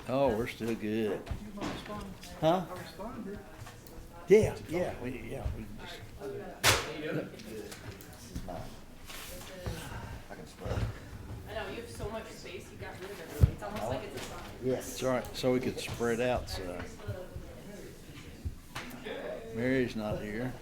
Oh, we're still good. You might respond. Huh? I responded. Yeah, we just. This is mine. I can spell it. I know, you have so much space, you got rid of everything. It's almost like it's a sign. Yes. It's all right, so we could spread out, so. Mary's not here.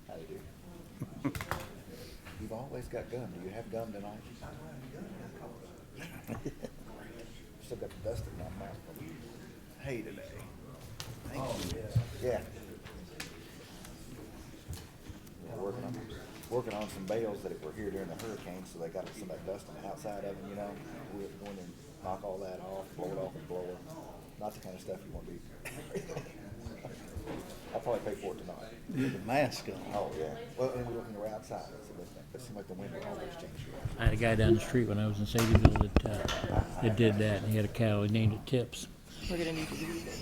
How you do? You've always got gum. Do you have gum tonight? Still got the dust in my mouth. Hey today. Thank you. Yeah. We're working on some bales that were here during the hurricane, so they got some of that dust on the outside of them, you know. We're going and knock all that off, blow it off with a blower. Not the kind of stuff you want to be. I'll probably pay for it tonight. With the mask on. Oh, yeah. Well, and we're looking around outside, so it seems like the wind will always change. I had a guy down the street when I was in Sadieville that did that. He had a cow. He named it Tips. We're gonna need to do this.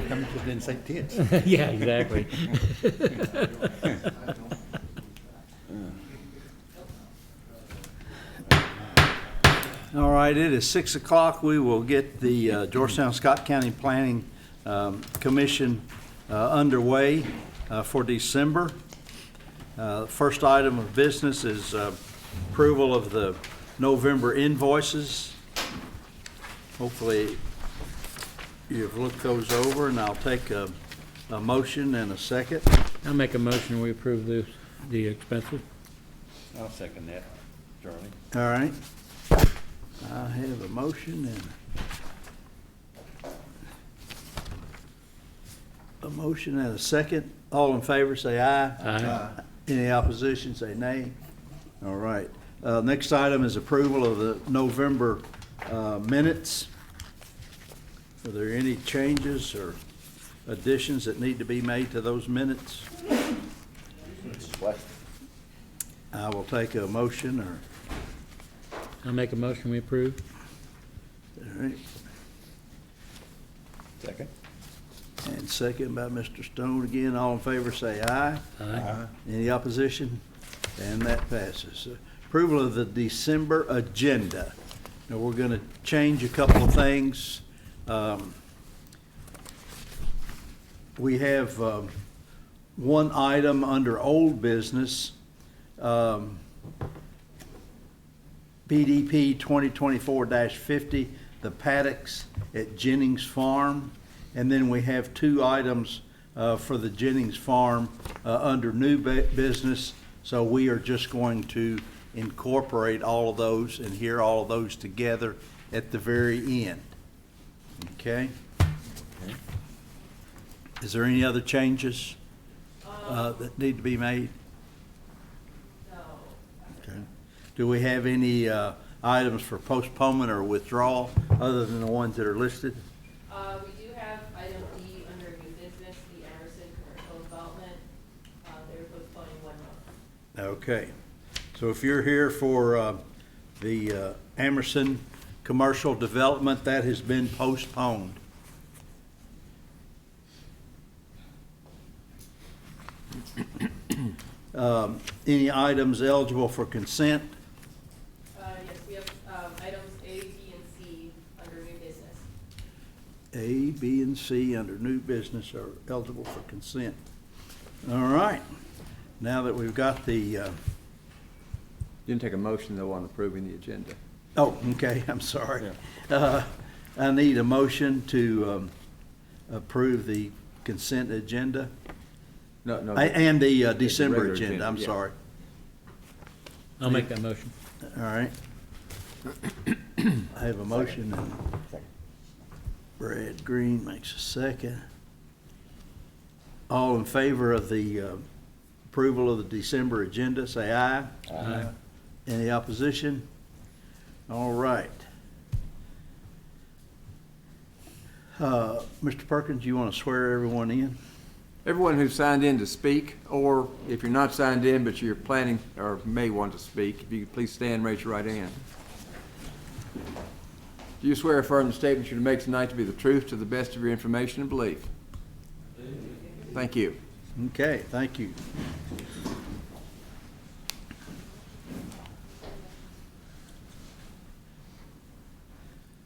Come to didn't say tits. Yeah, exactly. All right, it is 6 o'clock. We will get the Georgetown Scott County Planning Commission underway for December. First item of business is approval of the November invoices. Hopefully you've looked those over, and I'll take a motion and a second. I'll make a motion. We approve the expenses. I'll second that, Charlie. All right. I have a motion and a second. All in favor, say aye. Aye. Any opposition, say nay. All right. Next item is approval of the November minutes. Are there any changes or additions that need to be made to those minutes? What? I will take a motion or, I'll make a motion. We approve. all right, Second. and second by Mr. Stone again. All in favor, say aye. Aye. Any opposition? And that passes. Approval of the December agenda. Now, we're going to change a couple of things. We have one item under old business, BDP 2024-50, the paddocks at Jennings Farm. And then we have two items for the Jennings Farm under new business. So we are just going to incorporate all of those and hear all of those together at the very end. Okay? Is there any other changes that need to be made? No. Okay. Do we have any items for postponement or withdrawal other than the ones that are listed? We do have item D under new business, the Emerson Commercial Development. They're postponing 1 month. Okay. So if you're here for the Emerson Commercial Development, that has been postponed. Any items eligible for consent? Yes, we have items A, B, and C under new business. A, B, and C under new business are eligible for consent. All right. Now that we've got the, Didn't take a motion, though, on approving the agenda. oh, okay, I'm sorry. I need a motion to approve the consent agenda No. and the December regular agenda, I'm yeah. sorry. I'll make that motion. All right. I have a motion, and Second. Brad Green makes a second. All in favor of the approval of the December agenda, say aye. Aye. Any opposition? All right. Mr. Perkins, you want to swear everyone in? Everyone who signed in to speak, or if you're not signed in but you're planning or may want to speak, if you could please stand and raise your right hand. Do you swear or affirm the statement you're to make tonight to be the truth to the best of your information and belief? Thank you. Okay, thank you.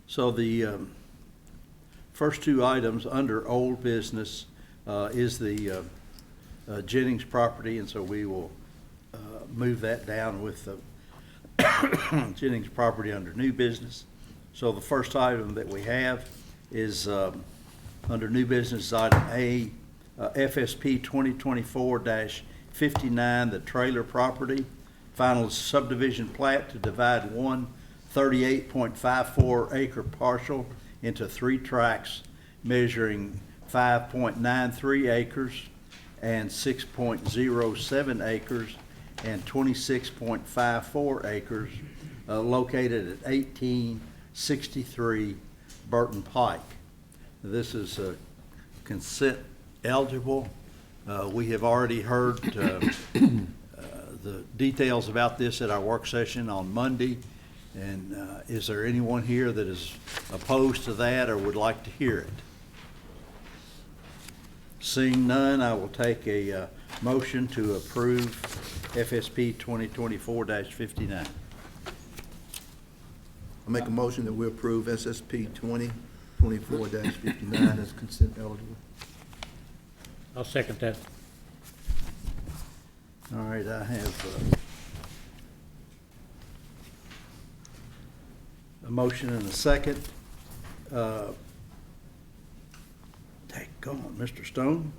So the first two items under old business is the Jennings property, and so we will move that down with the Jennings property under new business. So the first item that we have is under new business, item A, FSP 2024-59, the trailer property, final subdivision plat to divide one 38.54 acre parcel into 3 tracts measuring 5.93 acres and 6.07 acres and 26.54 acres located at 1863 Burton Pike. This is consent eligible. We have already heard the details about this at our work session on Monday. And is there anyone here that is opposed to that or would like to hear it? Seeing none, I will take a motion to approve FSP 2024-59. I make a motion that we approve SSP 2024-59 as consent eligible. I'll second that. All right, I have a motion and a second. Take on, Mr. Stone,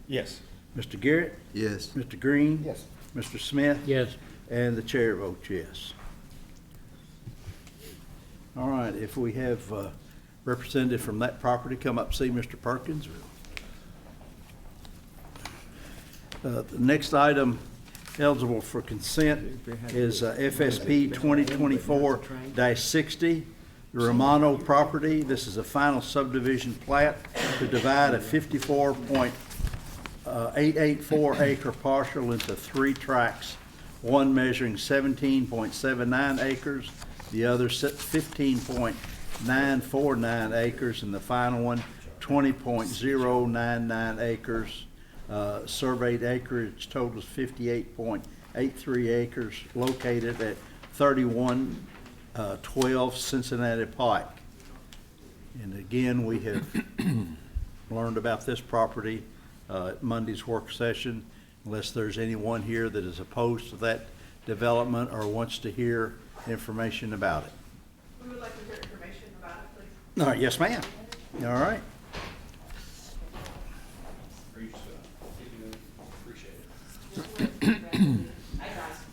Yes. Mr. Garrett, Yes. Mr. Green. Yes. Mr. Smith. Yes. And the chair votes yes. All right, if we have a representative from that property come up, see Mr. Perkins. The next item eligible for consent is FSP 2024-60, the Romano property. This is a final subdivision plat to divide a 54.884 acre parcel into 3 tracts, one measuring 17.79 acres, the other 15.949 acres, and the final one 20.099 acres. Surveyed acreage totals 58.83 acres, located at 3112 Cincinnati Pike. And again, we have learned about this property at Monday's work session. Unless there's anyone here that is opposed to that development or wants to hear information about it. We would like to hear information about it, please. All right, yes, ma'am. All right. Appreciate it. I asked.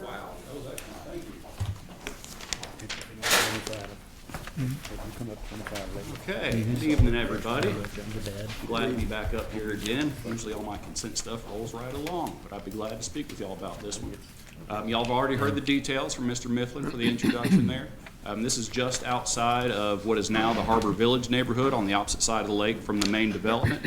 Wow, that was excellent, thank you. Okay, good evening, everybody. Glad to be back up here again. Usually all my consent stuff rolls right along, but I'd be glad to speak with y'all about this one. Y'all have already heard the details from Mr. Mifflin for the introduction there. This is just outside of what is now the Harbor Village neighborhood on the opposite side of the lake from the main development.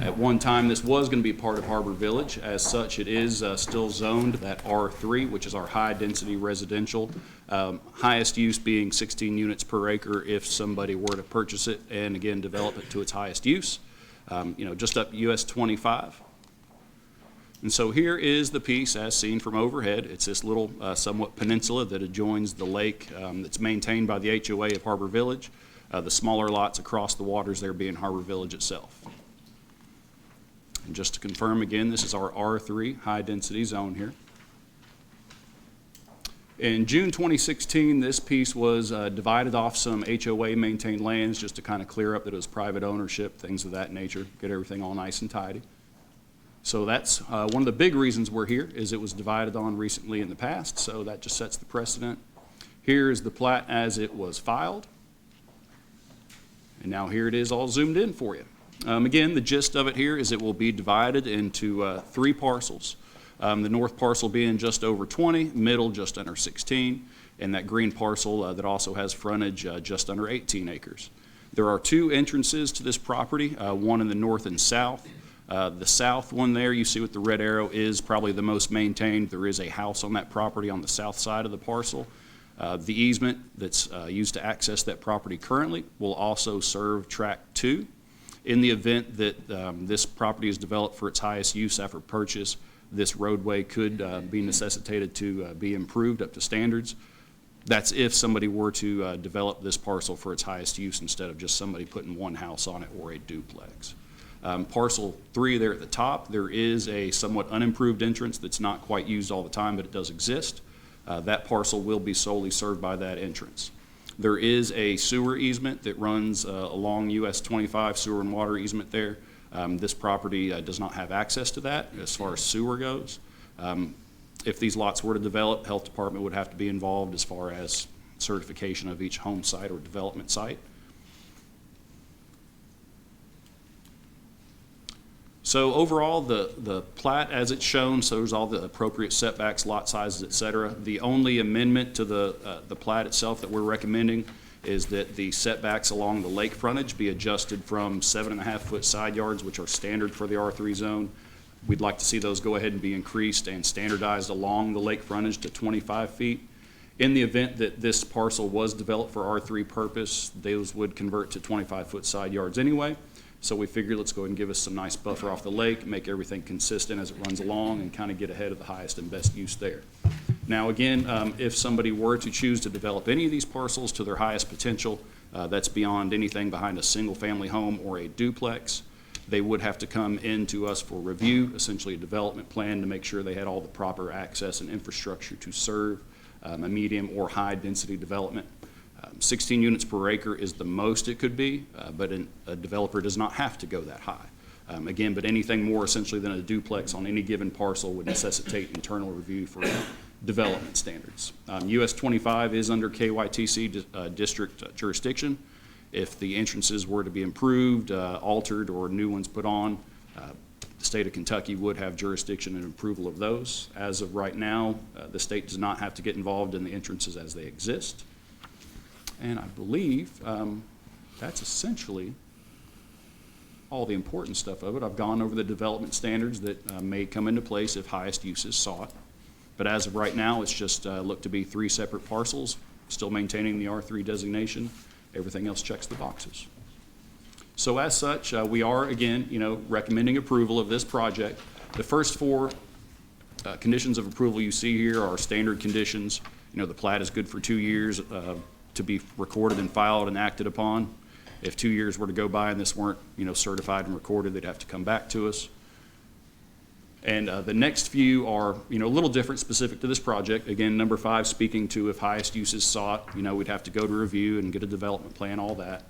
At one time, this was going to be part of Harbor Village. As such, it is still zoned that R3, which is our high-density residential, highest use being 16 units per acre if somebody were to purchase it and, again, develop it to its highest use. Just up US 25. And so here is the piece as seen from overhead. It's this little somewhat peninsula that adjoins the lake that's maintained by the HOA of Harbor Village. The smaller lots across the waters there being Harbor Village itself. And just to confirm again, this is our R3 high-density zone here. In June 2016, this piece was divided off some HOA-maintained lands just to kind of clear up that it was private ownership, things of that nature, get everything all nice and tidy. So that's one of the big reasons we're here, is it was divided on recently in the past, so that just sets the precedent. Here is the plat as it was filed. And now here it is all zoomed in for you. Again, the gist of it here is it will be divided into 3 parcels. The north parcel being just over 20, middle just under 16, and that green parcel that also has frontage just under 18 acres. There are 2 entrances to this property, one in the north and south. The south one there, you see with the red arrow, is probably the most maintained. There is a house on that property on the south side of the parcel. The easement that's used to access that property currently will also serve Track 2. In the event that this property is developed for its highest use after purchase, this roadway could be necessitated to be improved up to standards. That's if somebody were to develop this parcel for its highest use instead of just somebody putting one house on it or a duplex. Parcel 3 there at the top, there is a somewhat unimproved entrance that's not quite used all the time, but it does exist. That parcel will be solely served by that entrance. There is a sewer easement that runs along US 25, sewer and water easement there. This property does not have access to that as far as sewer goes. If these lots were to develop, Health Department would have to be involved as far as certification of each home site or development site. So overall, the plat as it's shown shows all the appropriate setbacks, lot sizes, et cetera. The only amendment to the plat itself that we're recommending is that the setbacks along the lake frontage be adjusted from 7.5-foot side yards, which are standard for the R3 zone. We'd like to see those go ahead and be increased and standardized along the lake frontage to 25 feet. In the event that this parcel was developed for R3 purpose, those would convert to 25-foot side yards anyway. So we figured let's go ahead and give us some nice buffer off the lake, make everything consistent as it runs along, and kind of get ahead of the highest and best use there. Now again, if somebody were to choose to develop any of these parcels to their highest potential, that's beyond anything behind a single-family home or a duplex, they would have to come in to us for review, essentially a development plan to make sure they had all the proper access and infrastructure to serve a medium or high-density development. 16 units per acre is the most it could be, but a developer does not have to go that high. Again, but anything more essentially than a duplex on any given parcel would necessitate internal review for development standards. US 25 is under KYTC district jurisdiction. If the entrances were to be improved, altered, or new ones put on, the state of Kentucky would have jurisdiction and approval of those. As of right now, the state does not have to get involved in the entrances as they exist. And I believe that's essentially all the important stuff of it. I've gone over the development standards that may come into place if highest use is sought. But as of right now, it's just looked to be 3 separate parcels, still maintaining the R3 designation. Everything else checks the boxes. So as such, we are, again, recommending approval of this project. The first 4 conditions of approval you see here are standard conditions. The plat is good for 2 years to be recorded and filed and acted upon. If 2 years were to go by and this weren't, certified and recorded, they'd have to come back to us. And the next few are, a little different, specific to this project. Again, number 5, speaking to if highest use is sought, we'd have to go to review and get a development plan, all that.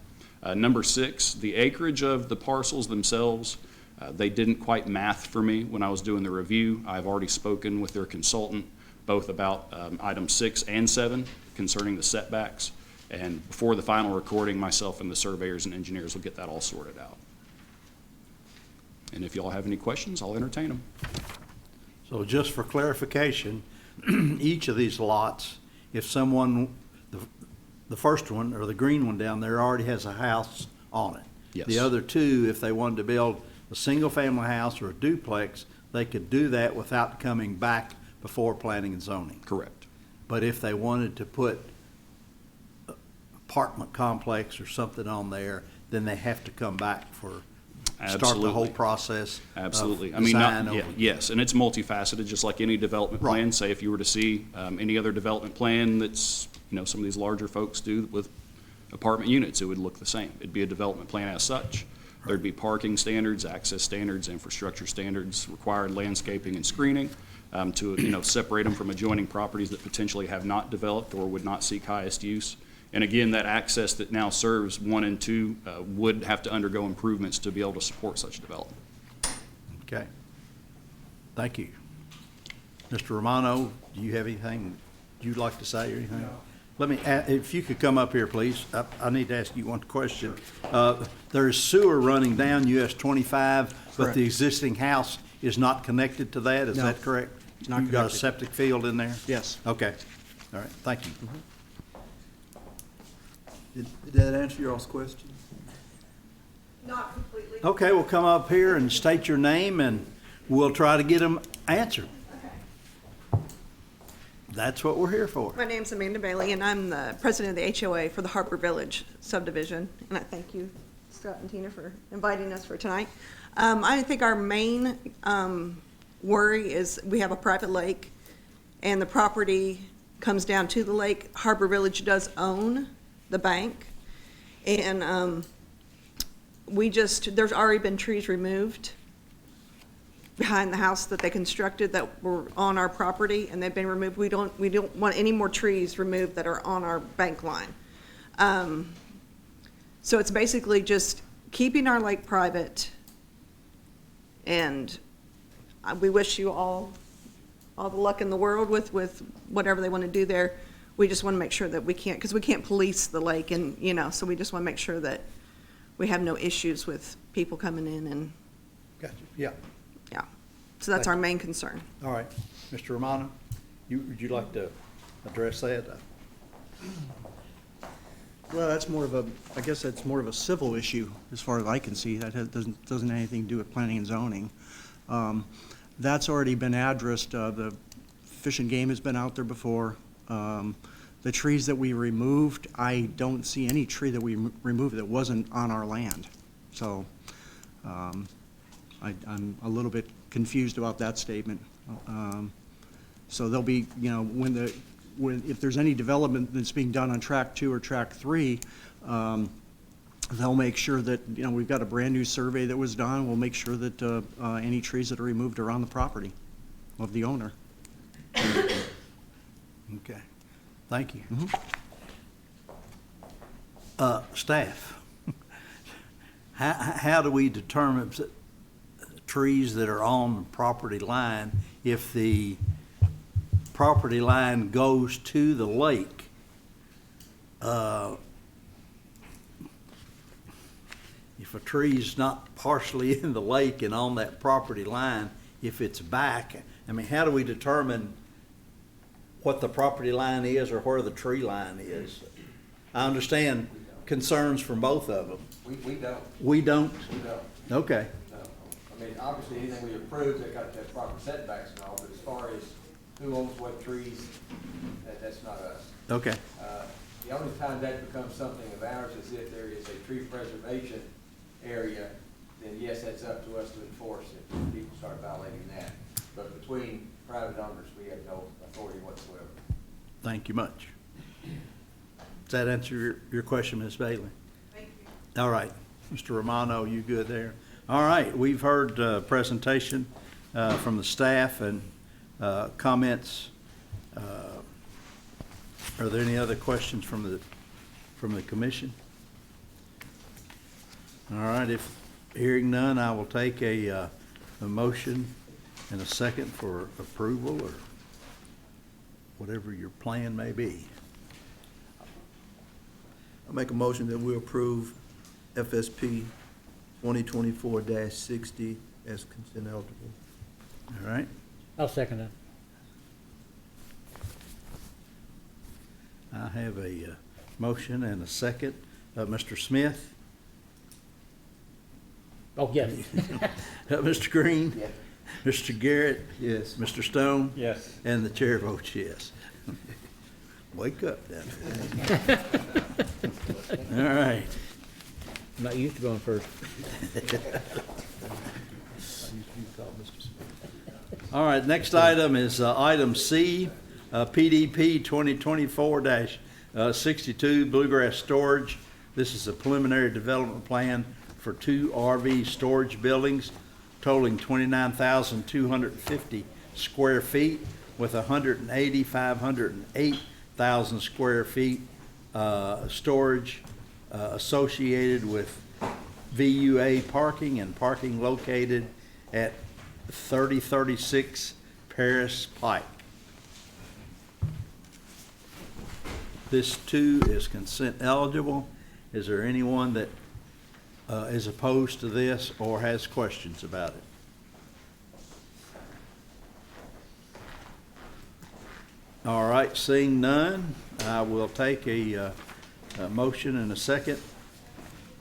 Number 6, the acreage of the parcels themselves, they didn't quite math for me when I was doing the review. I've already spoken with their consultant, both about items 6 and 7 concerning the setbacks. And before the final recording, myself and the surveyors and engineers will get that all sorted out. And if y'all have any questions, I'll entertain them. So just for clarification, each of these lots, if someone, the first one, or the green one down there, already has a house on it. Yes. The other 2, if they wanted to build a single-family house or a duplex, they could do that without coming back before planning and zoning. Correct. But if they wanted to put apartment complex or something on there, then they have to come back for, start the whole Absolutely. process. Absolutely. Of I mean, design over- yes, and it's multifaceted, just like any development Right. plan. Say if you were to see any other development plan that's, some of these larger folks do with apartment units, it would look the same. It'd be a development plan as such. There'd be parking standards, access standards, infrastructure standards, required landscaping and screening to, separate them from adjoining properties that potentially have not developed or would not seek highest use. And again, that access that now serves 1 and 2 would have to undergo improvements to be able to support such development. Okay. Thank you. Mr. Romano, do you have anything you'd like to say or anything? let me, if you could come up here, please. I need to ask you one question. There's sewer running down US 25, but Correct. the existing house is not connected to that, is No, that correct? it's not You've got a connected. septic field in there? Yes. Okay, all right, thank you. Did that answer your all's question? Not completely. Okay, we'll come up here and state your name, and we'll try to get them answered. That's what we're here for. My name's Amanda Bailey, and I'm the president of the HOA for the Harbor Village subdivision. And I thank you, Scott and Tina, for inviting us for tonight. I think our main worry is we have a private lake, and the property comes down to the lake. Harbor Village does own the bank, and there's already been trees removed behind the house that they constructed that were on our property, and they've been removed. We don't want any more trees removed that are on our bank line. So it's basically just keeping our lake private, and we wish you all the luck in the world with whatever they want to do there. We just want to make sure that because we can't police the lake, and, so we just want to make sure that we have no issues with people coming in, and, Gotcha, yeah. yeah. So that's our main concern. All right, Mr. Romano, would you like to address that? Well, I guess that's more of a civil issue, as far as I can see. That doesn't have anything to do with planning and zoning. That's already been addressed. The Fish and Game has been out there before. The trees that we removed, I don't see any tree that we removed that wasn't on our land. So I'm a little bit confused about that statement. So there'll be, if there's any development that's being done on track 2 or track 3, they'll make sure that, we've got a brand-new survey that was done. We'll make sure that any trees that are removed are on the property of the owner. Okay, thank you. Staff, how do we determine trees that are on the property line if the property line goes to the lake? If a tree's not partially in the lake and on that property line, if it's back, how do we determine what the property line is or where the tree line is? I understand concerns from both of them. We don't. We don't? We don't. Okay, No. I mean, obviously, anything we approve, they got to have proper setbacks and all, but as far as who owns what trees, that's not us. okay, The only time that becomes something of ours is if there is a tree preservation area, then yes, that's up to us to enforce if people start violating that. But between private owners, we have no authority whatsoever. thank you much. Does that answer your question, Ms. Bailey? Thank you. All right, Mr. Romano, you good there? All right, we've heard a presentation from the staff and comments. Are there any other questions from the commission? All right, if hearing none, I will take a motion and a second for approval or whatever your plan may be. I make a motion that we approve FSP 2024-60 as consent eligible. All right, I'll second that. I have a motion and a second. Mr. Smith? Oh, yes. Mr. Green? Yeah. Mr. Garrett? Yes. Mr. Stone? Yes. And the chair votes yes. Wake up down there. All right. I'm not used to going first. All right, next item is item C, PDP 2024-62 Bluegrass Storage. This is a preliminary development plan for 2 RV storage buildings totaling 29,250 square feet with 508,000 square feet storage associated with VUA parking and parking located at 3036 Paris Pike. This too is consent eligible. Is there anyone that is opposed to this or has questions about it? All right, seeing none, I will take a motion and a second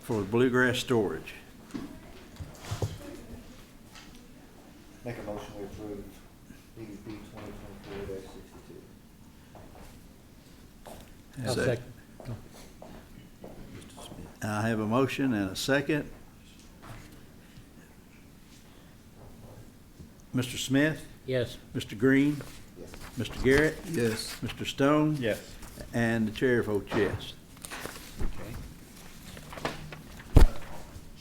for bluegrass storage. Make a motion we approve DEP 2024-62. I'll second. I have a motion and a second. Mr. Smith? Yes. Mr. Green? Yes. Mr. Garrett? Yes. Mr. Stone? Yes. And the chair votes yes.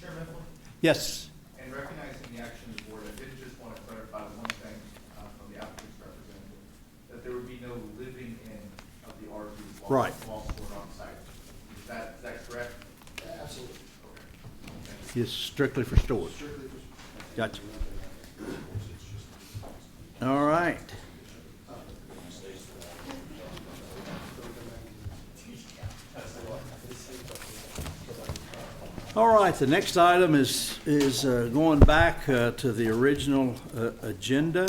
Chairman Mifflin, Yes. in recognizing the action of the board, I did just want to clarify one thing from the applicant's representative, that there would be no living in of the RV Right. while stored on site. Is that correct? Absolutely. Okay. It's strictly for storage. Gotcha. All right. All right, the next item is going back to the original agenda.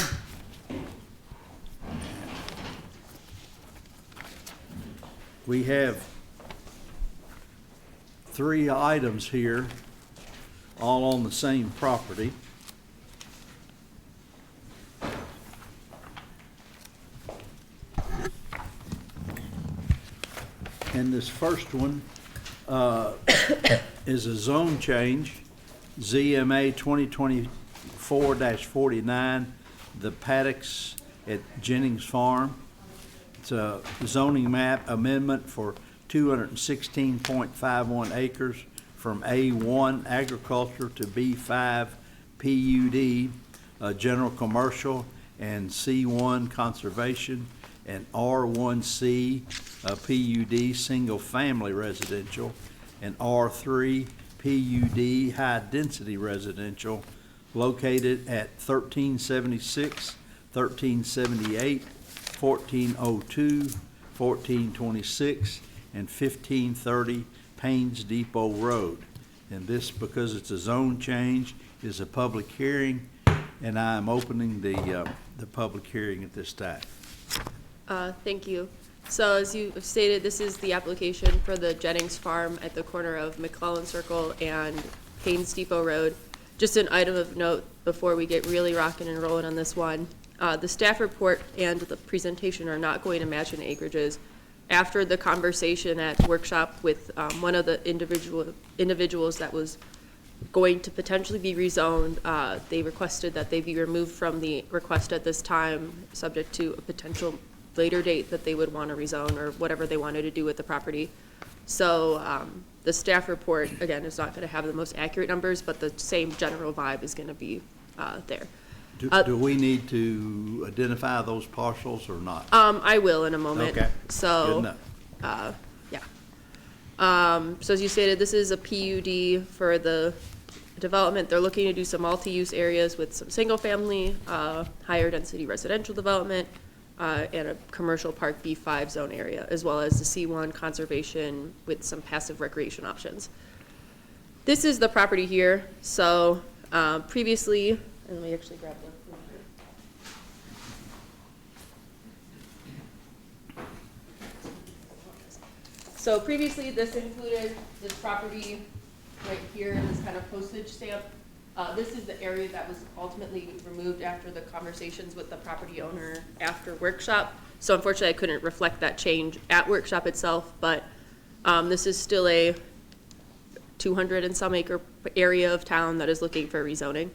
We have 3 items here, all on the same property. And this first one is a zone change, ZMA 2024-49, the paddocks at Jennings Farm. It's a zoning map amendment for 216.51 acres from A1 agriculture to B5 PUD, general commercial, and C1 conservation, and R1C PUD single family residential, and R3 PUD high density residential located at 1376, 1378, 1402, 1426, and 1530 Paynes Depot Road. And this, because it's a zone change, is a public hearing, and I am opening the public hearing at this time. Thank you. So as you have stated, this is the application for the Jennings Farm at the corner of McClellan Circle and Paynes Depot Road. Just an item of note before we get really rocking and rolling on this one. The staff report and the presentation are not going to match in acreages. After the conversation at workshop with one of the individuals that was going to potentially be rezoned, they requested that they be removed from the request at this time, subject to a potential later date that they would want to rezone or whatever they wanted to do with the property. So the staff report, again, is not going to have the most accurate numbers, but the same general vibe is going to be there. Do we need to identify those parcels or not? I will in a moment. Okay. So, Good enough. yeah. So as you stated, this is a PUD for the development. They're looking to do some multi-use areas with some single-family, higher density residential development, and a commercial park B5 zone area, as well as the C1 conservation with some passive recreation options. This is the property here. So previously, and let me actually grab the. So previously, this included this property right here, this kind of postage stamp. This is the area that was ultimately removed after the conversations with the property owner after workshop. So unfortunately, I couldn't reflect that change at workshop itself, but this is still a 200 and some acre area of town that is looking for rezoning.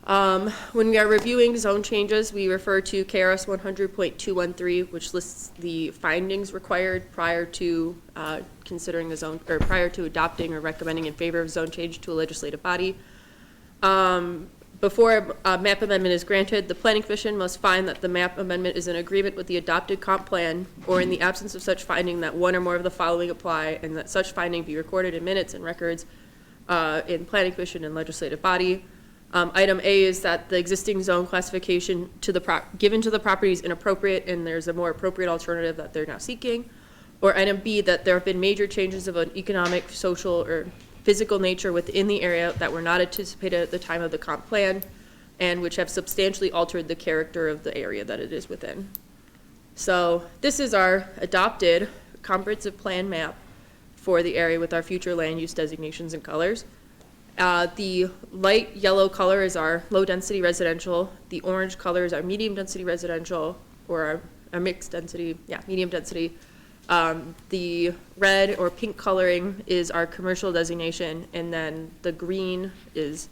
When we are reviewing zone changes, we refer to KRS 100.213, which lists the findings required prior to considering the zone, or prior to adopting or recommending in favor of zone change to a legislative body. Before a map amendment is granted, the Planning Commission must find that the map amendment is in agreement with the adopted comp plan, or in the absence of such finding that one or more of the following apply, and that such finding be recorded in minutes and records in Planning Commission and legislative body. Item A is that the existing zone classification to the given to the property is inappropriate, and there's a more appropriate alternative that they're now seeking. Or item B, that there have been major changes of an economic, social, or physical nature within the area that were not anticipated at the time of the comp plan, and which have substantially altered the character of the area that it is within. So this is our adopted comprehensive plan map for the area with our future land use designations and colors. The light yellow color is our low-density residential. The orange color is our medium-density residential, or our mixed density, medium density. The red or pink coloring is our commercial designation, and then the green is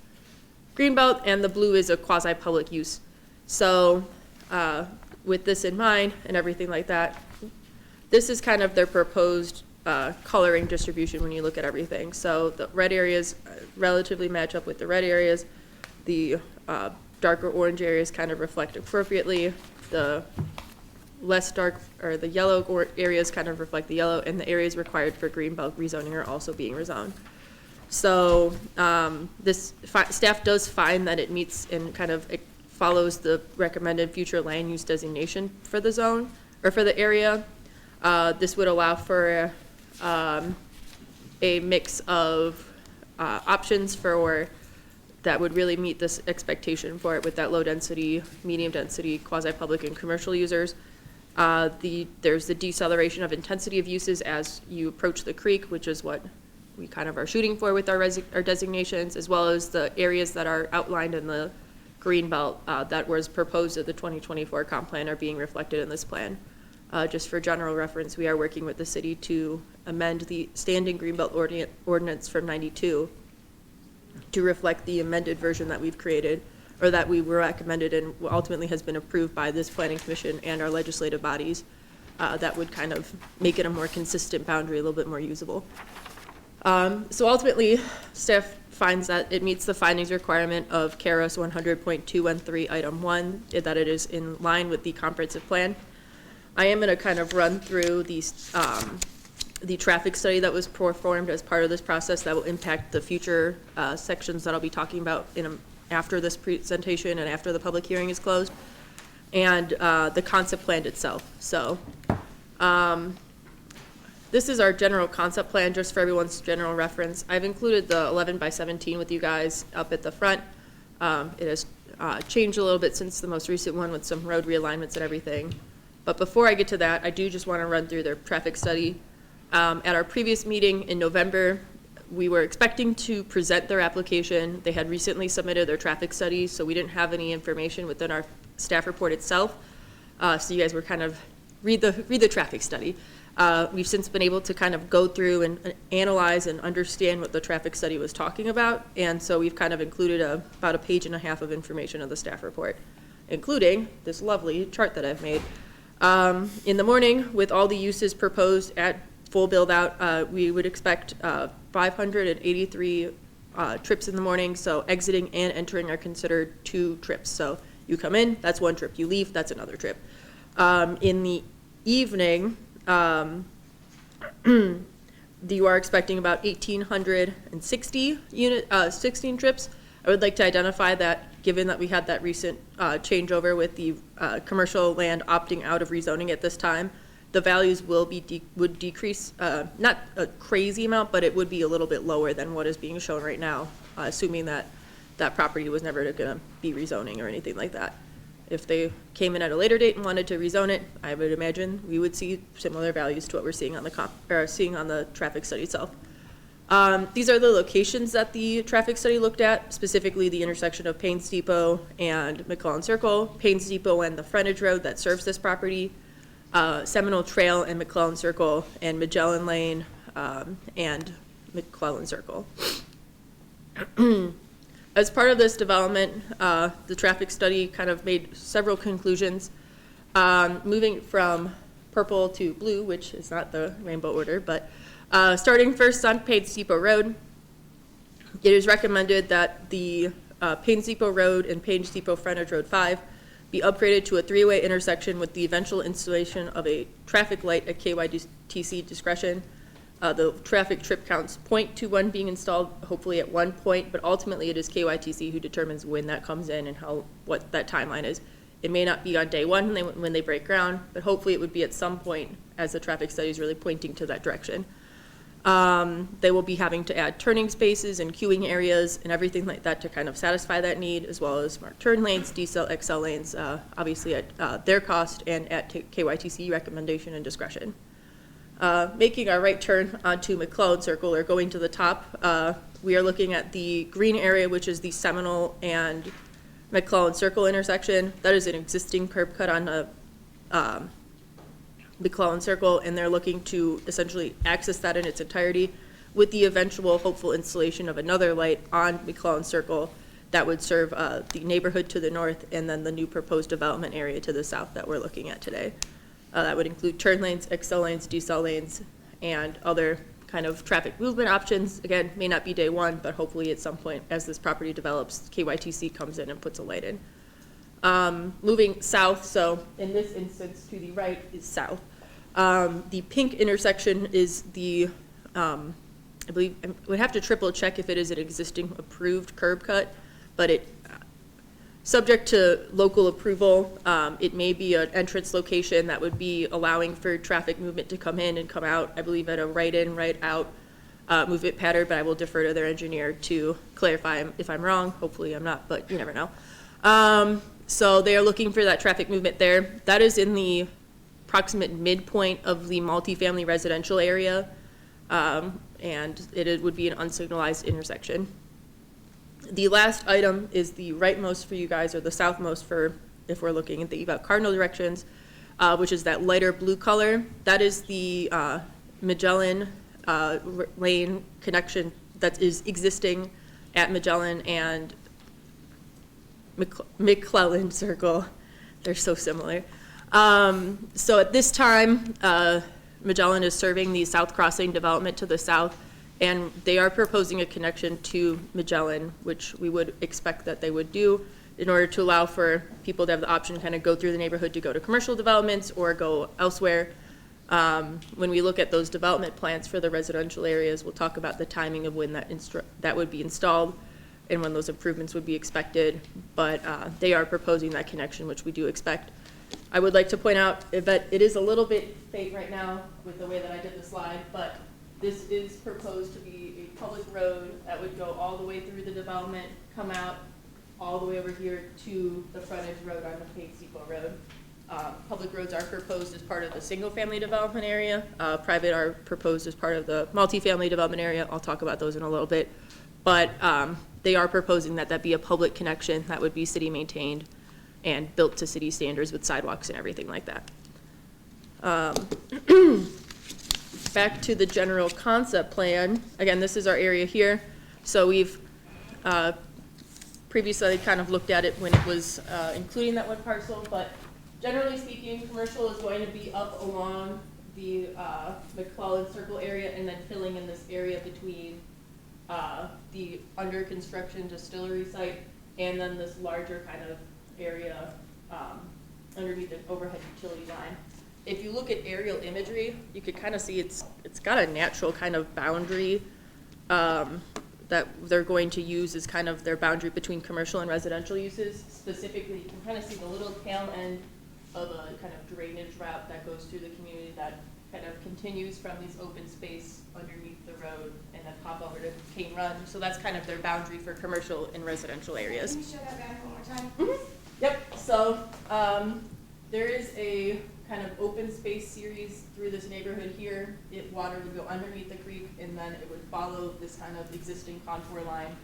greenbelt, and the blue is a quasi-public use. So with this in mind and everything like that, this is kind of their proposed coloring distribution when you look at everything. So the red areas relatively match up with the red areas. The darker orange areas kind of reflect appropriately. The less dark, or the yellow areas kind of reflect the yellow, and the areas required for greenbelt rezoning are also being rezoned. So staff does find that it meets and kind of it follows the recommended future land use designation for the zone, or for the area. This would allow for a mix of options for that would really meet this expectation for it with that low density, medium density, quasi-public and commercial users. There's the deceleration of intensity of uses as you approach the creek, which is what we kind of are shooting for with our designations, as well as the areas that are outlined in the green belt that was proposed at the 2024 comp plan are being reflected in this plan. Just for general reference, we are working with the city to amend the standing greenbelt ordinance from '92 to reflect the amended version that we've created, or that we were recommended and ultimately has been approved by this planning commission and our legislative bodies. That would kind of make it a more consistent boundary, a little bit more usable. So ultimately, staff finds that it meets the findings requirement of KRS 100.213 item 1, that it is in line with the comprehensive plan. I am going to kind of run through these, the traffic study that was performed as part of this process that will impact the future sections that I'll be talking about after this presentation and after the public hearing is closed, and the concept plan itself. So this is our general concept plan, just for everyone's general reference. I've included the 11x17 with you guys up at the front. It has changed a little bit since the most recent one with some road realignments and everything. But before I get to that, I do just want to run through their traffic study. At our previous meeting in November, we were expecting to present their application. They had recently submitted their traffic study, so we didn't have any information within our staff report itself. So you guys were kind of read the traffic study. We've since been able to kind of go through and analyze and understand what the traffic study was talking about, and so we've kind of included about a page and a half of information in the staff report, including this lovely chart that I've made. In the morning, with all the uses proposed at full build out, we would expect 583 trips in the morning, so exiting and entering are considered 2 trips. So you come in, that's 1 trip. You leave, that's another trip. In the evening, you are expecting about 1,860 16 trips. I would like to identify that, given that we had that recent changeover with the commercial land opting out of rezoning at this time, the values would decrease, not a crazy amount, but it would be a little bit lower than what is being shown right now, assuming that that property was never going to be rezoning or anything like that. If they came in at a later date and wanted to rezone it, I would imagine we would see similar values to what we're seeing on the traffic study itself. These are the locations that the traffic study looked at, specifically the intersection of Paynes Depot and McClellan Circle, Paynes Depot and the frontage road that serves this property, Seminole Trail and McClellan Circle, and Magellan Lane and McClellan Circle. As part of this development, the traffic study kind of made several conclusions, moving from purple to blue, which is not the rainbow order, but starting first on Paynes Depot Road, it is recommended that the Paynes Depot Road and Paynes Depot Frontage Road 5 be upgraded to a 3-way intersection with the eventual installation of a traffic light at KYTC discretion. The traffic trip counts 0.21 being installed, hopefully at 1 point, but ultimately it is KYTC who determines when that comes in and what that timeline is. It may not be on day one when they break ground, but hopefully it would be at some point as the traffic study is really pointing to that direction. They will be having to add turning spaces and queuing areas and everything like that to kind of satisfy that need, as well as marked turn lanes, decel, XL lanes, obviously at their cost and at KYTC recommendation and discretion. Making our right turn onto McClellan Circle or going to the top, we are looking at the green area, which is the Seminole and McClellan Circle intersection. That is an existing curb cut on the McClellan Circle, and they're looking to essentially access that in its entirety with the eventual hopeful installation of another light on McClellan Circle that would serve the neighborhood to the north and then the new proposed development area to the south that we're looking at today. That would include turn lanes, XL lanes, decel lanes, and other kind of traffic movement options. Again, may not be day one, but hopefully at some point as this property develops, KYTC comes in and puts a light in. Moving south, so in this instance to the right is south. The pink intersection is the, I believe, I would have to triple check if it is an existing approved curb cut, but it, subject to local approval, it may be an entrance location that would be allowing for traffic movement to come in and come out, I believe at a right in, right out movement pattern, but I will defer to their engineer to clarify if I'm wrong. Hopefully I'm not, but you never know. So they are looking for that traffic movement there. That is in the approximate midpoint of the multifamily residential area, and it would be an unsignalized intersection. The last item is the rightmost for you guys, or the southmost for if we're looking and thinking about cardinal directions, which is that lighter blue color. That is the Magellan lane connection that is existing at Magellan and McClellan Circle. They're so similar. So at this time, Magellan is serving the South Crossing development to the south, and they are proposing a connection to Magellan, which we would expect that they would do in order to allow for people to have the option to kind of go through the neighborhood to go to commercial developments or go elsewhere. When we look at those development plans for the residential areas, we'll talk about the timing of when that would be installed and when those improvements would be expected, but they are proposing that connection, which we do expect. I would like to point out that it is a little bit faint right now with the way that I did the slide, but this is proposed to be a public road that would go all the way through the development, come out all the way over here to the frontage road on the Paid Depot Road. Public roads are proposed as part of the single-family development area. Private are proposed as part of the multifamily development area. I'll talk about those in a little bit. But they are proposing that that be a public connection that would be city-maintained and built to city standards with sidewalks and everything like that. Back to the general concept plan. Again, this is our area here. So we've previously kind of looked at it when it was including that one parcel, but generally speaking, commercial is going to be up along the McClellan Circle area and then filling in this area between the under construction distillery site and then this larger kind of area underneath the overhead utility line. If you look at aerial imagery, you could kind of see it's got a natural kind of boundary that they're going to use as kind of their boundary between commercial and residential uses. Specifically, you can kind of see the little tail end of a kind of drainage route that goes through the community that kind of continues from these open space underneath the road and then pop over to Cane Run. So that's kind of their boundary for commercial and residential areas. Can you show that back one more time? Mm-hmm. Yep, so there is a kind of open space series through this neighborhood here. Water would go underneath the creek and then it would follow this kind of existing contour line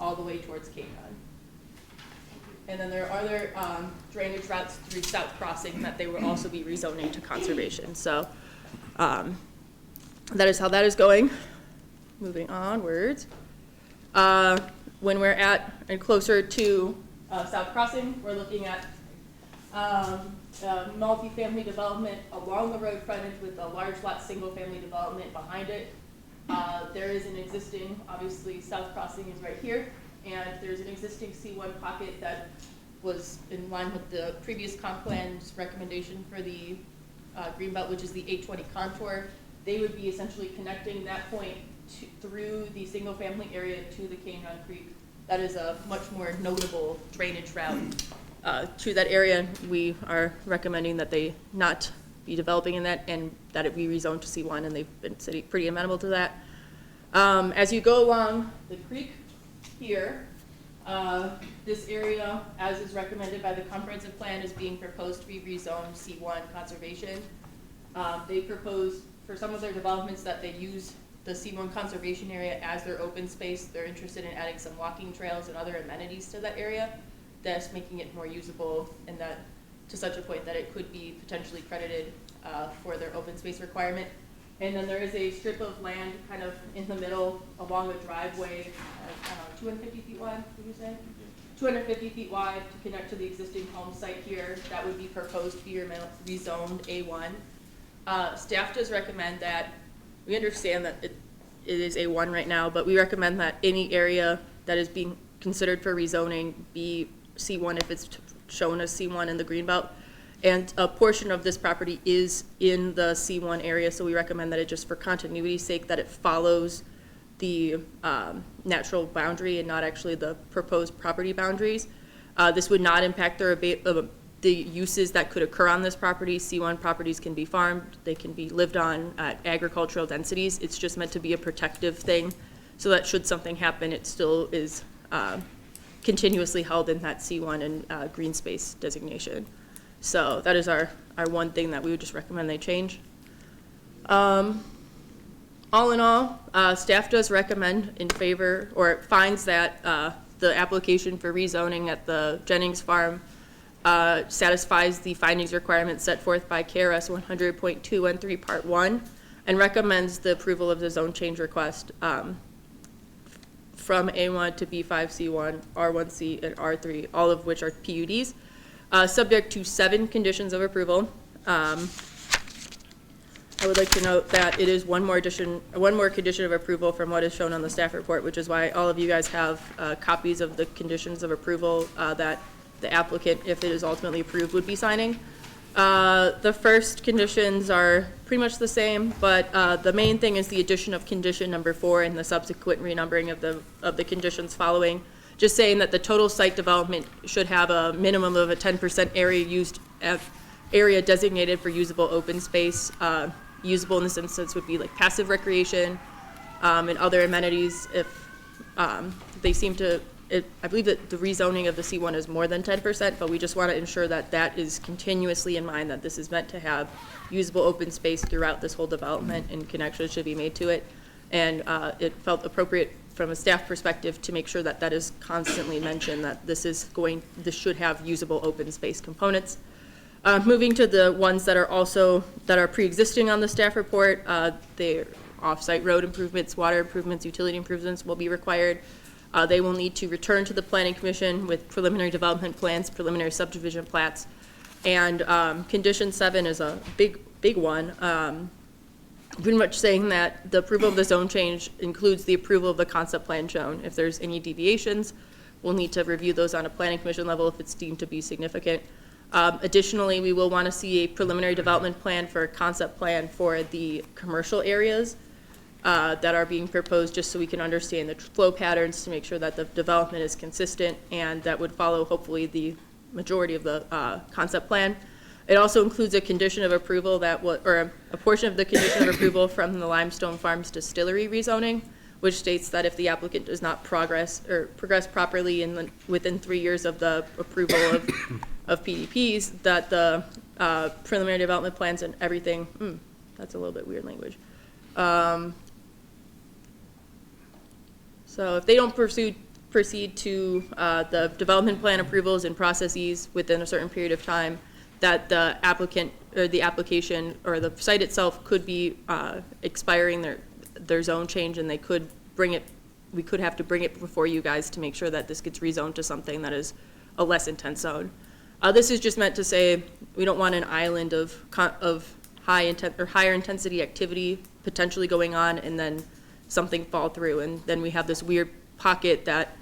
all the way towards Cane Run. And then there are other drainage routes through South Crossing that they will also be rezoning to conservation. So that is how that is going. Moving onwards. When we're at and closer to South Crossing, we're looking at multi-family development along the road frontage with a large lot single-family development behind it. There is an existing, obviously South Crossing is right here, and there's an existing C1 pocket that was in line with the previous comp plan's recommendation for the Greenbelt, which is the 820 contour. They would be essentially connecting that point through the single-family area to the Cane Run Creek. That is a much more notable drainage route to that area. We are recommending that they not be developing in that and that it be rezoned to C1, and they've been pretty amenable to that. As you go along the creek here, this area, as is recommended by the comprehensive plan, is being proposed to be rezoned C1 conservation. They propose for some of their developments that they use the C1 conservation area as their open space. They're interested in adding some walking trails and other amenities to that area, thus making it more usable, and that to such a point that it could be potentially credited for their open space requirement. And then there is a strip of land kind of in the middle along a driveway, 250 feet wide, would you say? 250 feet wide to connect to the existing home site here. That would be proposed to be rezoned A1. Staff does recommend that, we understand that it is A1 right now, but we recommend that any area that is being considered for rezoning be C1 if it's shown as C1 in the greenbelt. And a portion of this property is in the C1 area, so we recommend that it just for continuity's sake, that it follows the natural boundary and not actually the proposed property boundaries. This would not impact the uses that could occur on this property. C1 properties can be farmed, they can be lived on at agricultural densities. It's just meant to be a protective thing, so that should something happen, it still is continuously held in that C1 and green space designation. So that is our one thing that we would just recommend they change. All in all, staff does recommend in favor, or finds that the application for rezoning at the Jennings Farm satisfies the findings requirements set forth by KRS 100.213 Part 1, and recommends the approval of the zone change request from A1 to B5C1, R1C, and R3, all of which are PUDs. Subject to 7 conditions of approval. I would like to note that it is one more condition of approval from what is shown on the staff report, which is why all of you guys have copies of the conditions of approval that the applicant, if it is ultimately approved, would be signing. The first conditions are pretty much the same, but the main thing is the addition of condition number 4 and the subsequent renumbering of the conditions following. Just saying that the total site development should have a minimum of a 10% area designated for usable open space. Usable in this instance would be like passive recreation and other amenities. If they seem to, I believe that the rezoning of the C1 is more than 10%, but we just want to ensure that that is continuously in mind, that this is meant to have usable open space throughout this whole development, and connections should be made to it. And it felt appropriate from a staff perspective to make sure that that is constantly mentioned, that this should have usable open space components. Moving to the ones that are pre-existing on the staff report, the off-site road improvements, water improvements, utility improvements will be required. They will need to return to the Planning Commission with preliminary development plans, preliminary subdivision plats, and condition 7 is a big one. Pretty much saying that the approval of the zone change includes the approval of the concept plan shown. If there's any deviations, we'll need to review those on a planning commission level if it's deemed to be significant. Additionally, we will want to see a preliminary development plan for a concept plan for the commercial areas that are being proposed, just so we can understand the flow patterns to make sure that the development is consistent, and that would follow hopefully the majority of the concept plan. It also includes a condition of approval or a portion of the condition of approval from the Limestone Farms distillery rezoning, which states that if the applicant does not progress properly within 3 years of the approval of PDPs, that the preliminary development plans and everything, that's a little bit weird language. So if they don't proceed to the development plan approvals and processes within a certain period of time, that the applicant or the application or the site itself could be expiring their zone change, and we could have to bring it before you guys to make sure that this gets rezoned to something that is a less intense zone. This is just meant to say we don't want an island of higher intensity activity potentially going on and then something fall through, and then we have this weird pocket that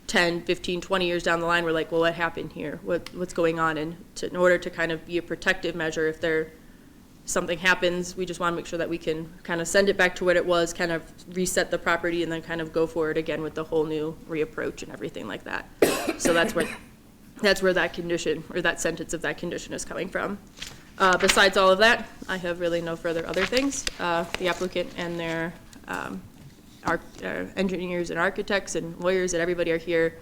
10, 15, 20 years down the line, we're like, well, what happened here? What's going on? And in order to kind of be a protective measure, if something happens, we just want to make sure that we can kind of send it back to what it was, kind of reset the property, and then kind of go forward again with the whole new reapproach and everything like that. So that's what that's where that condition, or that sentence of that condition is coming from. Besides all of that, I have really no further other things. The applicant and their engineers and architects and lawyers and everybody are here,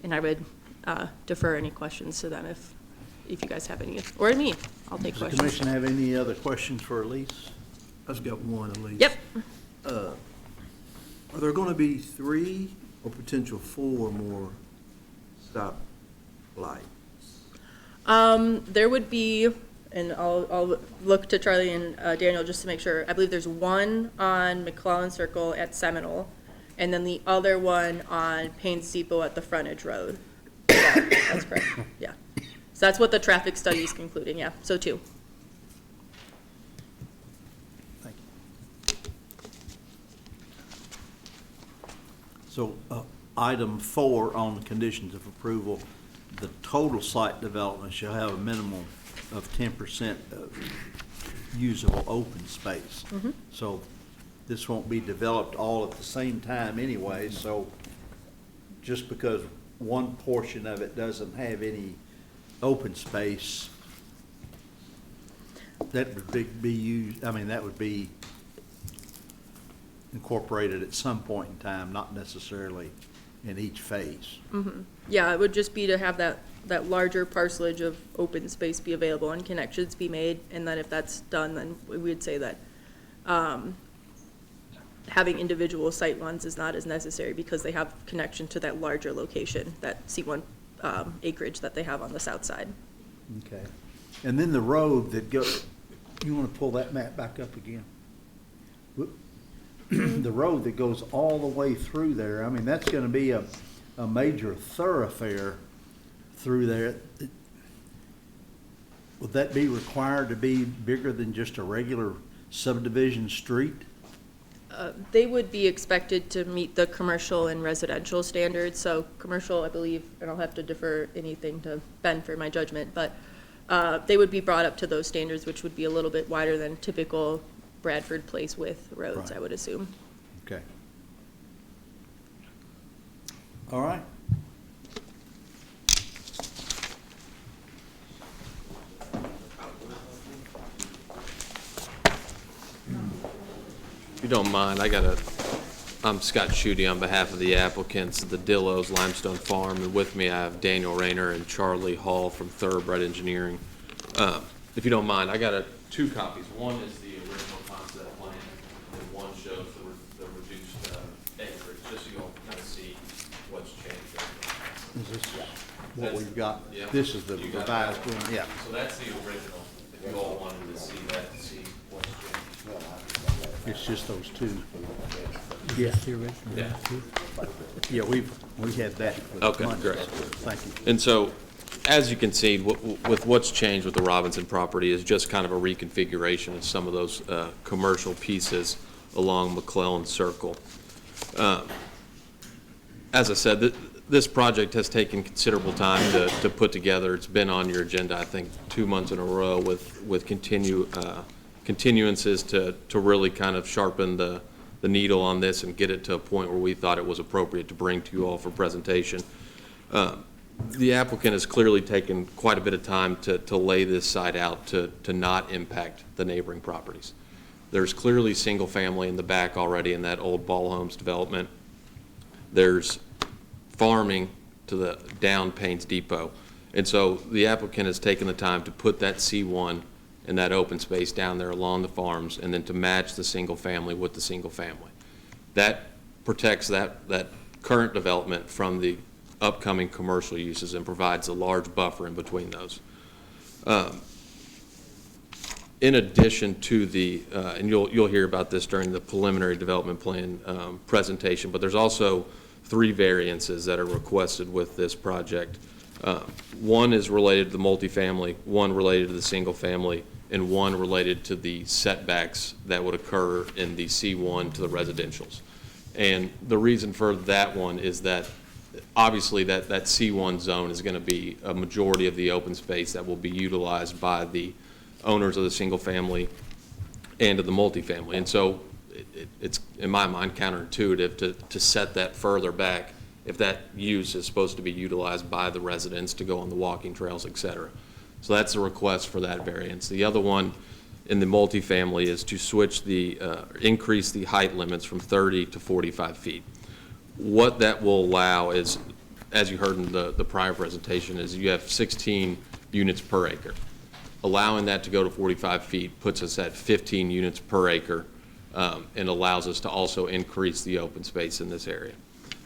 and I would defer any questions to them if you guys have any, or to me. I'll take Does the questions. commission have any other questions for Elise? I just got one, Elise. Yep. Are there gonna be 3 or potential 4 more stop lights? There would be, and I'll look to Charlie and Daniel just to make sure. I believe there's one on McClellan Circle at Seminole, and then the other one on Paynes Depot at the frontage road. Yeah, that's correct, yeah. So that's what the traffic study is concluding, yeah, so 2. Thank you. So, item 4 on the conditions of approval, the total site development shall have a minimum of 10% of usable open space. So this won't be developed all at the same time anyway, so just because one portion of it doesn't have any open space, that would be used, I mean, that would be incorporated at some point in time, not necessarily in each phase. Yeah, it would just be to have that larger parcelage of open space be available and connections be made, and then if that's done, then we would say that having individual sight lines is not as necessary because they have connection to that larger location, that C1 acreage that they have on the south side. Okay. And then the road that goes, you want to pull that map back up again? Whoop. The road that goes all the way through there, I mean, that's going to be a major thoroughfare through there. Would that be required to be bigger than just a regular subdivision street? They would be expected to meet the commercial and residential standards. So commercial, I believe, and I'll have to defer anything to Ben for my judgment, but they would be brought up to those standards, which would be a little bit wider than typical Bradford Place width roads, Right. I would assume. Okay. All right. If you don't mind, I'm Scott Schutte on behalf of the applicants, the Dillows Limestone Farm, and with me I have Daniel Rayner and Charlie Hall from Thoroughbred Engineering. If you don't mind, I got 2 copies. One is the original concept plan, and one shows the reduced acreage, just so you all kind of see what's changed. Is this what we've got? Yeah. This is the You got revised that. one, yeah. So that's the original, if you all wanted to see that, to see what's changed. It's just those 2. Yeah. The original, Yeah. too. Yeah, we had that. for Okay, months. great. Thank you. And so, as you can see, with what's changed with the Robinson property is just kind of a reconfiguration of some of those commercial pieces along McClellan Circle. As I said, this project has taken considerable time to put together. It's been on your agenda, I think, 2 months in a row with continuances to really kind of sharpen the needle on this and get it to a point where we thought it was appropriate to bring to you all for presentation. The applicant has clearly taken quite a bit of time to lay this site out to not impact the neighboring properties. There's clearly single family in the back already in that old Ball Homes development. There's farming to the down Paynes Depot. And so the applicant has taken the time to put that C1 and that open space down there along the farms, and then to match the single family with the single family. That protects that current development from the upcoming commercial uses and provides a large buffer in between those. In addition to the, and you'll hear about this during the preliminary development plan presentation, but there's also 3 variances that are requested with this project. One is related to the multifamily, one related to the single family, and one related to the setbacks that would occur in the C1 to the residentials. And the reason for that one is that obviously that C1 zone is going to be a majority of the open space that will be utilized by the owners of the single family and of the multifamily. And so it's, in my mind, counterintuitive to set that further back if that use is supposed to be utilized by the residents to go on the walking trails, et cetera. So that's the request for that variance. The other one in the multifamily is to switch increase the height limits from 30 to 45 feet. What that will allow is, as you heard in the prior presentation, is you have 16 units per acre. Allowing that to go to 45 feet puts us at 15 units per acre and allows us to also increase the open space in this area.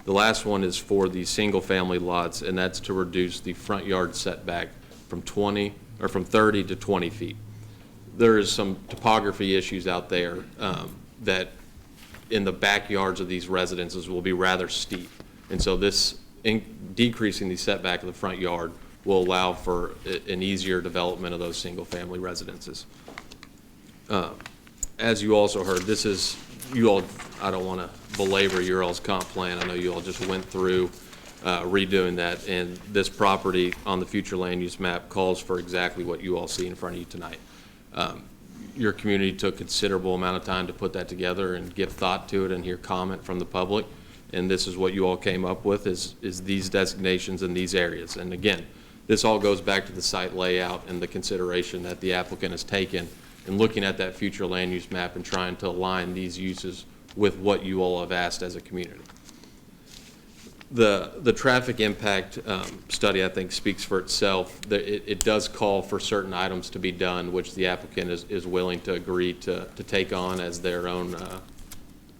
The last one is for the single-family lots, and that's to reduce the front yard setback from 30 to 20 feet. There is some topography issues out there that in the backyards of these residences will be rather steep. And so this decreasing the setback of the front yard will allow for an easier development of those single-family residences. As you also heard, this is, I don't want to belabor your all's comp plan. I know you all just went through redoing that, and this property on the future land use map calls for exactly what you all see in front of you tonight. Your community took considerable amount of time to put that together and give thought to it and hear comment from the public, and this is what you all came up with, is these designations in these areas. And again, this all goes back to the site layout and the consideration that the applicant has taken in looking at that future land use map and trying to align these uses with what you all have asked as a community. The traffic impact study, I think, speaks for itself. It does call for certain items to be done, which the applicant is willing to agree to take on as their own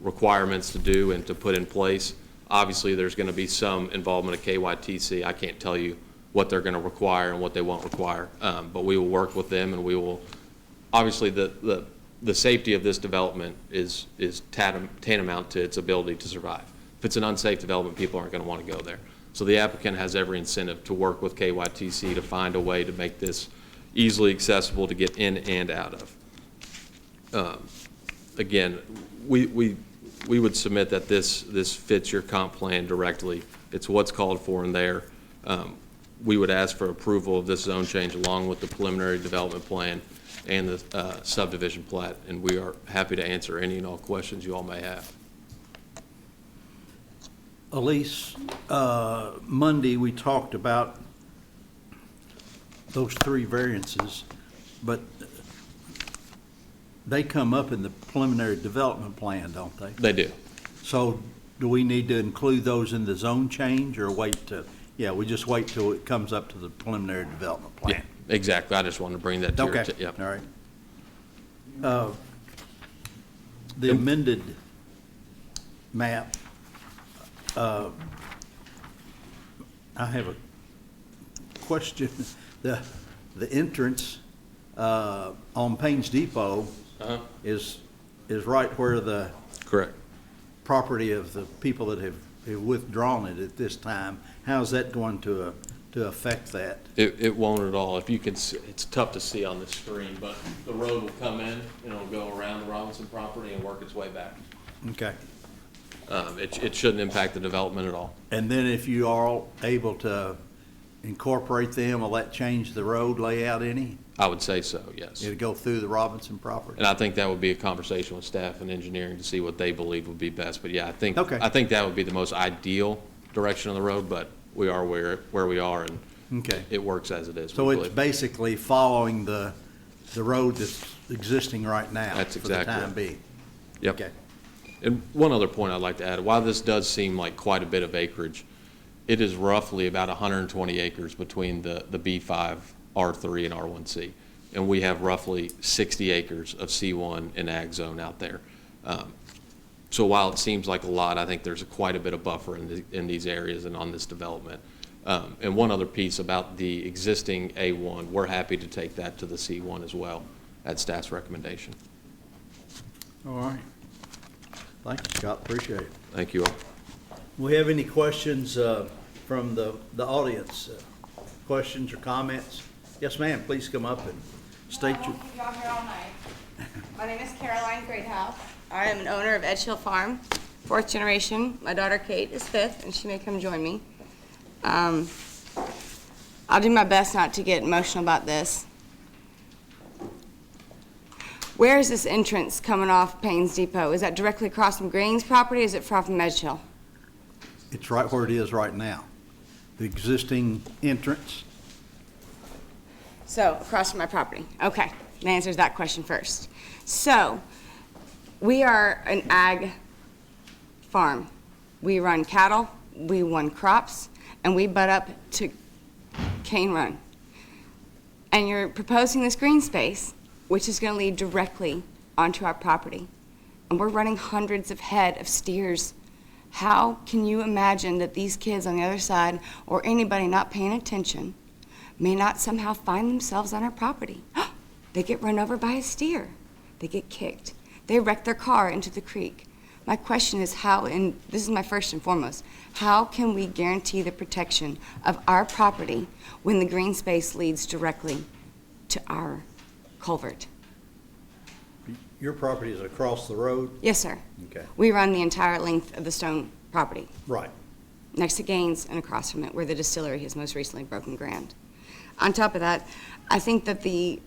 requirements to do and to put in place. Obviously, there's going to be some involvement of KYTC. I can't tell you what they're going to require and what they won't require, but we will work with them, and we will, obviously, the safety of this development is tantamount to its ability to survive. If it's an unsafe development, people aren't going to want to go there. So the applicant has every incentive to work with KYTC to find a way to make this easily accessible to get in and out of. Again, we would submit that this fits your comp plan directly. It's what's called for in there. We would ask for approval of this zone change along with the preliminary development plan and the subdivision plat, and we are happy to answer any and all questions you all may have. Elise, Monday, we talked about those three variances, but they come up in the preliminary development plan, don't they? They do. So do we need to include those in the zone change or wait to, we just wait till it comes up to the preliminary development plan? Yeah, exactly. I just wanted to bring that to your Okay, yep. all right. The amended map, I have a question. The entrance on Paynes Depot is right where the Correct. property of the people that have withdrawn it at this time. How's that going to affect that? It won't at all. If you can see, it's tough to see on the screen, but the road will come in and it'll go around the Robinson property and work its way back. Okay. It shouldn't impact the development at all. And then if you are able to incorporate them, will that change the road layout any? I would say so, yes. It'll go through the Robinson property? And I think that would be a conversation with staff and engineering to see what they believe would be best. But yeah, I think that would be the most ideal direction of the road, but we are where we are, and Okay. it works as it is. So it's basically following the road that's existing right now? That's for the exactly time right. being? Yep. Okay. And one other point I'd like to add, while this does seem like quite a bit of acreage, it is roughly about 120 acres between the B5, R3, and R1C. And we have roughly 60 acres of C1 and ag zone out there. So while it seems like a lot, I think there's quite a bit of buffer in these areas and on this development. And one other piece about the existing A1, we're happy to take that to the C1 as well at staff's recommendation. All right. Thank you, Scott. Appreciate it. Thank you all. We have any questions from the audience? Questions or comments? Yes, ma'am. Please come up and state your... Y'all here all night. My name is Caroline Greathouse. I am an owner of Edgehill Farm, 4th generation. My daughter Kate is 5th, and she may come join me. I'll do my best not to get emotional about this. Where is this entrance coming off Paynes Depot? Is that directly across from Green's property, or is it far from Edgehill? It's right where it is right now. The existing entrance. So, across from my property. Okay, that answers that question first. So, we are an ag farm. We run cattle, we run crops, and we butt up to Cane Run. And you're proposing this green space, which is going to lead directly onto our property. And we're running hundreds of head of steers. How can you imagine that these kids on the other side, or anybody not paying attention, may not somehow find themselves on our property? They get run over by a steer. They get kicked. They wreck their car into the creek. My question is how, and this is my first and foremost, how can we guarantee the protection of our property when the green space leads directly to our culvert? Your property is across the road? Yes, sir. Okay. We run the entire length of the Stone property, Right. next to Gaines and across from it, where the distillery has most recently broken ground. On top of that, I think that the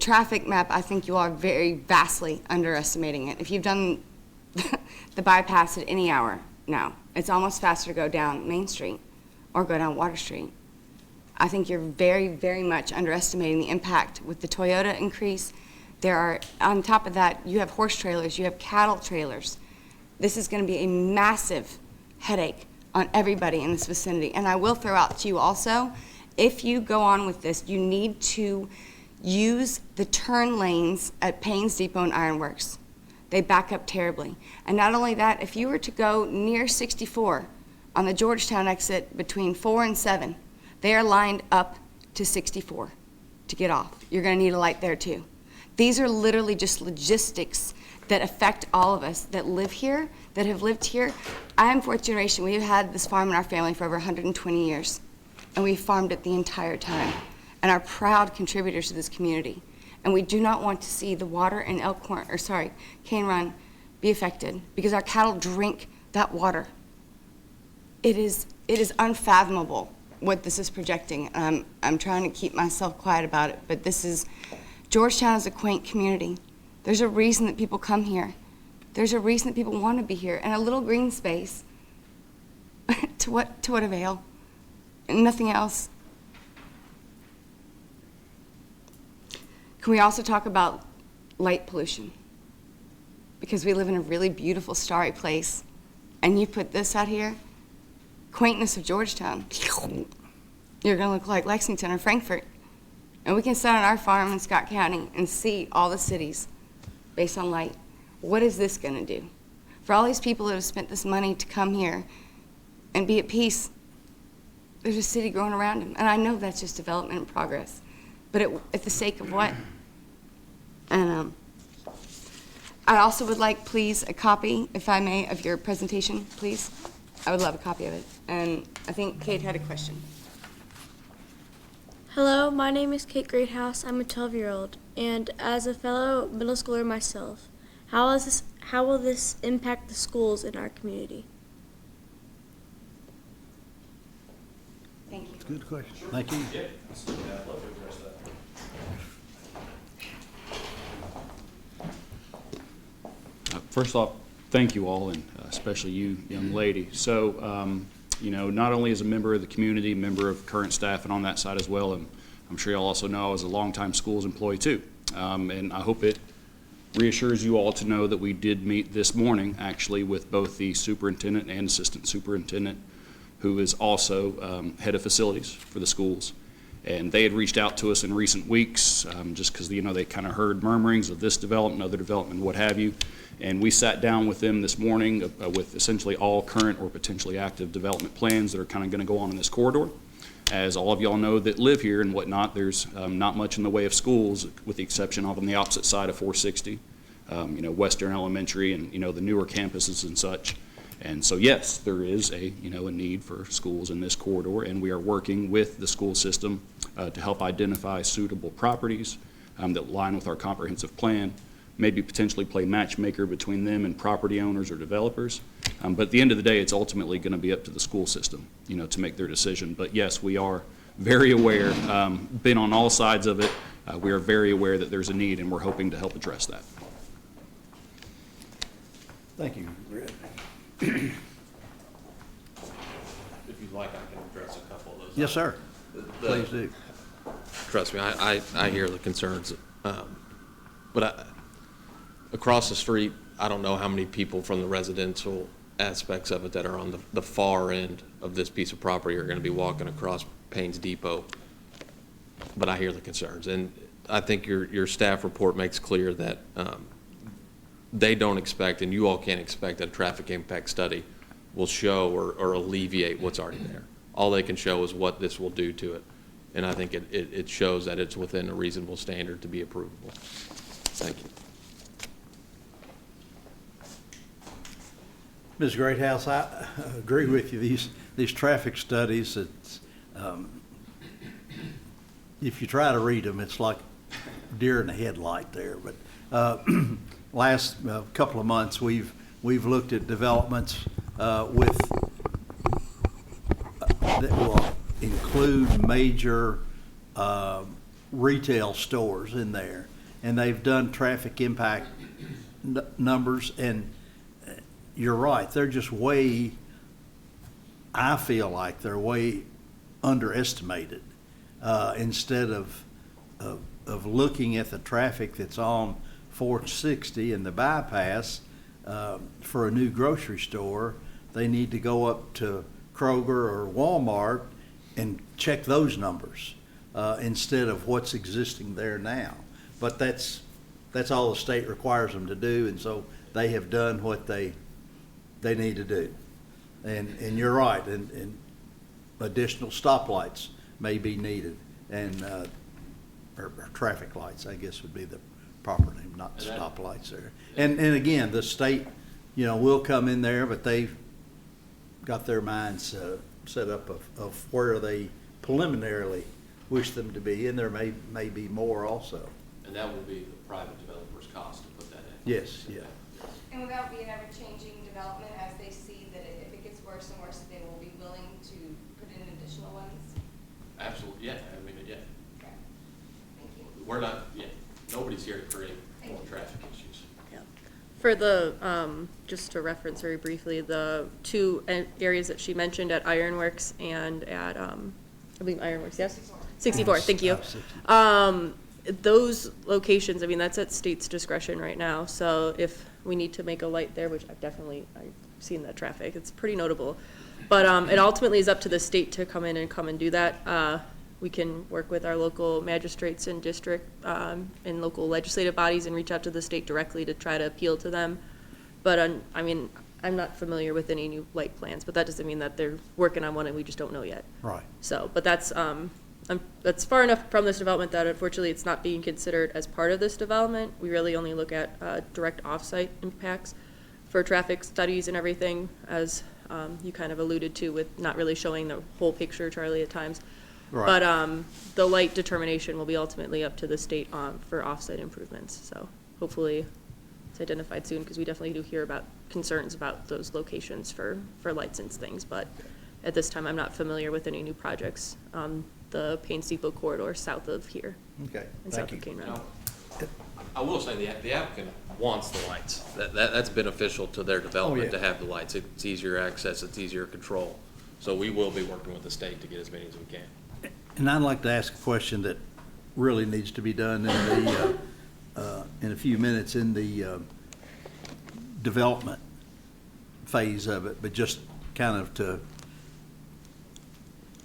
traffic map, I think you are very vastly underestimating it. If you've done the bypass at any hour now, it's almost faster to go down Main Street or go down Water Street. I think you're very, very much underestimating the impact with the Toyota increase. There are, on top of that, you have horse trailers, you have cattle trailers. This is going to be a massive headache on everybody in this vicinity. And I will throw out to you also, if you go on with this, you need to use the turn lanes at Payne's Depot and Ironworks. They back up terribly. And not only that, if you were to go near 64 on the Georgetown exit between 4 and 7, they are lined up to 64 to get off. You're going to need a light there too. These are literally just logistics that affect all of us that live here, that have lived here. I am fourth generation. We have had this farm in our family for over 120 years, and we've farmed it the entire time, and are proud contributors to this community. And we do not want to see the water in Cane Run be affected, because our cattle drink that water. It is unfathomable what this is projecting. I'm trying to keep myself quiet about it, but Georgetown is a quaint community. There's a reason that people come here. There's a reason that people want to be here. And a little green space, to what avail? And nothing else. Can we also talk about light pollution? Because we live in a really beautiful, starry place, and you put this out here, quaintness of Georgetown, you're gonna look like Lexington or Frankfort. And we can sit on our farm in Scott County and see all the cities based on light. What is this gonna do? For all these people that have spent this money to come here and be at peace, there's a city growing around them. And I know that's just development and progress, but at the sake of what? And I also would like, please, a copy, if I may, of your presentation, please. I would love a copy of it. And I think Kate had a question. Hello, my name is Kate Greathouse. I'm a 12-year-old, and as a fellow middle schooler myself, how will this impact the schools in our community? Thank you. Good question. Thank you. Yeah, I'd love to address that. First off, thank you all, and especially you, young lady. So, not only as a member of the community, member of current staff and on that side as well, and I'm sure y'all also know I was a longtime schools employee too. And I hope it reassures you all to know that we did meet this morning actually with both the superintendent and assistant superintendent, who is also head of facilities for the schools. And they had reached out to us in recent weeks just because, they kind of heard murmurings of this development, other development, what have you. And we sat down with them this morning with essentially all current or potentially active development plans that are kind of going to go on in this corridor. As all of y'all know that live here and whatnot, there's not much in the way of schools, with the exception of on the opposite side of 460, Western Elementary and, the newer campuses and such. And so, yes, there is a need for schools in this corridor, and we are working with the school system to help identify suitable properties that line with our comprehensive plan, maybe potentially play matchmaker between them and property owners or developers. But at the end of the day, it's ultimately going to be up to the school system, to make their decision. But yes, we are very aware, been on all sides of it. We are very aware that there's a need, and we're hoping to help address that. Thank you, Red. Yes, sir. Please do. Trust me, I hear the concerns. But across the street, I don't know how many people from the residential aspects of it that are on the far end of this piece of property are going to be walking across Payne's Depot. But I hear the concerns. And I think your staff report makes clear that they don't expect, and you all can't expect, that a traffic impact study will show or alleviate what's already there. All they can show is what this will do to it. And I think it shows that it's within a reasonable standard to be approvable. Thank you. Ms. Greathouse, I agree with you. These traffic studies, it's, if you try to read them, it's like deer in the headlight there. But last couple of months, we've looked at developments with that will include major retail stores in there, and they've done traffic impact numbers, and you're right, they're just way, I feel like they're way underestimated. Instead of looking at the traffic that's on 460 and the bypass for a new grocery store, they need to go up to Kroger or Walmart and check those numbers instead of what's existing there now. But that's all the state requires them to do, and so they have done what they need to do. And you're right, and additional stoplights may be needed, and or traffic lights, I guess would be the proper name, not stoplights there. And again, the state, will come in there, but they've got their minds set up of where they preliminarily wish them to be, and there may be more also. And that will be the private developer's cost to put that in. Yes, yeah. And would that be an ever-changing development as they see that if it gets worse and worse, they will be willing to put in additional ones? Absolutely, yeah, I mean, yeah. Okay. Thank you. We're not, nobody's here to create more traffic issues. For the, just to reference very briefly, the two areas that she mentioned at Ironworks and at, I believe Ironworks, yes? 64, thank you. Those locations, I mean, that's at state's discretion right now, so if we need to make a light there, which I've seen that traffic, it's pretty notable. But it ultimately is up to the state to come in and do that. We can work with our local magistrates and district and local legislative bodies and reach out to the state directly to try to appeal to them. But I mean, I'm not familiar with any new light plans, but that doesn't mean that they're working on one and we just don't know yet. Right. So, but that's far enough from this development that unfortunately it's not being considered as part of this development. We really only look at direct off-site impacts for traffic studies and everything, as you kind of alluded to with not really showing the whole picture, Charlie, at times. Right. But the light determination will be ultimately up to the state for off-site improvements. So hopefully it's identified soon, because we definitely do hear about concerns about those locations for lights and things. But at this time, I'm not familiar with any new projects on the Payne's Depot corridor south of here. Okay, and south of Cane Road. I will say the applicant wants the lights. That's beneficial to their development to have the lights. It's easier access, it's easier control. So we will be working with the state to get as many as we can. And I'd like to ask a question that really needs to be done in a few minutes in the development phase of it, but just kind of to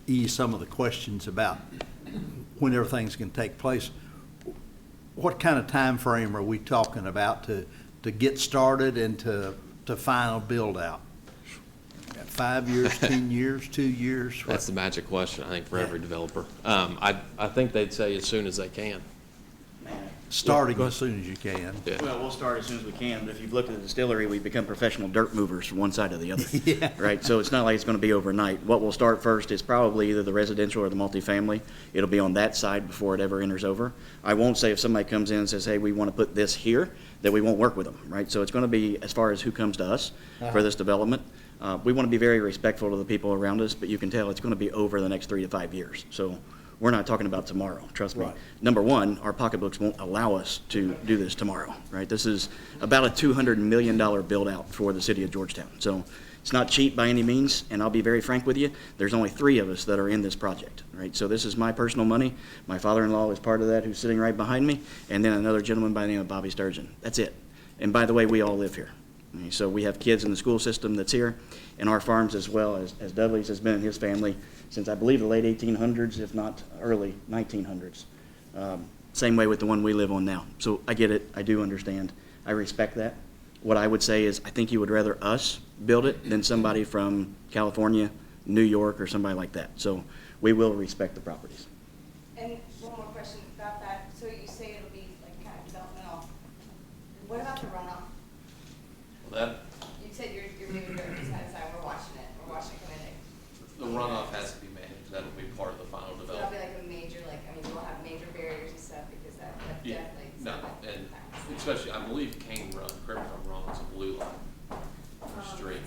ease some of the questions about when everything's going to take place. What kind of time frame are we talking about to get started and to final build out? 5 years, 10 years, 2 years? That's the magic question, I think, for every developer. I think they'd say as soon as they can. Starting as soon as you can. Yeah. Well, we'll start as soon as we can, but if you've looked at the distillery, we've become professional dirt movers from one side to the other. Yeah. Right, so it's not like it's gonna be overnight. What we'll start first is probably either the residential or the multifamily. It'll be on that side before it ever enters over. I won't say if somebody comes in and says, hey, we wanna put this here, that we won't work with them, right? So it's gonna be, as far as who comes to us for this development, we want to be very respectful to the people around us, but you can tell it's going to be over the next 3 to 5 years. So we're not talking about tomorrow, trust me. Right. Number one, our pocketbooks won't allow us to do this tomorrow, right? This is about a $200 million build out for the city of Georgetown. So It's not cheap by any means, and I'll be very frank with you, there's only 3 of us that are in this project, right? So this is my personal money. My father-in-law is part of that, who's sitting right behind me, and then another gentleman by the name of Bobby Sturgeon. That's it. And by the way, we all live here. Okay, so we have kids in the school system that's here, and our farms as well, as Dudley's has been in his family since I believe the late 1800s, if not early 1900s. Same way with the one we live on now. So I get it, I do understand, I respect that. What I would say is, I think you would rather us build it than somebody from California, New York, or somebody like that. So we will respect the properties. And one more question about that. So you say it'll be like kind of developmental. What about the runoff? That, You said you're moving dirt to that side. We're watching it. We're watching it come in. the runoff has to be managed. That'll be part of the final So that'll be development. like a major, like, I mean, we'll have major barriers and stuff because that Yeah, definitely. no, and especially, I believe Cane Run, correct me if I'm wrong, is a blue line street.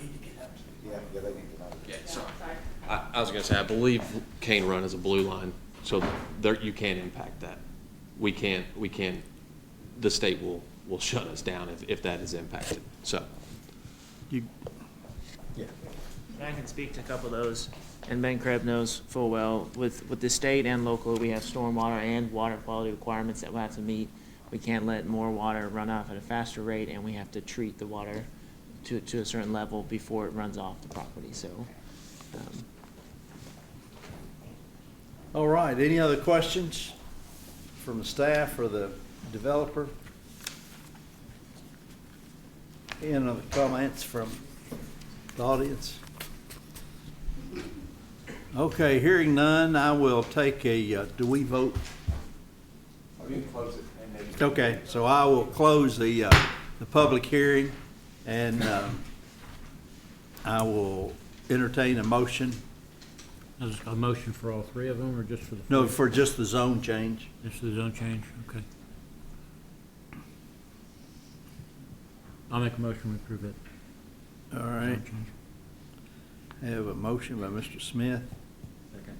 Yeah, they need to know. Yeah, sorry. I was gonna say, I believe Cane Run is a blue line, so there, you can't impact that. We can't, the state will shut us down if that is impacted, so. You, I can speak to a couple of those, and Ben Krebs knows full well, with the state and local, we have stormwater and water quality requirements that we have to meet. We can't let more water run off at a faster rate, and we have to treat the water to a certain level before it runs off the property, so. all right, any other questions from the staff or the developer? Any other comments from the audience? Okay, hearing none, I will take a, do we vote? Oh, you can close it and then. Okay, so I will close the public hearing, and I will entertain a motion. Is a motion for all 3 of them, or just for the? No, first? for just the zone change. Just the zone change, okay. I'll make a motion to approve it. All right. Zone change. I have a motion by Mr. Smith. Second.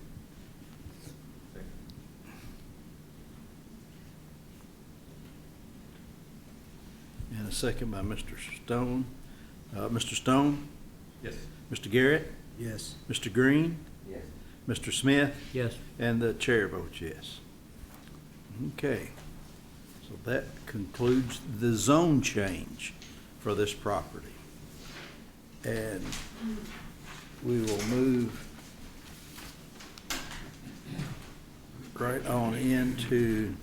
And a second by Mr. Stone. Mr. Stone? Yes. Mr. Garrett? Yes. Mr. Green? Yes. Mr. Smith? Yes. And the chair votes yes. Okay. So that concludes the zone change for this property. And we will move right on into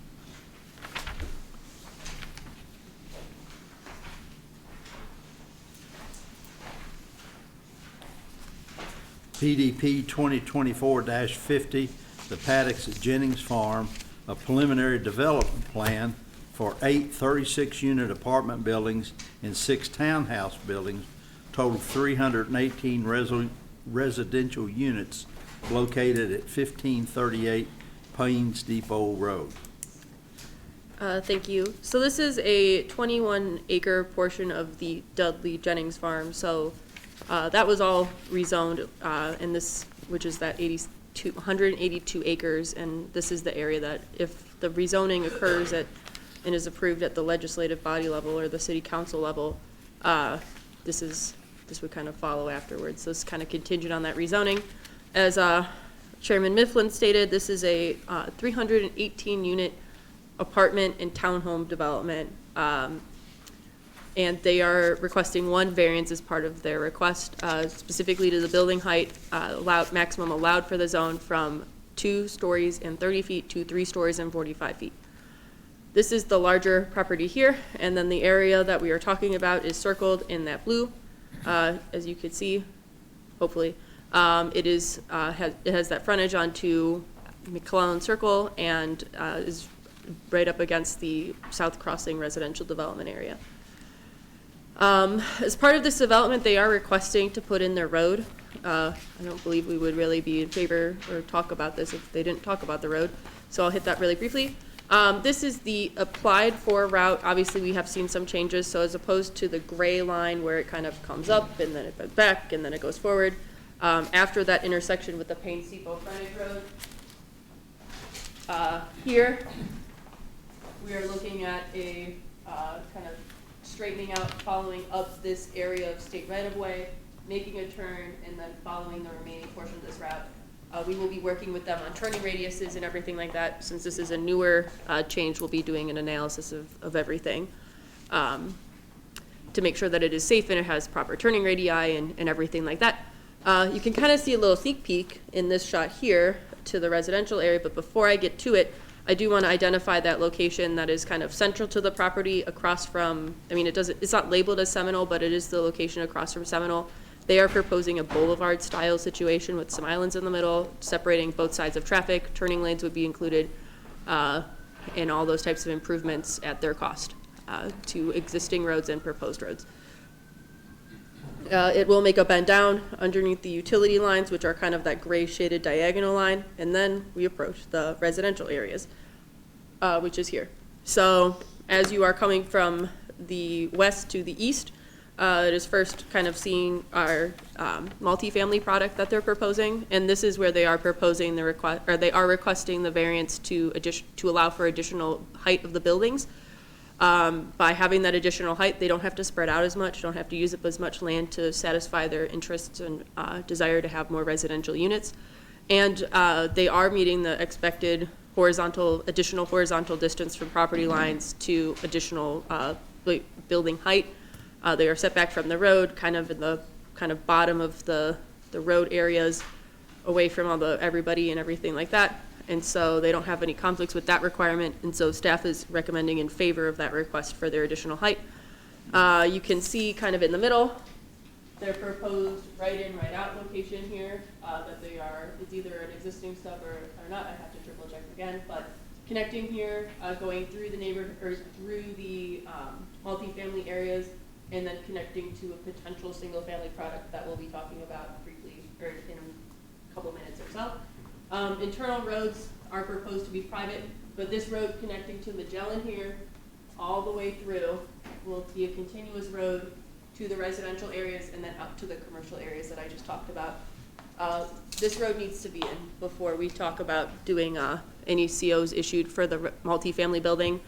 PDP 2024-50, the paddocks at Jennings Farm, a preliminary development plan for 8 36-unit apartment buildings and 6 townhouse buildings, total 318 residential units located at 1538 Paynes Depot Road. Thank you. So this is a 21-acre portion of the Dudley Jennings Farm. So that was all rezoned, and this, which is that 182 acres, and this is the area that if the rezoning occurs and is approved at the legislative body level or the city council level, this would kind of follow afterwards. So it's kind of contingent on that rezoning. As Chairman Mifflin stated, this is a 318-unit apartment and townhome development. And they are requesting 1 variance as part of their request, specifically to the building height, maximum allowed for the zone from 2 stories and 30 feet to 3 stories and 45 feet. This is the larger property here, and then the area that we are talking about is circled in that blue. As you can see, hopefully, it has that frontage onto McClellan Circle and is right up against the South Crossing residential development area. As part of this development, they are requesting to put in their road. I don't believe we would really be in favor or talk about this if they didn't talk about the road, so I'll hit that really briefly. This is the applied for route. Obviously, we have seen some changes, so as opposed to the gray line where it kind of comes up and then it goes back and then it goes forward, after that intersection with the Paynes Depot frontage road, here we are looking at a kind of straightening out, following up this area of state right-of-way making a turn and then following the remaining portion of this route. We will be working with them on turning radiuses and everything like that. Since this is a newer change, we'll be doing an analysis of everything to make sure that it is safe and it has proper turning radii and everything like that. You can kind of see a little sneak peek in this shot here to the residential area, but before I get to it, I do want to identify that location that is kind of central to the property across from, I mean, it's not labeled as Seminole, but it is the location across from Seminole. They are proposing a boulevard-style situation with some islands in the middle, separating both sides of traffic. Turning lanes would be included, and all those types of improvements at their cost to existing roads and proposed roads. It will make a bend down underneath the utility lines, which are kind of that gray shaded diagonal line, and then we approach the residential areas, which is here. So as you are coming from the west to the east, it is first kind of seeing our multifamily product that they're proposing, and this is where they are proposing they are requesting the variance to allow for additional height of the buildings. By having that additional height, they don't have to spread out as much, don't have to use up as much land to satisfy their interests and desire to have more residential units. And they are meeting the expected additional horizontal distance from property lines to additional building height. They are set back from the road, kind of in the bottom of the road areas, away from everybody and everything like that. And so they don't have any conflicts with that requirement, and so staff is recommending in favor of that request for their additional height. You can see kind of in the middle, their proposed right in, right out location here, that it's either an existing stub or not, I have to triple check again, but connecting here, going through the neighborhood, or through the multifamily areas, and then connecting to a potential single-family product that we'll be talking about briefly, or in a couple minutes or so. Internal roads are proposed to be private, but this road connecting to Magellan here, all the way through, will be a continuous road to the residential areas and then up to the commercial areas that I just talked about. This road needs to be in before we talk about doing any COs issued for the multifamily building.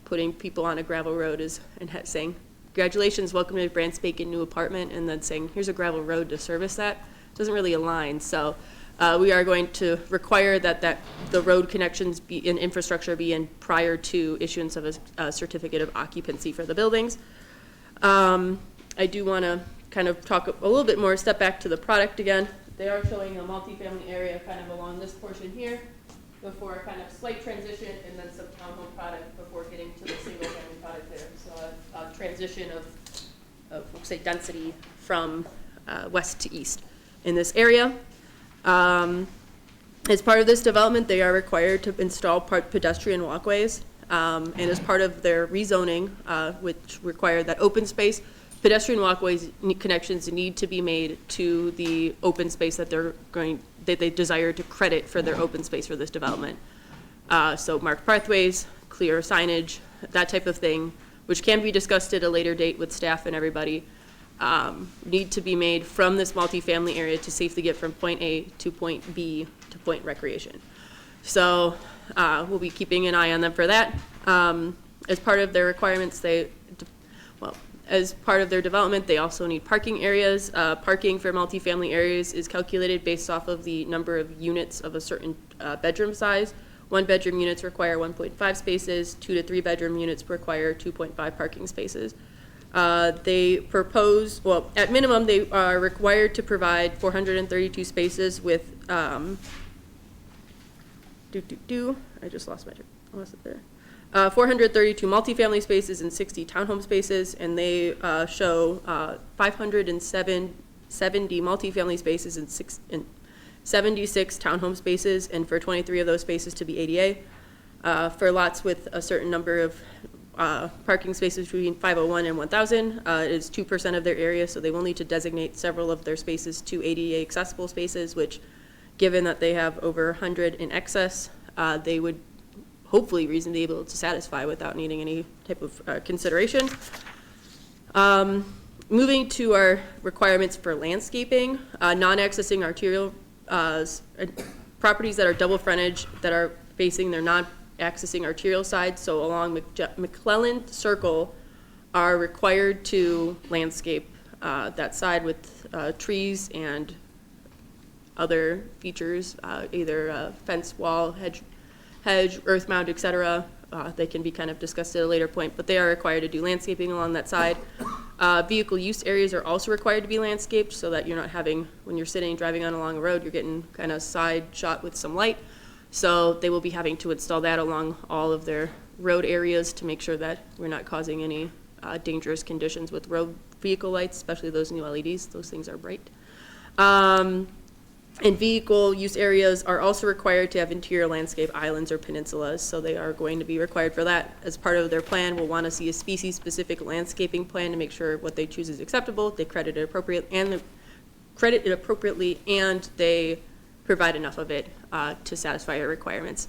Putting people on a gravel road and saying, congratulations, welcome to a brand spanking new apartment, and then saying, here's a gravel road to service that, doesn't really align. So we are going to require that the road connections be in infrastructure be in prior to issuance of a certificate of occupancy for the buildings. I do want to kind of talk a little bit more, step back to the product again. They are showing a multifamily area kind of along this portion here, before a kind of slight transition and then some townhome product before getting to the single family product there. So a transition of say density from west to east in this area. As part of this development, they are required to install pedestrian walkways, and as part of their rezoning, which required that open space, pedestrian walkways connections need to be made to the open space that they desire to credit for their open space for this development. So marked pathways, clear signage, that type of thing, which can be discussed at a later date with staff and everybody, need to be made from this multifamily area to safely get from point A to point B to point recreation. So we'll be keeping an eye on them for that. As part of their requirements, as part of their development, they also need parking areas. Parking for multifamily areas is calculated based off of the number of units of a certain bedroom size. 1-bedroom units require 1.5 spaces, 2 to 3 bedroom units require 2.5 parking spaces. They propose, well, at minimum, they are required to provide 432 spaces with, I just lost it there. 432 multifamily spaces and 60 townhome spaces, and they show 570 multifamily spaces and 76 townhome spaces, and for 23 of those spaces to be ADA. For lots with a certain number of parking spaces between 501 and 1,000, it is 2% of their area, so they will need to designate several of their spaces to ADA accessible spaces, which, given that they have over 100 in excess, they would hopefully reasonably able to satisfy without needing any type of consideration. Moving to our requirements for landscaping, non-accessing arterial properties that are double frontage that are facing their non-accessing arterial side, so along McClellan Circle, are required to landscape that side with trees and other features, either fence, wall, hedge, earth mound, et cetera. They can be kind of discussed at a later point, but they are required to do landscaping along that side. Vehicle use areas are also required to be landscaped so that you're not having, when you're sitting, driving on along a road, you're getting kind of side shot with some light. So they will be having to install that along all of their road areas to make sure that we're not causing any dangerous conditions with road vehicle lights, especially those new LEDs. Those things are bright. And vehicle use areas are also required to have interior landscape islands or peninsulas, so they are going to be required for that. As part of their plan, we'll want to see a species-specific landscaping plan to make sure what they choose is acceptable, they credit it appropriately, and they provide enough of it to satisfy our requirements.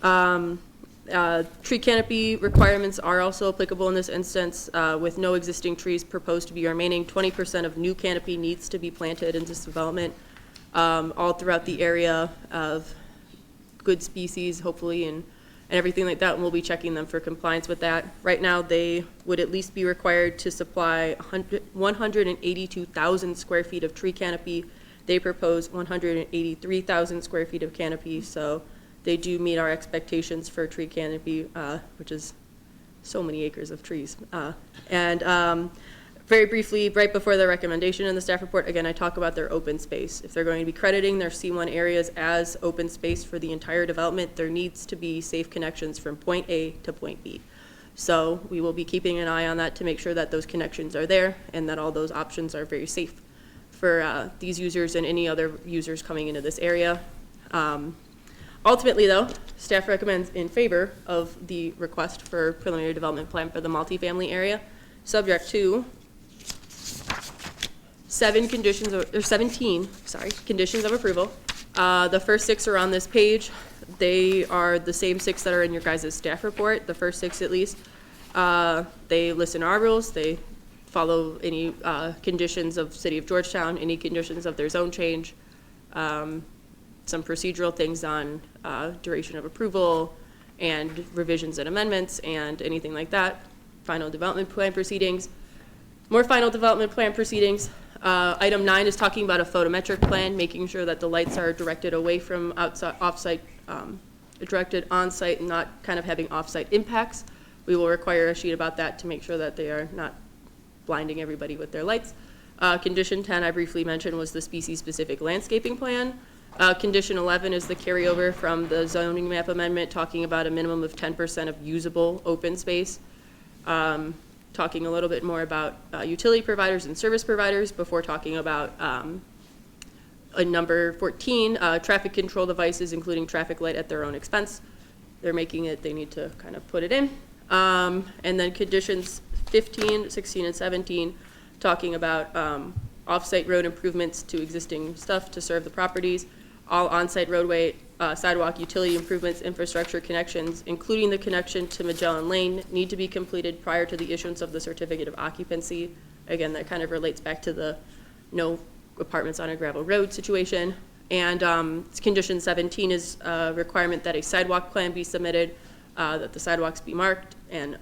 Tree canopy requirements are also applicable in this instance. With no existing trees proposed to be remaining, 20% of new canopy needs to be planted in this development. All throughout the area of good species, hopefully, and everything like that, and we'll be checking them for compliance with that. Right now, they would at least be required to supply 182,000 square feet of tree canopy. They propose 183,000 square feet of canopy, so they do meet our expectations for tree canopy, which is so many acres of trees. Very briefly, right before the recommendation in the staff report, again, I talk about their open space. If they're going to be crediting their C1 areas as open space for the entire development, there needs to be safe connections from point A to point B. So we will be keeping an eye on that to make sure that those connections are there and that all those options are very safe for these users and any other users coming into this area. Ultimately, though, staff recommends in favor of the request for preliminary development plan for the multifamily area, subject to 17 conditions of approval. The first 6 are on this page. They are the same 6 that are in your guys' staff report, the first 6 at least. They listen to our rules. They follow any conditions of City of Georgetown, any conditions of their zone change, some procedural things on duration of approval and revisions and amendments and anything like that. Final development plan proceedings. More final development plan proceedings. Item 9 is talking about a photometric plan, making sure that the lights are directed away from off-site, directed on-site and not kind of having off-site impacts. We will require a sheet about that to make sure that they are not blinding everybody with their lights. Condition 10 I briefly mentioned was the species-specific landscaping plan. Condition 11 is the carryover from the zoning map amendment, talking about a minimum of 10% of usable open space. Talking a little bit more about utility providers and service providers before talking about number 14, traffic control devices, including traffic light at their own expense. They're making it, they need to kind of put it in. And then conditions 15, 16, and 17, talking about off-site road improvements to existing stuff to serve the properties, all on-site roadway, sidewalk, utility improvements, infrastructure connections, including the connection to Magellan Lane, need to be completed prior to the issuance of the certificate of occupancy. Again, that kind of relates back to the no apartments on a gravel road situation. And condition 17 is a requirement that a sidewalk plan be submitted, that the sidewalks be marked and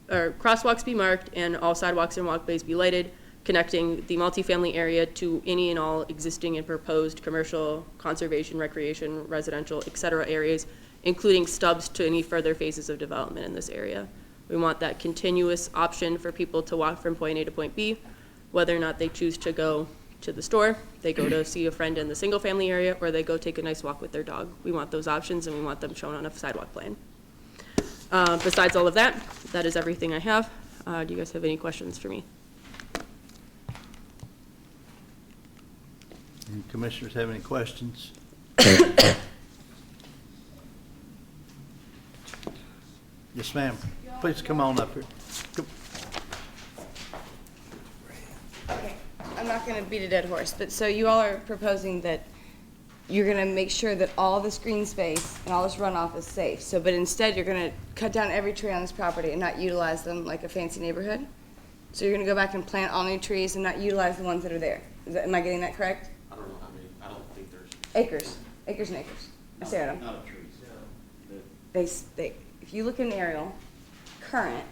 or crosswalks be marked and all sidewalks and walkways be lighted, connecting the multifamily area to any and all existing and proposed commercial, conservation, recreation, residential, et cetera areas, including stubs to any further phases of development in this area. We want that continuous option for people to walk from point A to point B, whether or not they choose to go to the store, they go to see a friend in the single family area, or they go take a nice walk with their dog. We want those options and we want them shown on a sidewalk plan. Besides all of that, that is everything I have. Do you guys have any questions for me? Any commissioners have any questions? Yes, ma'am. Please come on up here. Come. Okay, I'm not gonna beat a dead horse, but so you all are proposing that you're gonna make sure that all this green space and all this runoff is safe. So, but instead you're gonna cut down every tree on this property and not utilize them like a fancy neighborhood? So you're gonna go back and plant all new trees and not utilize the ones that are there? Am I getting that correct? I don't know how many, I don't think there's. Acres and acres. I say that. Not of trees. They, if you look in the aerial, current,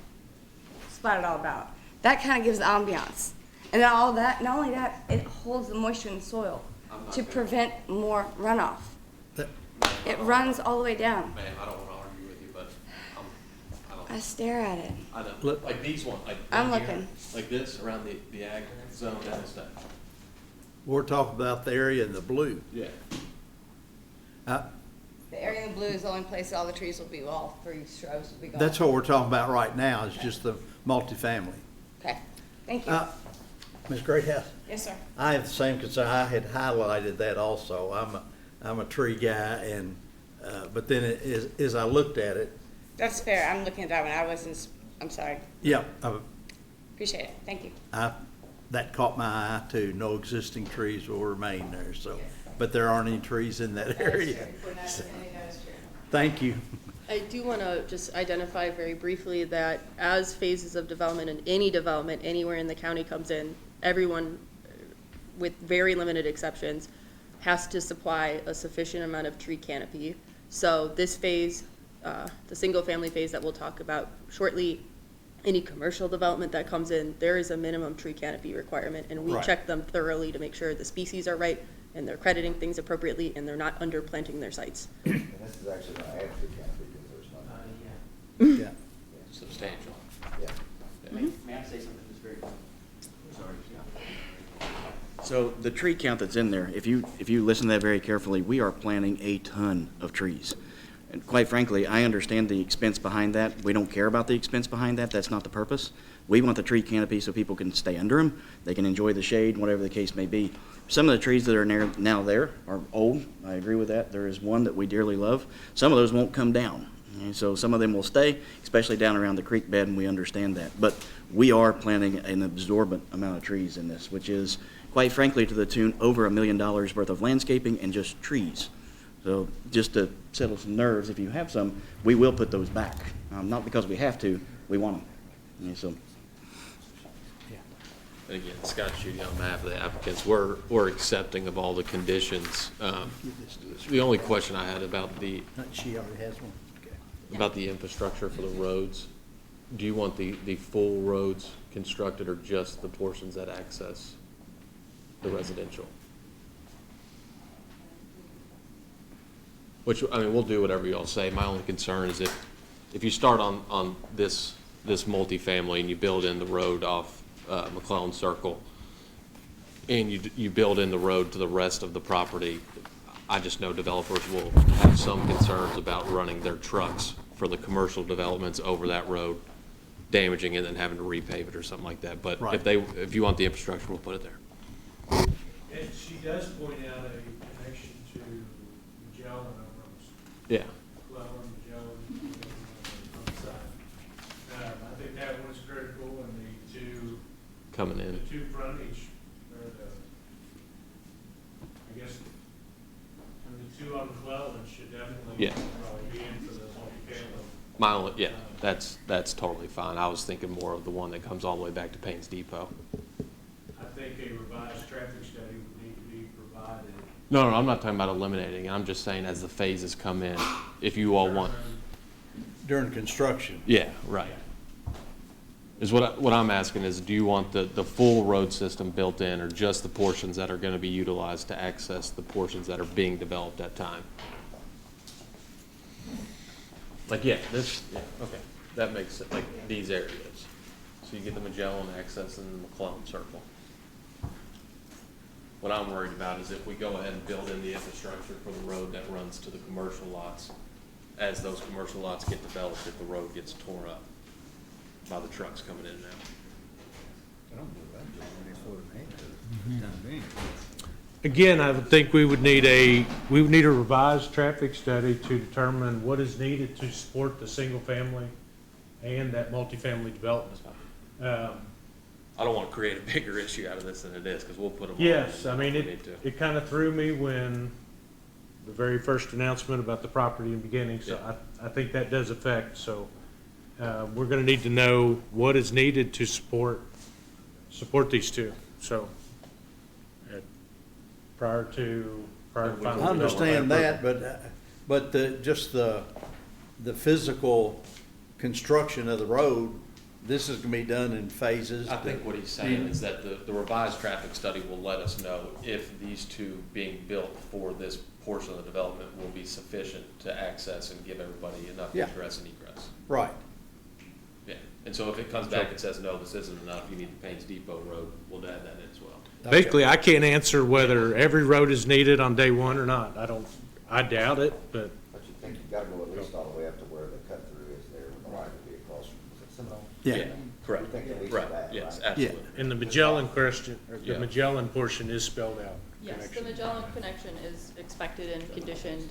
spot it all about. That kind of gives the ambiance. And then all that, not only that, it holds the moisture in the soil to prevent more runoff. It runs all the way down. Man, I don't want to argue with you, but I don't. I stare at it. I know, like these ones, like. I'm down here, looking. Like this, around the ag zone, down this stuff. We're talking about the area in the blue. Yeah. The area in the blue is the only place all the trees will be, all 3 shrubs will be gone. That's what we're talking about right now, is just the multifamily. Okay, thank you. Ms. Greathouse? Yes, sir. I have the same concern. I had highlighted that also. I'm a tree guy, and, but then as I looked at it, That's fair. I'm looking at that one. I wasn't, I'm sorry. yeah, Appreciate it. Thank you. that caught my eye too. No existing trees will remain there, so, but there aren't any trees in that area. Thank you. I do want to just identify very briefly that as phases of development and any development anywhere in the county comes in, everyone, with very limited exceptions, has to supply a sufficient amount of tree canopy. So this phase, the single-family phase that we'll talk about shortly, any commercial development that comes in, there is a minimum tree canopy requirement, and we Right. check them thoroughly to make sure the species are right, and they're crediting things appropriately, and they're not underplanting their sites. And this is actually gonna add tree canopy because there's none. Yeah. Substantial. Yeah. May I say something that's very, sorry, So the tree count that's in there, if you listen to that very carefully, we are planting a ton of trees. And quite frankly, I understand the expense behind that. We don't care about the expense behind that. That's not the purpose. We want the tree canopy so people can stay under them. They can enjoy the shade, whatever the case may be. Some of the trees that are now there are old. I agree with that. There is one that we dearly love. Some of those won't come down. And so some of them will stay, especially down around the creek bed, and we understand that. But we are planting an absorbent amount of trees in this, which is, quite frankly, to the tune over $1 million worth of landscaping and just trees. So just to settle some nerves, if you have some, we will put those back. Not because we have to, we want them. And so, And again, Scott Schutte on behalf of the applicants, we're accepting of all the conditions. The only question I had about She already has one. Okay. about the infrastructure for the roads, do you want the full roads constructed or just the portions that access the residential? Which, I mean, we'll do whatever y'all say. My only concern is if you start on this multifamily and you build in the road off McClellan Circle, and you build in the road to the rest of the property, I just know developers will have some concerns about running their trucks for the commercial developments over that road, damaging it and having to repave it or something like that. But Right. if you want the infrastructure, we'll put it there. And she does point out a connection to Magellan almost. Yeah. McClellan, Magellan, on the side. I think that one's critical, and the two. Coming in. The two frontage, or I guess, and the two on McClellan should definitely. Yeah. Probably be in for the multifamily. My only, yeah, that's totally fine. I was thinking more of the one that comes all the way back to Payne's Depot. I think a revised traffic study would need to be provided. No, I'm not talking about eliminating it. I'm just saying as the phases come in, if you all want. During construction. Yeah, right. Is what I'm asking is, do you want the full road system built in, or just the portions that are gonna be utilized to access the portions that are being developed at time? Like, yeah, okay, that makes it, like, these areas. So you get the Magellan access and the McClellan Circle. What I'm worried about is if we go ahead and build in the infrastructure for the road that runs to the commercial lots, as those commercial lots get developed, if the road gets torn up by the trucks coming in and out. Again, I would think we would need a revised traffic study to determine what is needed to support the single family and that multifamily development. I don't want to create a bigger issue out of this than it is, because we'll put them all in. Yes, I mean, if we need to. it kind of threw me when the very first announcement about the property in the beginning, so I think that does affect, so we're gonna need to know what is needed to support these two, so prior to final. I understand that, but just the physical construction of the road this is gonna be done in phases. I think what he's saying is that the revised traffic study will let us know if these two being built for this portion of the development will be sufficient to access and give everybody enough Yeah. ingress and egress. Right. Yeah, and so if it comes back and says, no, this isn't enough, you need the Paynes Depot Road, we'll add that in as well. Basically, I can't answer whether every road is needed on day one or not. I doubt it, but But you think you've gotta go at least all the way up to where the cut through is there, would like to be across from, is it Seminole? Yeah. Correct, You think at least right, that, yes, right? absolutely. in the Magellan question, or the Yeah. Magellan portion is spelled out. Yes, the connection. Magellan connection is expected and conditioned.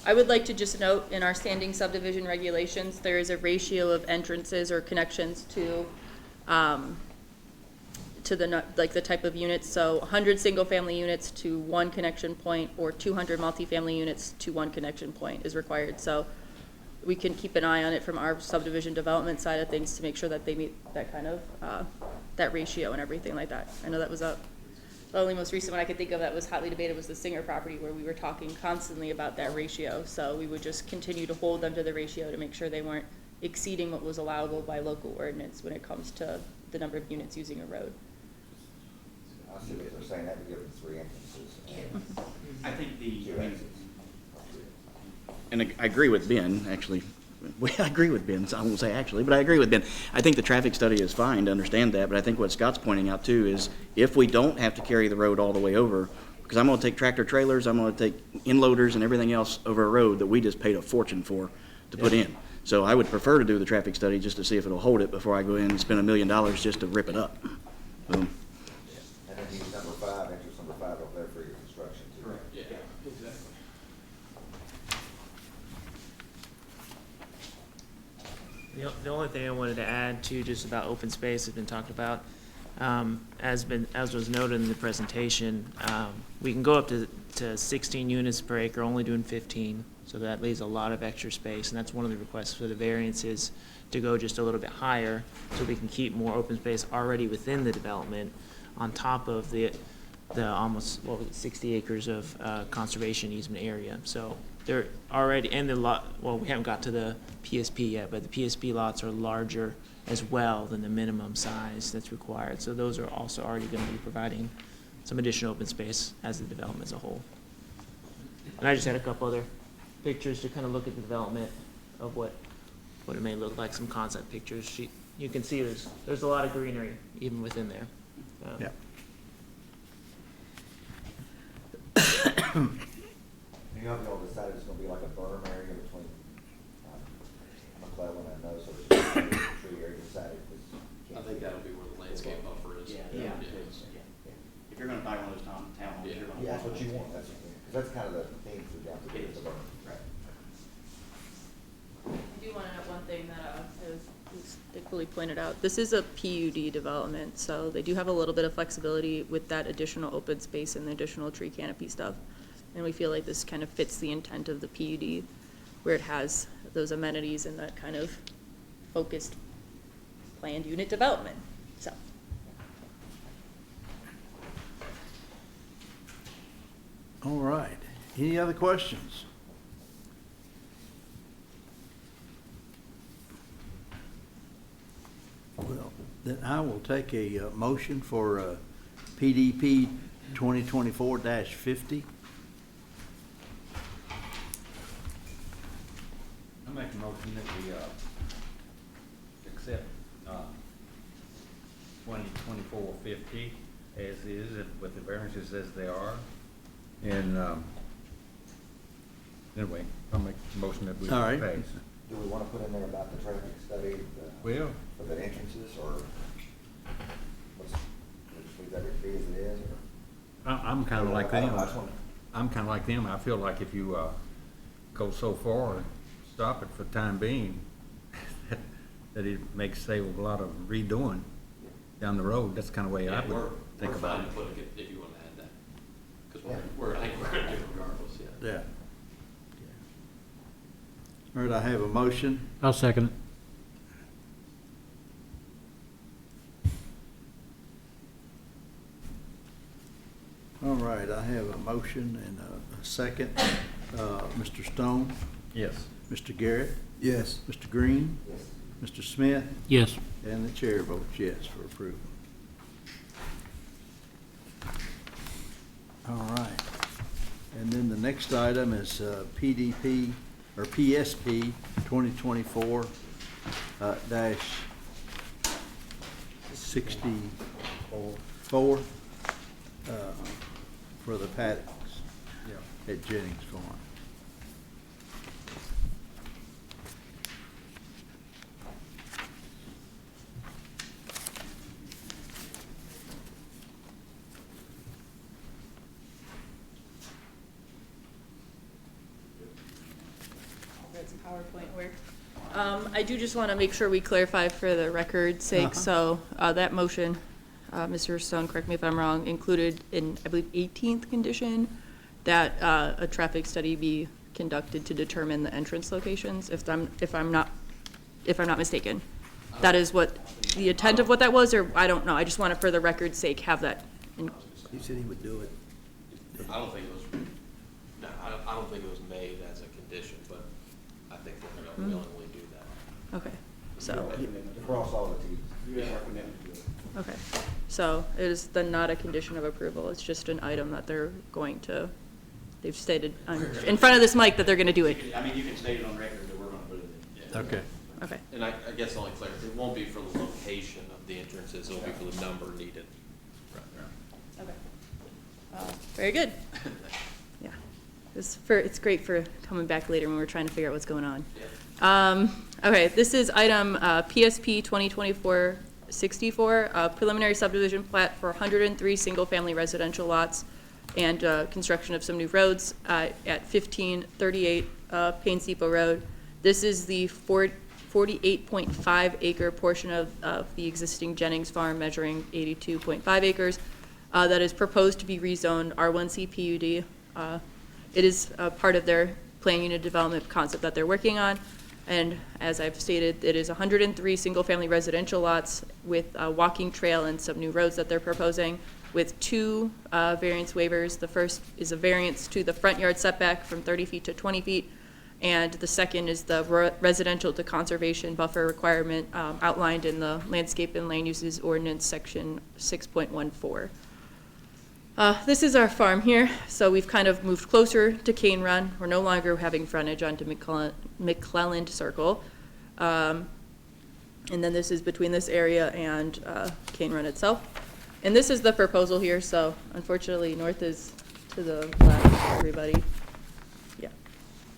I would like to just note, in our standing subdivision regulations, there is a ratio of entrances or connections to the type of units. So 100 single-family units to one connection point, or 200 multifamily units to one connection point is required. So we can keep an eye on it from our subdivision development side of things to make sure that they meet that kind of, that ratio and everything like that. I know that was the only most recent one I could think of that was hotly debated was the Singer property, where we were talking constantly about that ratio. So we would just continue to hold them to the ratio to make sure they weren't exceeding what was allowable by local ordinance when it comes to the number of units using a road. I see what they're saying, that would give them 3 entrances and I think 2 exits. And I agree with Ben, actually. Well, I agree with Ben, so I won't say actually, but I agree with Ben. I think the traffic study is fine to understand that, but I think what Scott's pointing out too is if we don't have to carry the road all the way over, because I'm gonna take tractor trailers, I'm gonna take inloaders and everything else over a road that we just paid a fortune for to put in. So I would prefer to do the traffic study just to see if it'll hold it before I go in and spend $1 million just to rip it up. Boom. And then use number 5, entrance number 5 over there for your construction too. Correct. Yeah, exactly. The only thing I wanted to add to just about open space has been talked about. As was noted in the presentation, we can go up to 16 units per acre, only doing 15. So that leaves a lot of extra space, and that's one of the requests for the variances to go just a little bit higher so we can keep more open space already within the development on top of the almost, 60 acres of conservation easement area. So they're already, and the lot, well, we haven't got to the PSP yet, but the PSP lots are larger as well than the minimum size that's required. So those are also already going to be providing some additional open space as the development as a whole. And I just had a couple other pictures to kind of look at the development of what it may look like, some concept pictures. You can see there's a lot of greenery even within there. Yeah. You know, y'all decided it's gonna be like a berm area between McClellan and those, so it's just a tree area decided. I think that'll be where the landscape buffer is. Yeah. If you're gonna buy one of those townhomes, you're gonna. Yeah, that's what you want, that's, because that's kind of the theme for down to the berm. Right. I do want to note one thing that was fully pointed out. This is a PUD development, so they do have a little bit of flexibility with that additional open space and the additional tree canopy stuff. And we feel like this kind of fits the intent of the PUD, where it has those amenities and that kind of focused planned unit development, so. All right. Any other questions? Well, then I will take a motion for PDP 2024-50. I make a motion that we, accept, 2024-50 as is, with the variances as they are. And, anyway, I'll make a motion that we All right. pass. Do we want to put in there about the traffic study, Well, for the entrances, or let's just leave that be as it is, or? I'm kinda like I them. don't know, I just wanna- I'm kinda like them. I feel like if you, go so far and stop it for the time being, that it makes, save a lot of redoing down the road. That's the kinda way I would think We're about fine it. to put it if you want to add that. Because I think we're going to do it regardless, yeah. Yeah. All right, I have a motion. I'll second it. All right, I have a motion and a second. Mr. Stone? Yes. Mr. Garrett? Yes. Mr. Green? Yes. Mr. Smith? Yes. And the chair votes yes for approval. All right. And then the next item is PDP, or PSP 2024 dash 64 for the paddocks at Jennings Farm. That's PowerPoint work. I do just want to make sure we clarify for the record's sake, so that motion, Mr. Stone, correct me if I'm wrong, included in, I believe, 18th condition, that a traffic study be conducted to determine the entrance locations, if I'm not mistaken. That is what, the intent of what that was, or I don't know, I just want to, for the record's sake, have that. He said he would do it. I don't think it was, no, I don't think it was made as a condition, but I think that they'll willingly do that. Okay, so. Cross all the Ts. Okay, so it is then not a condition of approval, it's just an item that they're going to, they've stated in front of this mic that they're gonna do it. I mean, you can state it on record that we're gonna put it in. Okay. Okay. And I guess the only clarity, it won't be for the location of the entrances, it'll be for the number needed. Okay. Very good. Yeah, it's great for coming back later when we're trying to figure out what's going on. Okay, this is item PSP 2024-64, preliminary subdivision plat for 103 single-family residential lots and construction of some new roads at 1538 Paynes Depot Road. This is the 48.5 acre portion of the existing Jennings Farm measuring 82.5 acres that is proposed to be rezoned R1C PUD. It is part of their plan unit development concept that they're working on. And as I've stated, it is 103 single-family residential lots with a walking trail and some new roads that they're proposing with two variance waivers. The first is a variance to the front yard setback from 30 feet to 20 feet. And the second is the residential to conservation buffer requirement outlined in the Landscape and Land Uses Ordinance Section 6.14. This is our farm here, so we've kind of moved closer to Cane Run. We're no longer having frontage onto McClelland Circle. And then this is between this area and Cane Run itself. And this is the proposal here, so unfortunately north is to the left, everybody. Yeah,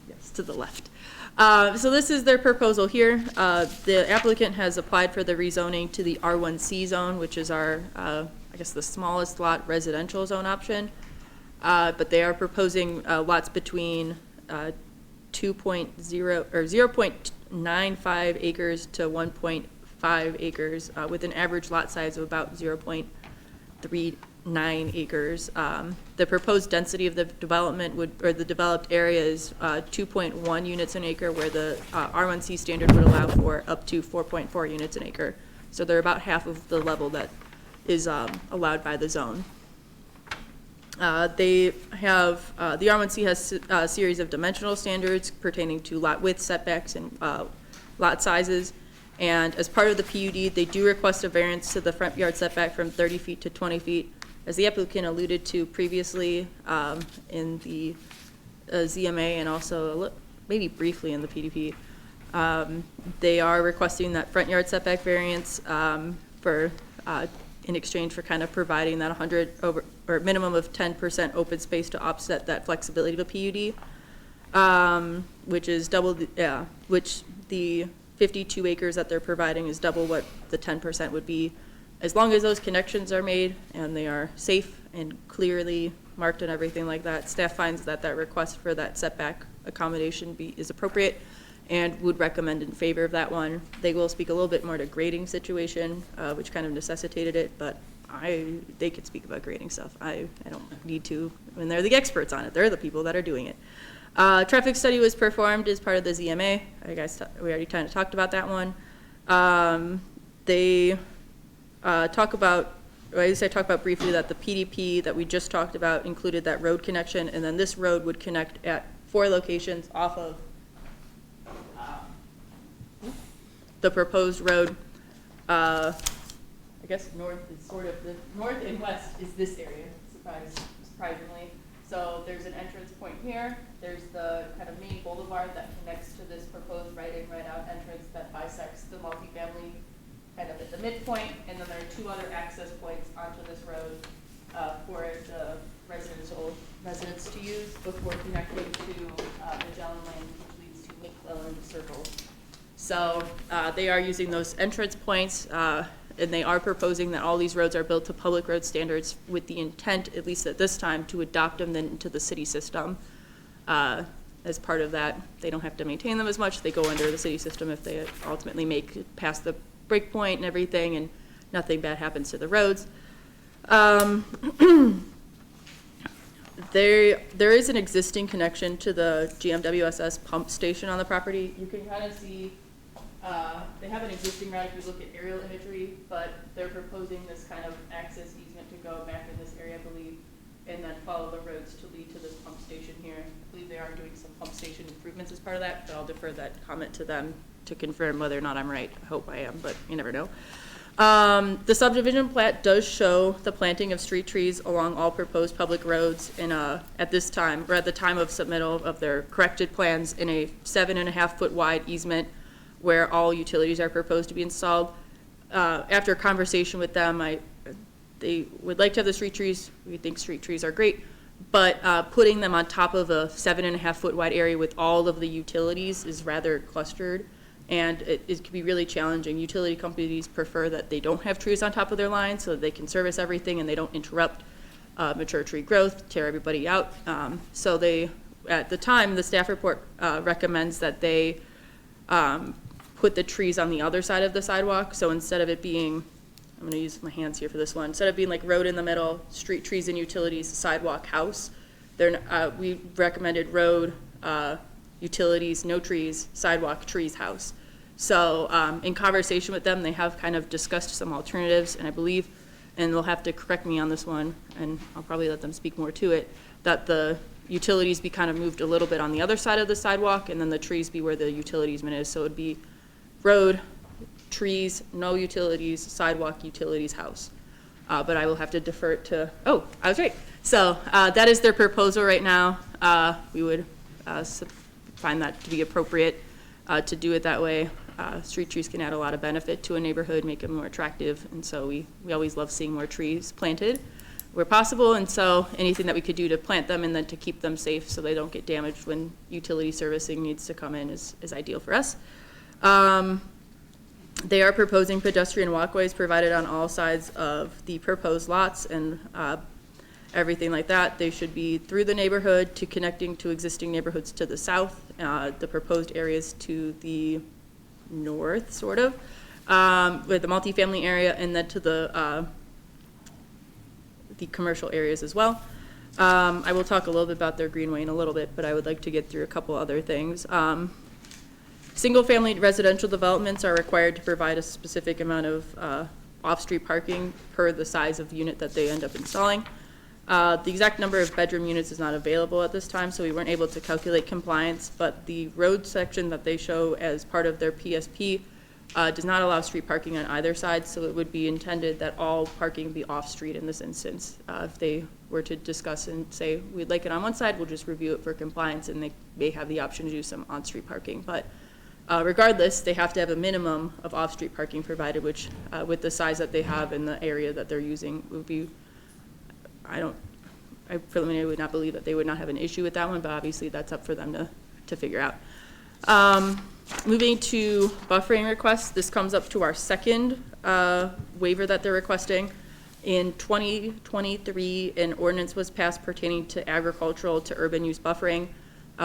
yes, to the left. So this is their proposal here. The applicant has applied for the rezoning to the R1C zone, which is our I guess the smallest lot residential zone option, but they are proposing lots between 2.0 or 0.95 acres to 1.5 acres with an average lot size of about 0.39 acres. The proposed density of the development or the developed area is 2.1 units an acre, where the R1C standard would allow for up to 4.4 units an acre. So they're about half of the level that is allowed by the zone. They have, the R1C has a series of dimensional standards pertaining to lot width, setbacks, and lot sizes. And as part of the PUD, they do request a variance to the front yard setback from 30 feet to 20 feet. As the applicant alluded to previously in the ZMA and also maybe briefly in the PDP, they are requesting that front yard setback variance for in exchange for kind of providing that 100 over, or minimum of 10% open space to offset that flexibility of a PUD, which is double, which the 52 acres that they're providing is double what the 10% would be, as long as those connections are made and they are safe and clearly marked and everything like that. Staff finds that that request for that setback accommodation is appropriate and would recommend in favor of that one. They will speak a little bit more to grading situation, which kind of necessitated it, but they could speak about grading stuff. I don't need to, when they're the experts on it. They're the people that are doing it. Traffic study was performed as part of the ZMA. We already kind of talked about that one. They talk about, or I talk about briefly that the PDP that we just talked about included that road connection, and then this road would connect at 4 locations off of the proposed road, I guess north is sort of, the north and west is this area, surprisingly. So there's an entrance point here, there's the kind of main boulevard that connects to this proposed right-in, right-out entrance that bisects the multifamily kind of at the midpoint, and then there are two other access points onto this road for the residents to use before connecting to Magellan Lane, which leads to McClellan Circle. So they are using those entrance points, and they are proposing that all these roads are built to public road standards with the intent, at least at this time, to adopt them then into the city system. As part of that, they don't have to maintain them as much. They go under the city system if they ultimately make it past the break point and everything, and nothing bad happens to the roads. There is an existing connection to the GMWSS pump station on the property. You can kind of see they have an existing route if you look at aerial imagery, but they're proposing this kind of access easement to go back in this area, I believe, and then follow the roads to lead to this pump station here. I believe they are doing some pump station improvements as part of that, but I'll defer that comment to them to confirm whether or not I'm right. I hope I am, but you never know. The subdivision plat does show the planting of street trees along all proposed public roads in at this time, or at the time of submittal of their corrected plans, in a 7.5 foot wide easement where all utilities are proposed to be installed. After a conversation with them, they would like to have the street trees. We think street trees are great, but putting them on top of a 7.5 foot wide area with all of the utilities is rather clustered, and it can be really challenging. Utility companies prefer that they don't have trees on top of their lines so that they can service everything and they don't interrupt mature tree growth, tear everybody out. So they, at the time, the staff report recommends that they put the trees on the other side of the sidewalk. So instead of it being, I'm going to use my hands here for this one, instead of being like road in the middle, street trees and utilities, sidewalk, house, we recommended road, utilities, no trees, sidewalk, trees, house. So in conversation with them, they have kind of discussed some alternatives, and I believe, and they'll have to correct me on this one, and I'll probably let them speak more to it, that the utilities be kind of moved a little bit on the other side of the sidewalk, and then the trees be where the utility easement is. So it'd be road, trees, no utilities, sidewalk, utilities, house. But I will have to defer it to, oh, I was right. So that is their proposal right now. We would find that to be appropriate to do it that way. Street trees can add a lot of benefit to a neighborhood, make it more attractive, and so we always love seeing more trees planted where possible, and so anything that we could do to plant them and then to keep them safe so they don't get damaged when utility servicing needs to come in is ideal for us. They are proposing pedestrian walkways provided on all sides of the proposed lots and everything like that. They should be through the neighborhood to connecting to existing neighborhoods to the south, the proposed areas to the north, sort of, with the multifamily area, and then to the commercial areas as well. I will talk a little bit about their greenway in a little bit, but I would like to get through a couple other things. Single-family residential developments are required to provide a specific amount of off-street parking per the size of unit that they end up installing. The exact number of bedroom units is not available at this time, so we weren't able to calculate compliance, but the road section that they show as part of their PSP does not allow street parking on either side, so it would be intended that all parking be off-street in this instance. If they were to discuss and say, we'd like it on one side, we'll just review it for compliance, and they may have the option to do some on-street parking. But regardless, they have to have a minimum of off-street parking provided, which with the size that they have in the area that they're using would be, I preliminarily would not believe that they would not have an issue with that one, but obviously that's up for them to figure out. Moving to buffering requests, this comes up to our second waiver that they're requesting. In 2023, an ordinance was passed pertaining to agricultural to urban use buffering,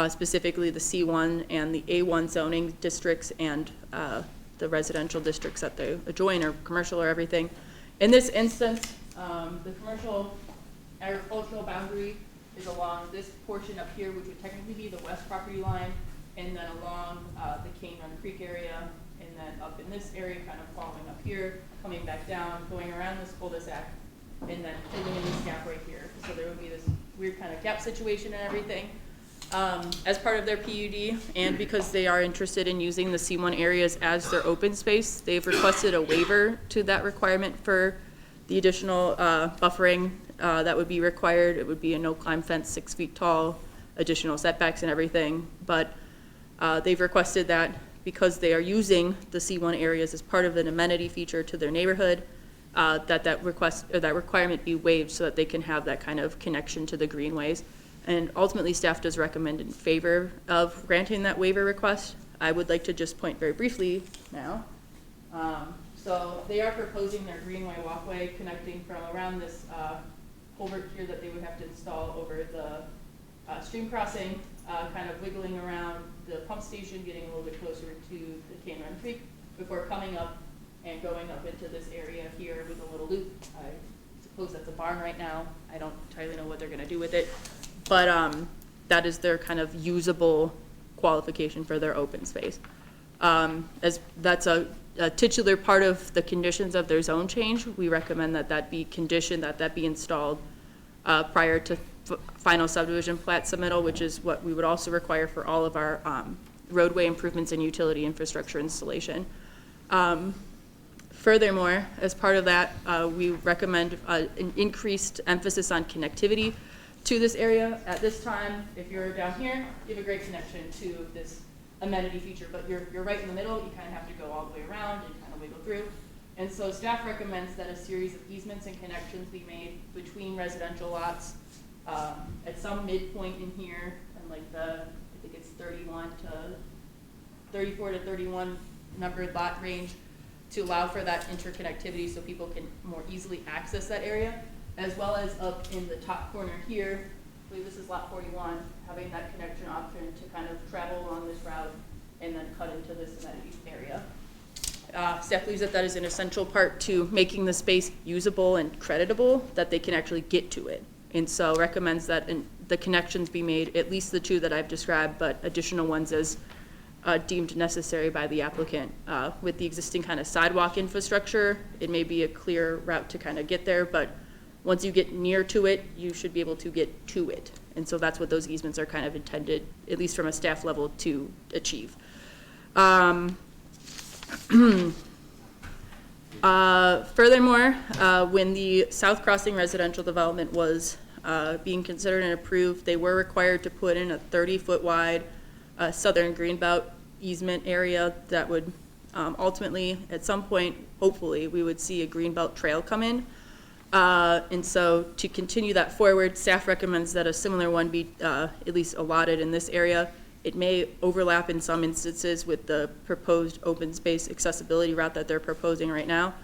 specifically the C1 and the A1 zoning districts and the residential districts that they adjoin, or commercial or everything. In this instance, the commercial agricultural boundary is along this portion up here, which would technically be the west property line, and then along the Cane Run Creek area, and then up in this area, kind of following up here, coming back down, going around this cul-de-sac, and then filling in this gap right here. So there would be this weird kind of gap situation and everything. As part of their PUD, and because they are interested in using the C1 areas as their open space, they've requested a waiver to that requirement for the additional buffering that would be required. It would be a no-climb fence, 6 feet tall, additional setbacks and everything. But they've requested that because they are using the C1 areas as part of an amenity feature to their neighborhood, that requirement be waived so that they can have that kind of connection to the greenways. And ultimately, staff does recommend in favor of granting that waiver request. I would like to just point very briefly now. So they are proposing their greenway walkway connecting from around this culvert here that they would have to install over the stream crossing, kind of wiggling around the pump station, getting a little bit closer to the Cane Run Creek before coming up and going up into this area here with a little loop. I suppose that's a barn right now. I don't entirely know what they're gonna do with it. But that is their kind of usable qualification for their open space. As that's a titular part of the conditions of their zone change, we recommend that that be conditioned, that be installed prior to final subdivision plat submittal, which is what we would also require for all of our roadway improvements and utility infrastructure installation. Furthermore, as part of that, we recommend an increased emphasis on connectivity to this area. At this time, if you're down here, you have a great connection to this amenity feature, but you're right in the middle, you kind of have to go all the way around and kind of wiggle through. And so staff recommends that a series of easements and connections be made between residential lots at some midpoint in here, and like I think it's 34 to 31 numbered lot range, to allow for that interconnectivity so people can more easily access that area, as well as up in the top corner here, I believe this is lot 41, having that connection option to kind of travel along this route and then cut into this amenity area. Staff believes that that is an essential part to making the space usable and creditable, that they can actually get to it. And so recommends that the connections be made, at least the two that I've described, but additional ones as deemed necessary by the applicant. With the existing kind of sidewalk infrastructure, it may be a clear route to kind of get there, but once you get near to it, you should be able to get to it. And so that's what those easements are kind of intended, at least from a staff level, to achieve. Furthermore, when the South Crossing residential development was being considered and approved, they were required to put in a 30-foot wide southern greenbelt easement area that would ultimately, at some point, hopefully, we would see a greenbelt trail come in. And so to continue that forward, staff recommends that a similar one be at least allotted in this area. It may overlap in some instances with the proposed open space accessibility route that they're proposing right now.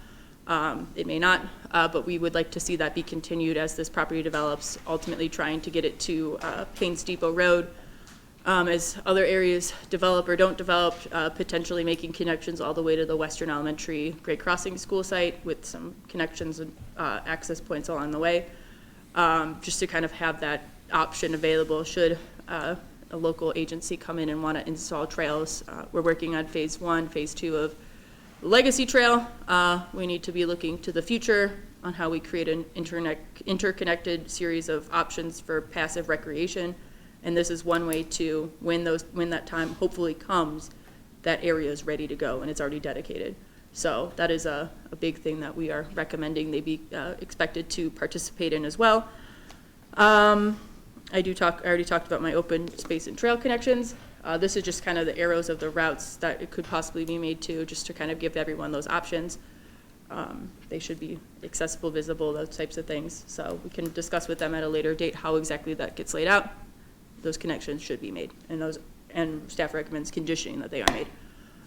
It may not, but we would like to see that be continued as this property develops, ultimately trying to get it to Paynes Depot Road. As other areas develop or don't develop, potentially making connections all the way to the Western Elementary Great Crossing School site with some connections and access points along the way, just to kind of have that option available should a local agency come in and want to install trails. We're working on phase 1, phase 2 of the Legacy Trail. We need to be looking to the future on how we create an interconnected series of options for passive recreation. And this is one way to, when that time hopefully comes, that area is ready to go and it's already dedicated. So that is a big thing that we are recommending they be expected to participate in as well. I already talked about my open space and trail connections. This is just kind of the arrows of the routes that it could possibly be made to, just to kind of give everyone those options. They should be accessible, visible, those types of things. So we can discuss with them at a later date how exactly that gets laid out. Those connections should be made, and staff recommends conditioning that they are made.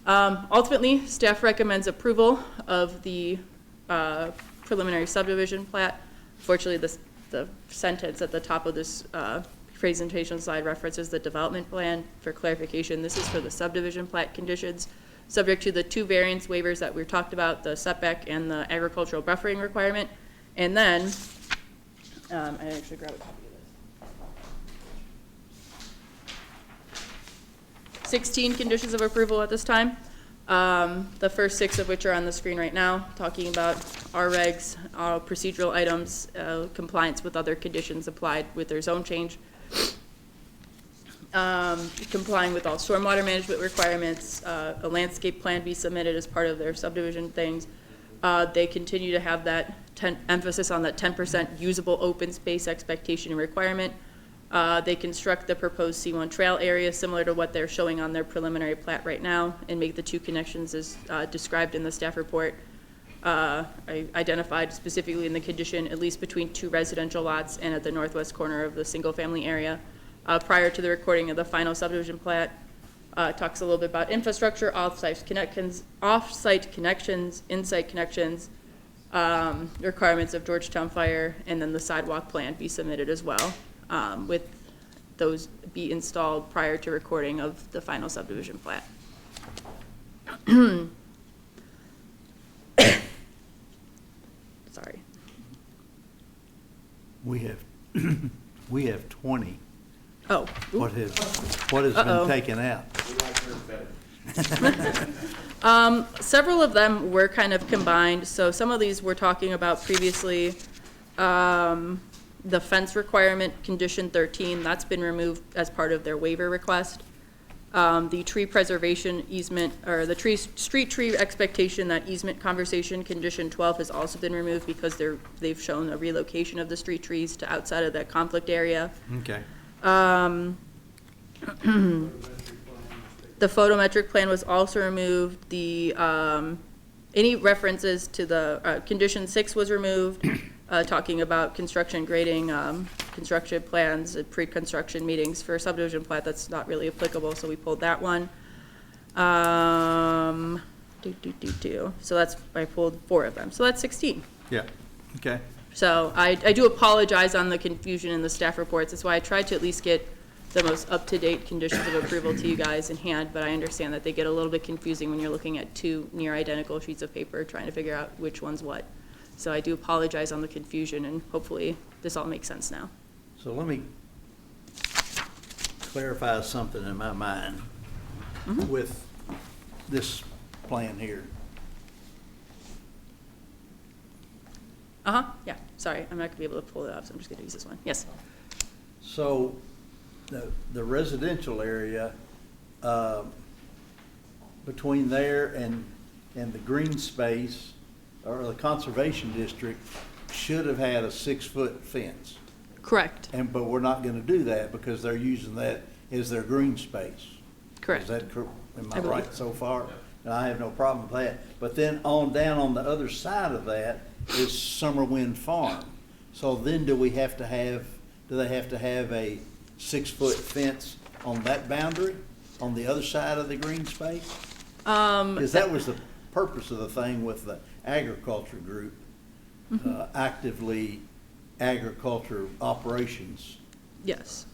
Ultimately, staff recommends approval of the preliminary subdivision plat. Fortunately, the sentence at the top of this presentation slide references the development plan. For clarification, this is for the subdivision plat conditions, subject to the 2 variance waivers that we talked about, the setback and the agricultural buffering requirement. And then, I actually grabbed a copy. 16 conditions of approval at this time. The first 6 of which are on the screen right now, talking about our regs, procedural items, compliance with other conditions applied with their zone change. complying with all stormwater management requirements, a landscape plan be submitted as part of their subdivision things. They continue to have that emphasis on that 10% usable open space expectation and requirement. They construct the proposed C1 trail area similar to what they're showing on their preliminary plat right now and make the 2 connections as described in the staff report. I identified specifically in the condition at least between 2 residential lots and at the northwest corner of the single-family area. Prior to the recording of the final subdivision plat, talks a little bit about infrastructure, off-site connections, in-site connections, requirements of Georgetown Fire, and then the sidewalk plan be submitted as well, with those be installed prior to recording of the final subdivision plat. Sorry. We have 20. Oh. What has Uh-oh. been taken out? Several of them were kind of combined, so some of these we're talking about previously. The fence requirement, condition 13, that's been removed as part of their waiver request. The tree preservation easement, or the street tree expectation, that easement conversation, condition 12 has also been removed because they've shown a relocation of the street trees to outside of that conflict area. Okay. The photometric plan was also removed. The, any references to the, condition 6 was removed, talking about construction grading, construction plans, pre-construction meetings for subdivision plat. That's not really applicable, so we pulled that one. So that's, I pulled 4 of them. So that's 16. Yeah, okay. So I do apologize on the confusion in the staff reports. That's why I tried to at least get the most up-to-date conditions of approval to you guys in hand, but I understand that they get a little bit confusing when you're looking at 2 near identical sheets of paper trying to figure out which one's what. So I do apologize on the confusion, and hopefully this all makes sense now. So let me clarify something in my mind with this plan here. Yeah, sorry, I'm not gonna be able to pull it up, so I'm just gonna use this one. Yes. So the residential area between there and the green space or the conservation district should have had a 6-foot fence. Correct. But we're not gonna do that because they're using that as their green space. Correct. Is that correct? Am I I believe. right so far? And I have no problem with that. But then down on the other side of that is Summerwind Farm. So then do they have to have a 6-foot fence on that boundary, on the other side of the green space? Because that was the purpose of the thing with the agriculture group, actively agriculture operations. Yes.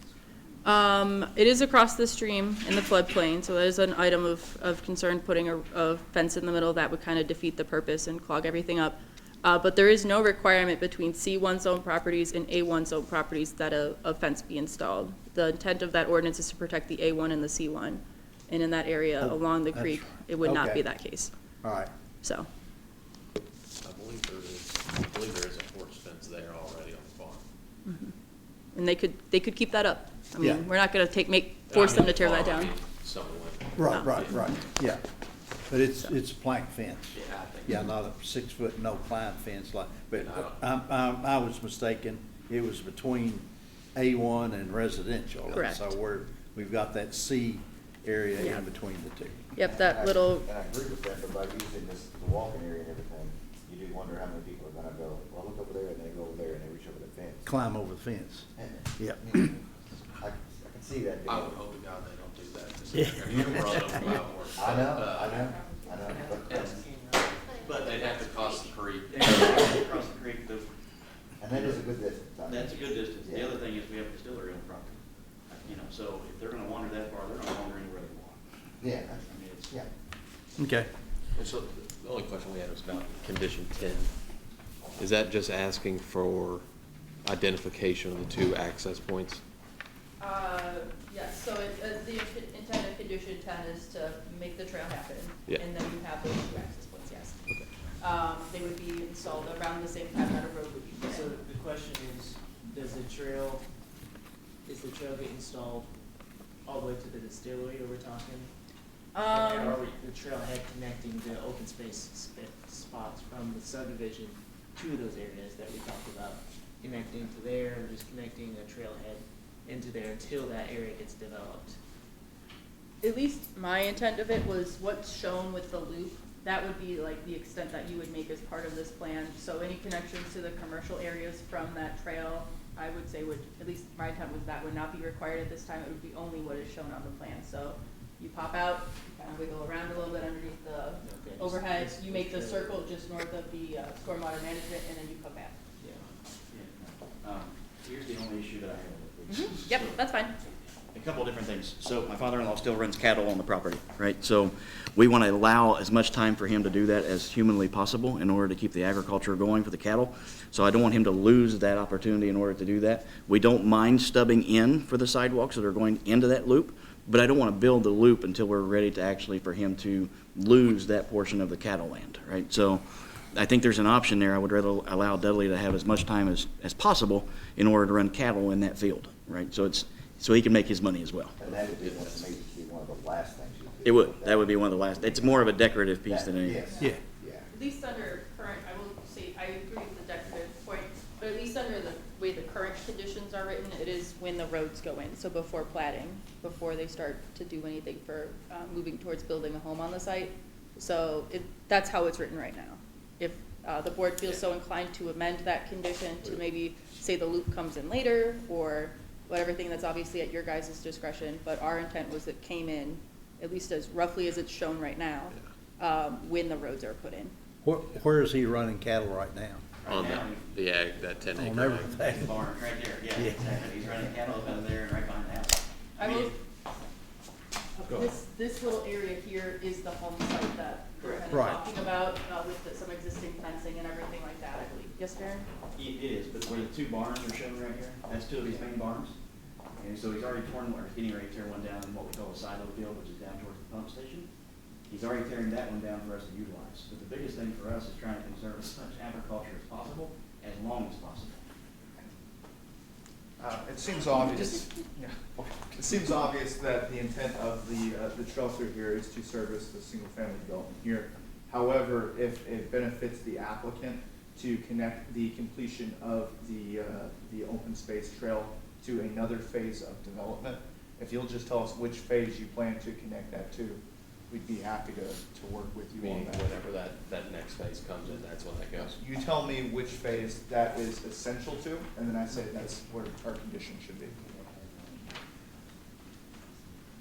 It is across the stream in the floodplain, so that is an item of concern. Putting a fence in the middle, that would kind of defeat the purpose and clog everything up. But there is no requirement between C1 zone properties and A1 zone properties that a fence be installed. The intent of that ordinance is to protect the A1 and the C1. And in that area along the creek, it would not be that case. All right. So. I believe there is a horse fence there already on the farm. And they could keep that up. I Yeah. mean, we're not gonna force them to tear that down. Right, yeah. But it's plank fence. Yeah, not a 6-foot no climb fence but I was mistaken. It was between A1 and residential. Correct. So we've got that C area in between the 2. Yep, that little. And I agree with that, but by using the walking area and everything, you do wonder how many people are gonna go, well, look over there, and they go over there, and they reach over the fence. Climb over the fence. Yeah. I can see that. I would hope to God they don't do that. Yeah. You brought up about horse. I know. But they'd have to cross the creek. Across the creek, And that is a good distance. that's a good distance. The Yeah. other thing is we have a distillery on property. So if they're gonna wander that far, they're gonna wander anywhere they want. Yeah, I mean, it's. yeah. Okay. And so the only question we had was about condition 10. Is that just asking for identification of the 2 access points? Yes, so the intent of condition 10 is to make the trail happen. Yeah. And then you have those 2 access points, yes. They would be installed around the same time that a road would be put in. So the question is the trail get installed all the way to the distillery, or we're talking? Um, Or the trailhead connecting the open space spots from the subdivision to those areas that we talked about, connecting to there, or just connecting a trailhead into there until that area gets developed? At least my intent of it was what's shown with the loop. That would be like the extent that you would make as part of this plan. So any connections to the commercial areas from that trail, I would say would, at least my intent was that would not be required at this time. It would be only what is shown on the plan. So you pop out, you kind of wiggle around a little bit underneath the overhead. You make the circle just north of the stormwater management, and then you come back. Here's the only issue that I have with this. Yep, that's fine. A couple of different things. So my father-in-law still runs cattle on the property, right? So we want to allow as much time for him to do that as humanly possible in order to keep the agriculture going for the cattle. So I don't want him to lose that opportunity in order to do that. We don't mind stubbing in for the sidewalks that are going into that loop, but I don't want to build the loop until we're ready to actually, for him to lose that portion of the cattle land, right? So I think there's an option there. I would rather allow Dudley to have as much time as possible in order to run cattle in that field, right? So he can make his money as well. And that would be one of the last things you do. It would. That would be one of the last. It's more of a decorative piece than anything. Yeah. At least under current, I will say, I agree with the decorative point, but at least under the way the current conditions are written, it is when the roads go in, so before platting, before they start to do anything for moving towards building a home on the site. So that's how it's written right now. If the board feels so inclined to amend that condition to maybe say the loop comes in later, or everything, that's obviously at your guys' discretion, but our intent was it came in, at least as roughly as it's shown right now, when the roads are put in. Where is he running cattle right now? On the ag, that 10 acre. On everything. Barn, right there, yeah, exactly. He's running cattle up in there and right behind the house. I will, this little area here is the home site that we're kind of Right. talking about, with some existing fencing and everything like that, I believe. Yes, Darren? It is, but where the two barns are shown right here, that's two of his main barns. And so he's already torn, or getting ready to tear one down in what we call a silo field, which is down towards the pump station. He's already tearing that one down for us to utilize. But the biggest thing for us is trying to conserve as much agriculture as possible, as long as possible. It seems obvious, it seems obvious that the intent of the trail through here is to service the single-family development here. However, if it benefits the applicant to connect the completion of the open space trail to another phase of development, if you'll just tell us which phase you plan to connect that to, we'd be happy to work with you on Meaning that. whenever that next phase comes in, that's when that goes. You tell me which phase that is essential to, and then I say that's where our condition should be.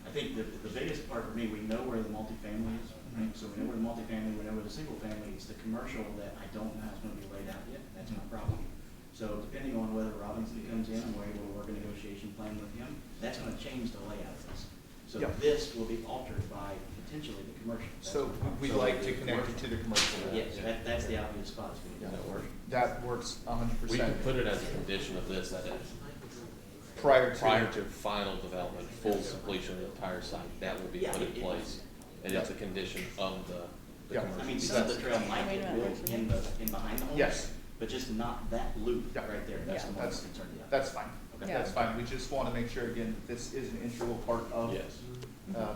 I think the biggest part for me, we know where the multifamily is, right? So we know where the multifamily, we know where the single family is. The commercial that I don't know how it's gonna be laid out yet, that's my problem. So depending on whether Robinson comes in and we're able to work a negotiation plan with him, that's gonna change the layout of this. So Yep. this will be altered by potentially the commercial. So we'd like to connect it to the commercial. Yes, that's the obvious spot. Does that work? That works 100%. We can put it as a condition of this, that it, Prior prior to final development, full completion of the entire site, that will be put in place. And it's a condition of the Yeah. commercial. I mean, some of the trail might get built in behind the homes. Yes. But just not that loop Yeah. right there. That's the one I'm That's, concerned about. that's fine. Okay. That's fine. We just want to make sure, again, that this is an integral part of Yes.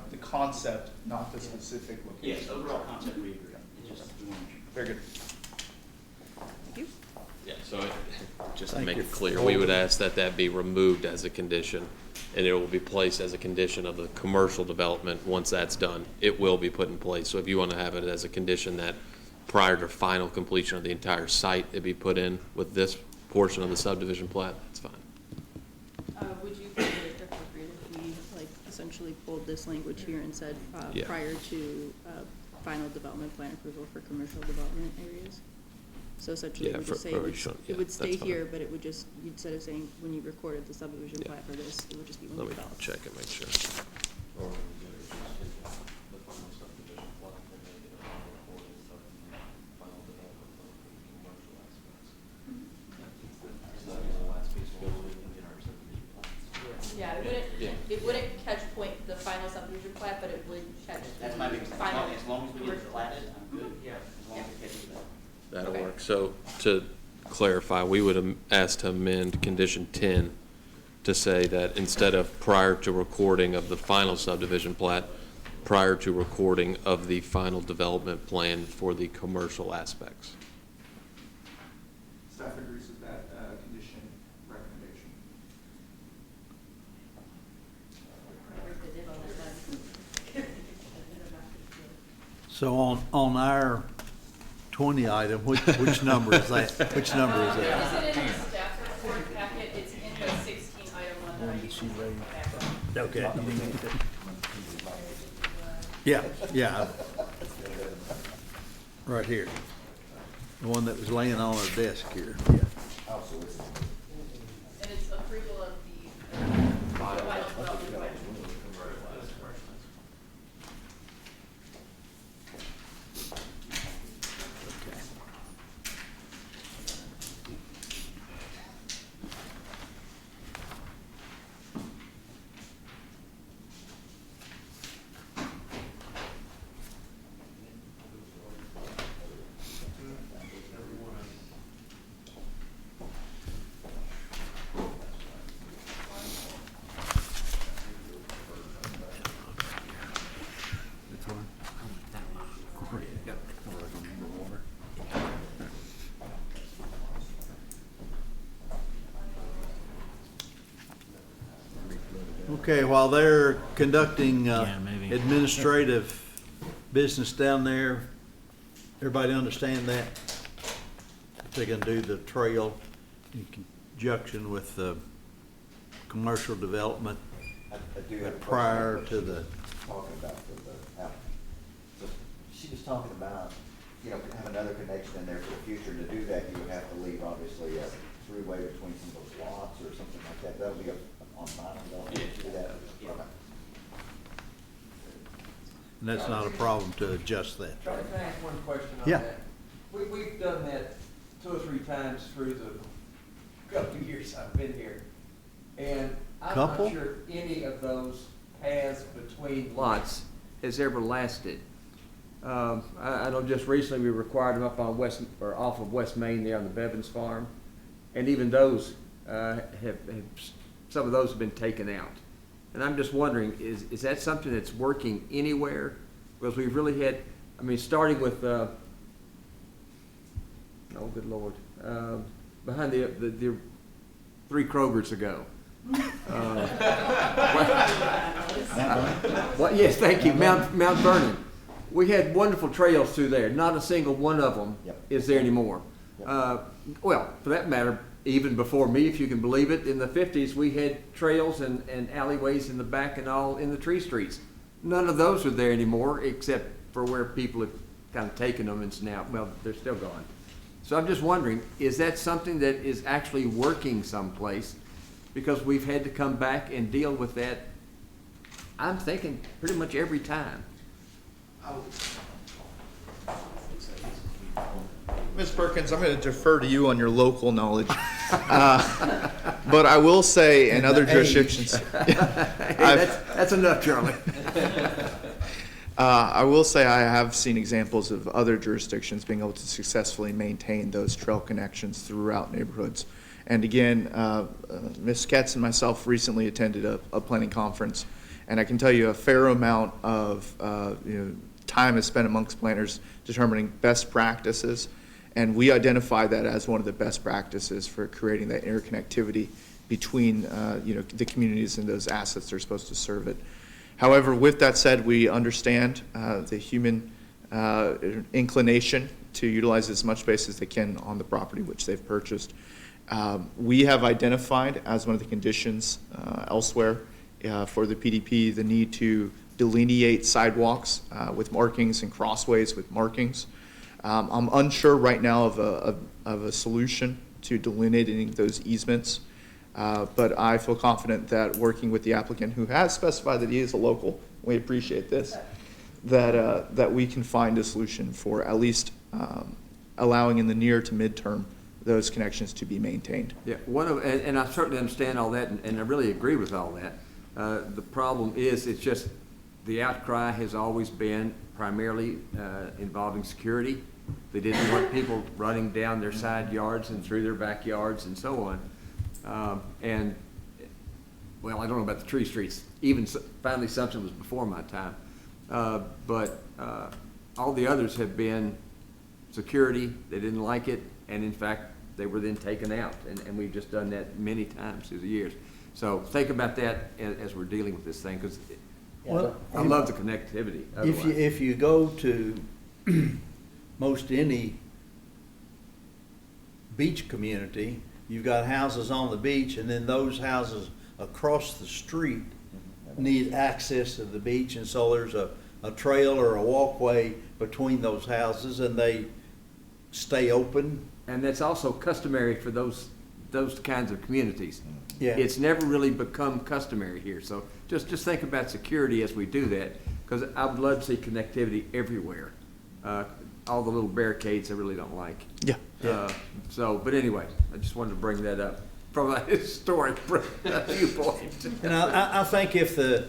the concept, not the specific location. Yes, overall concept, we agree. It's just, we want to. Very good. Yeah, so just to Thank make you. it clear, we would ask that that be removed as a condition, and it will be placed as a condition of the commercial development. Once that's done, it will be put in place. So if you want to have it as a condition that prior to final completion of the entire site, it be put in with this portion of the subdivision plat, that's fine. Would you find it appropriate if we, like, essentially pulled this language here and said, Yeah. prior to, final development plan approval for commercial development areas? So essentially, Yeah, it would just for- say, or you should- yeah, it would stay that's fine. here, but it would just, instead of saying, when you recorded the subdivision Yeah. plat for this, it would just be when Let you me developed. check and make sure. Yeah, it wouldn't catch point the final subdivision plat, but it would catch That's my biggest, final. as long as we get it commercial. platted, I'm good. Yeah. As long as it catches that. That'll Okay. work. So to clarify, we would ask to amend condition 10 to say that instead of prior to recording of the final subdivision plat, prior to recording of the final development plan for the commercial aspects. Staff agrees with that condition recommendation. So on our 20 item, which number is that? Which number is that? Is it in the staff report packet? It's in the 16 item one that I used. Okay. Yeah, yeah. Right here. The one that was laying on our desk here. Yeah. And it's approval of the final development plan. Okay, while they're conducting maybe. administrative business down there, everybody understand that? They're gonna do the trail in conjunction with the commercial development I do have a question. prior to the, Talking about the so she was talking about, you know, have another connection in there for the future. To do that, you would have to leave, obviously, a three-way between some of those lots or something like that. That'll be on final development to do that. Okay. and that's not a problem to adjust that. Charlie, can I ask one question on Yeah. that? We've done that 2 or 3 times through the couple of years I've been here. And I'm Couple? not sure any of those paths between lots has ever lasted. I know just recently we required them up on West, or off of West Main there on the Bevins Farm. And even those, some of those have been taken out. And I'm just wondering, is that something that's working anywhere? Because we've really had, I mean, starting with, oh, good Lord, behind the 3 Krogers ago. What, yes, thank you, Mount Vernon. We had wonderful trails through there. Not a single one of them is there anymore. Well, for that matter, even before me, if you can believe it, in the 50s, we had trails and alleyways in the back and all in the tree streets. None of those are there anymore, except for where people have kind of taken them and now, well, they're still gone. So I'm just wondering, is that something that is actually working someplace? Because we've had to come back and deal with that, I'm thinking, pretty much every time. Ms. Perkins, I'm going to defer to you on your local knowledge. But I will say in other jurisdictions. That's enough, Charlie. I will say I have seen examples of other jurisdictions being able to successfully maintain those trail connections throughout neighborhoods. And again, Ms. Katz and myself recently attended a planning conference, and I can tell you a fair amount of time is spent amongst planners determining best practices, and we identify that as one of the best practices for creating that interconnectivity between the communities and those assets that are supposed to serve it. However, with that said, we understand the human inclination to utilize as much space as they can on the property which they've purchased. We have identified as one of the conditions elsewhere for the PDP the need to delineate sidewalks with markings and crossways with markings. I'm unsure right now of a solution to delineating those easements, but I feel confident that working with the applicant, who has specified that he is a local, we appreciate this, that we can find a solution for at least allowing in the near to midterm those connections to be maintained. Yeah, and I certainly understand all that, and I really agree with all that. The problem is, it's just the outcry has always been primarily involving security. They didn't want people running down their side yards and through their backyards and so on. And well, I don't know about the tree streets, even finally something was before my time. But all the others have been security, they didn't like it, and in fact, they were then taken out, and we've just done that many times through the years. So think about that as we're dealing with this thing, because Well, I love the connectivity. If you go to most any beach community, you've got houses on the beach, and then those houses across the street need access to the beach, and so there's a trail or a walkway between those houses, and they stay open. And that's also customary for those kinds of communities. Yeah. It's never really become customary here, so just think about security as we do that, because I would love to see connectivity everywhere. All the little barricades I really don't like. Yeah. But anyway, I just wanted to bring that up from a historic viewpoint. And I think if the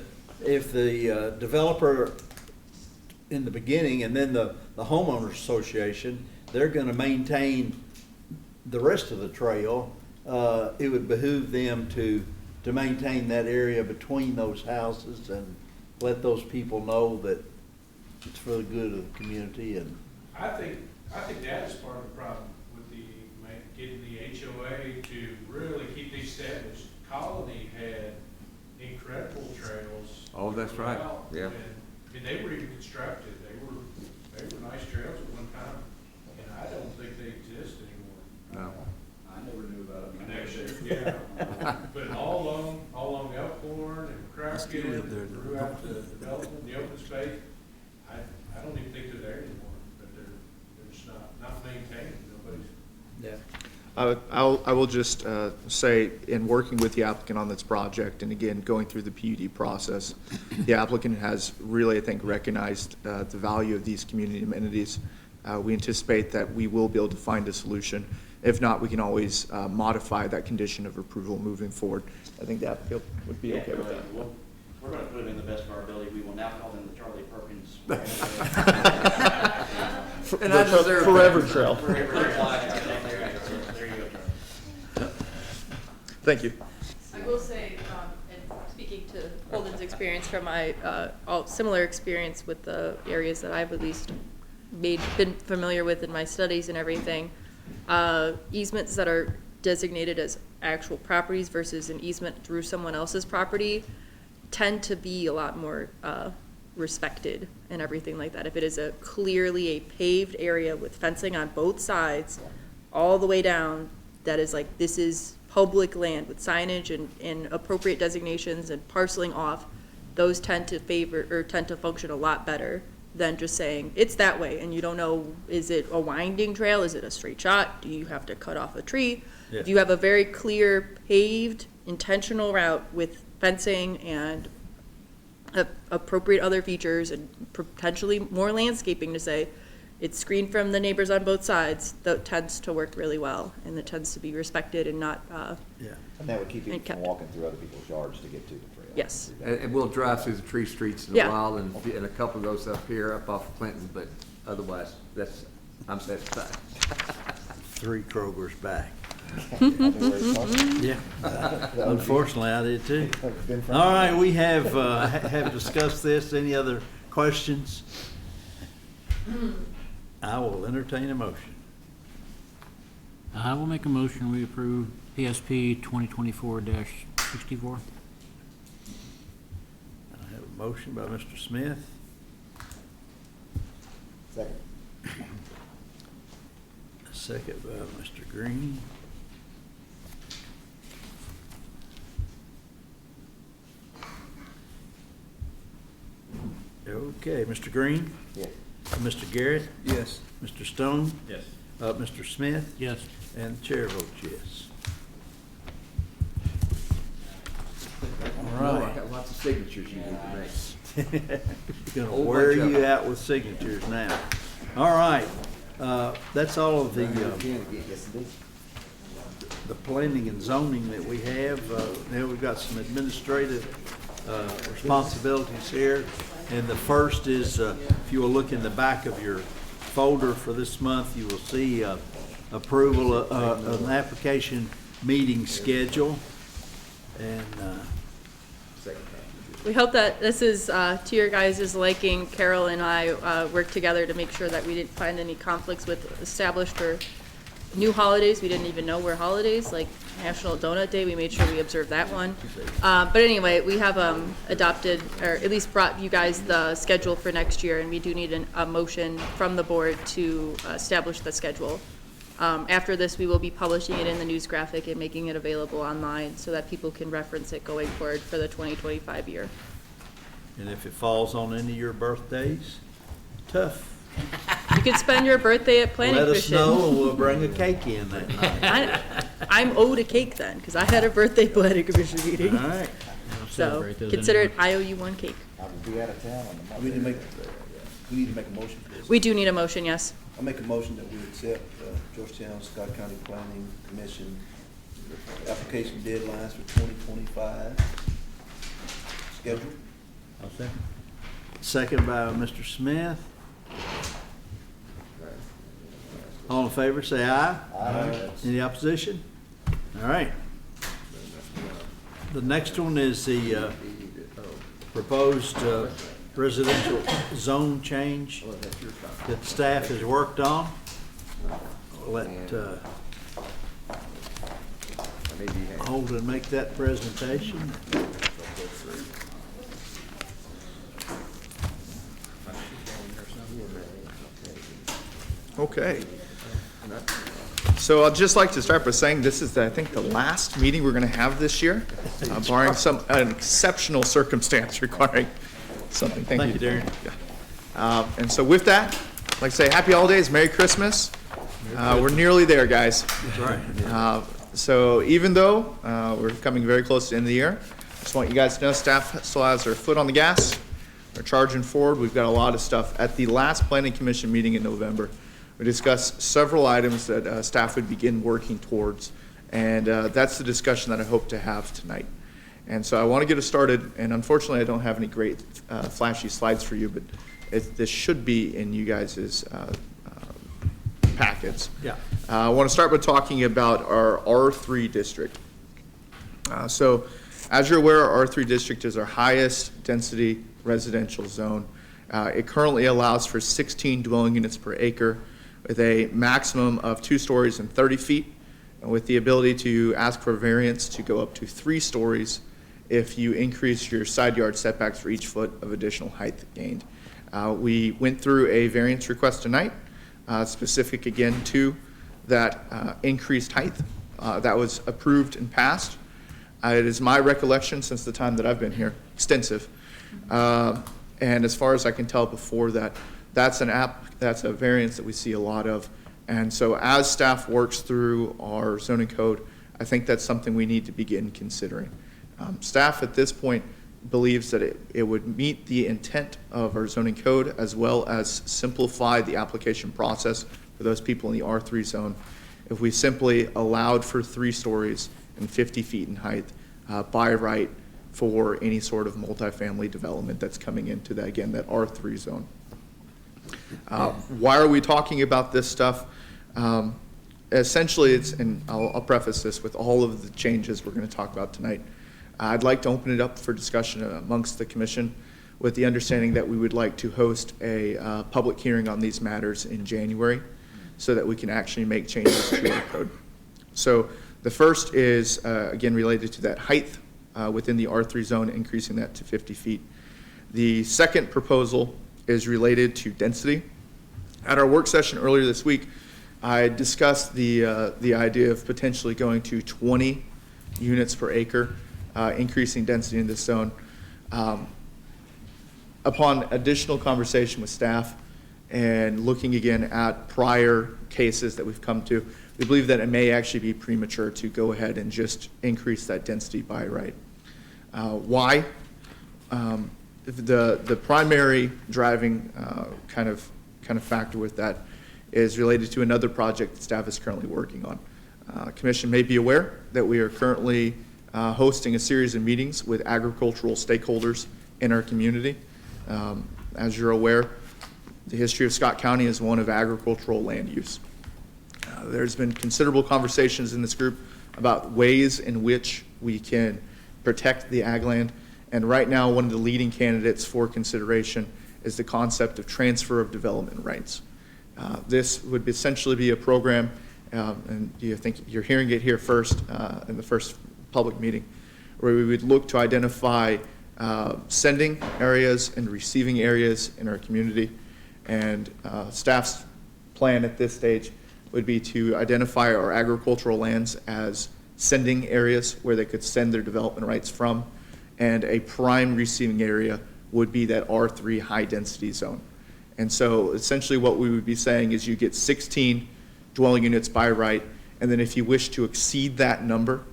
developer in the beginning and then the homeowners association, they're gonna maintain the rest of the trail, it would behoove them to maintain that area between those houses and let those people know that it's for the good of the community. And I think that is part of the problem with getting the HOA to really keep these established. Colony had incredible trails. Oh, that's right, throughout, yeah. And they were even constructed. They were nice trails at one time, and I don't think they exist anymore. No. I never knew about it. Connection, yeah. But all along Elkhorn and Kraken, throughout the development, the open space, I don't even think they're there anymore, but they're just not maintained, nobody's. yeah. I will just say, in working with the applicant on this project, and again, going through the PUD process, the applicant has really, I think, recognized the value of these community amenities. We anticipate that we will be able to find a solution. If not, we can always modify that condition of approval moving forward. I think the applicant would be okay with that. We're going to put them in the best of our ability. We will now call them the Charlie Perkins. And I deserve Forever that. Trail. There you go. Thank you. I will say, and speaking to Holden's experience from my similar experience with the areas that I've at least been familiar with in my studies and everything, easements that are designated as actual properties versus an easement through someone else's property tend to be a lot more respected and everything like that. If it is clearly a paved area with fencing on both sides, all the way down, that is like, this is public land with signage and appropriate designations and parceling off, those tend to function a lot better than just saying, it's that way, and you don't know, is it a winding trail, is it a straight shot, do you have to cut off a tree? Yeah. If you have a very clear paved, intentional route with fencing and appropriate other features and potentially more landscaping to say, it's screened from the neighbors on both sides, that tends to work really well, and that tends to be respected and not, Yeah. And that would keep people And from kept. walking through other people's yards to get to the trail. yes. And we'll drive through the tree streets in a Yeah. while, and a couple of those up here, up off Clinton, but otherwise, I'm satisfied. 3 Kroger's back. I knew where it was from. Yeah. Unfortunately, I did too. All right, we have discussed this. Any other questions? I will entertain a motion. I will make a motion, we approve PSP 2024-64. I have a motion by Mr. Smith, Second. a second by Mr. Green. Okay, Mr. Green? Yes. Mr. Garrett? Yes. Mr. Stone? Yes. Mr. Smith? Yes. And the chair votes yes. All right. I got lots of signatures you need to make. Gonna Whole wear bunch of you them. out with signatures now. All right, that's all of the planning and zoning that we have. Now we've got some administrative responsibilities here. And the first is, if you will look in the back of your folder for this month, you will see approval of an application meeting schedule. And We hope that this is to your guys' liking. Carol and I worked together to make sure that we didn't find any conflicts with established or new holidays. We didn't even know were holidays, like National Donut Day. We made sure we observed that one. But anyway, we have adopted, or at least brought you guys the schedule for next year, and we do need a motion from the board to establish the schedule. After this, we will be publishing it in the news graphic and making it available online so that people can reference it going forward for the 2025 year. And if it falls on any of your birthdays, tough. You could spend your birthday at Planning Commission. Let us know and we'll bring a cake in that night. I'm owed a cake then, because I had a birthday Planning Commission meeting. All right. So consider it, I owe you one cake. I will be out of town on the We need to Monday. make a motion for this. We do need a motion, yes. I make a motion that we accept Georgetown Scott County Planning Commission application deadlines for 2025 schedule. I'll second. Second by Mr. Smith. All in favor, say aye. Aye. Any opposition? All right. The next one is the proposed residential zone change that staff has worked on. I'll let Holden make that presentation. Okay. So I'd just like to start by saying this is, I think, the last meeting we're going to have this year, barring an exceptional circumstance requiring something. Thank you, Darren. Yeah. And so with that, I'd like to say happy holidays, Merry Christmas. We're nearly there, guys. That's right. So even though we're coming very close to the end of the year, I just want you guys to know staff still has their foot on the gas. We're charging forward. We've got a lot of stuff. At the last Planning Commission meeting in November, we discussed several items that staff would begin working towards, and that's the discussion that I hope to have tonight. And so I want to get us started, and unfortunately I don't have any great flashy slides for you, but this should be in you guys' packets. Yeah. I want to start by talking about our R3 district. So as you're aware, our R3 district is our highest density residential zone. It currently allows for 16 dwelling units per acre with a maximum of 2 stories and 30 feet, and with the ability to ask for variance to go up to 3 stories if you increase your side yard setbacks for each foot of additional height gained. We went through a variance request tonight, specific again to that increased height. That was approved and passed. It is my recollection since the time that I've been here, extensive. And as far as I can tell before that, that's a variance that we see a lot of. And so as staff works through our zoning code, I think that's something we need to begin considering. Staff at this point believes that it would meet the intent of our zoning code as well as simplify the application process for those people in the R3 zone if we simply allowed for 3 stories and 50 feet in height by right for any sort of multifamily development that's coming into that, again, that R3 zone. Why are we talking about this stuff? Essentially, and I'll preface this with all of the changes we're going to talk about tonight. I'd like to open it up for discussion amongst the commission with the understanding that we would like to host a public hearing on these matters in January so that we can actually make changes to our code. So the first is, again, related to that height within the R3 zone, increasing that to 50 feet. The second proposal is related to density. At our work session earlier this week, I discussed the idea of potentially going to 20 units per acre, increasing density in this zone. Upon additional conversation with staff and looking again at prior cases that we've come to, we believe that it may actually be premature to go ahead and just increase that density by right. Why? The primary driving kind of factor with that is related to another project that staff is currently working on. Commission may be aware that we are currently hosting a series of meetings with agricultural stakeholders in our community. As you're aware, the history of Scott County is one of agricultural land use. There's been considerable conversations in this group about ways in which we can protect the ag land And right now, one of the leading candidates for consideration is the concept of transfer of development rights. This would essentially be a program, and you think you're hearing it here first in the first public meeting, where we would look to identify sending areas and receiving areas in our community. And staff's plan at this stage would be to identify our agricultural lands as sending areas where they could send their development rights from, and a prime receiving area would be that R3 high-density zone. And so essentially what we would be saying is you get 16 dwelling units by right, and then if you wish to exceed that number,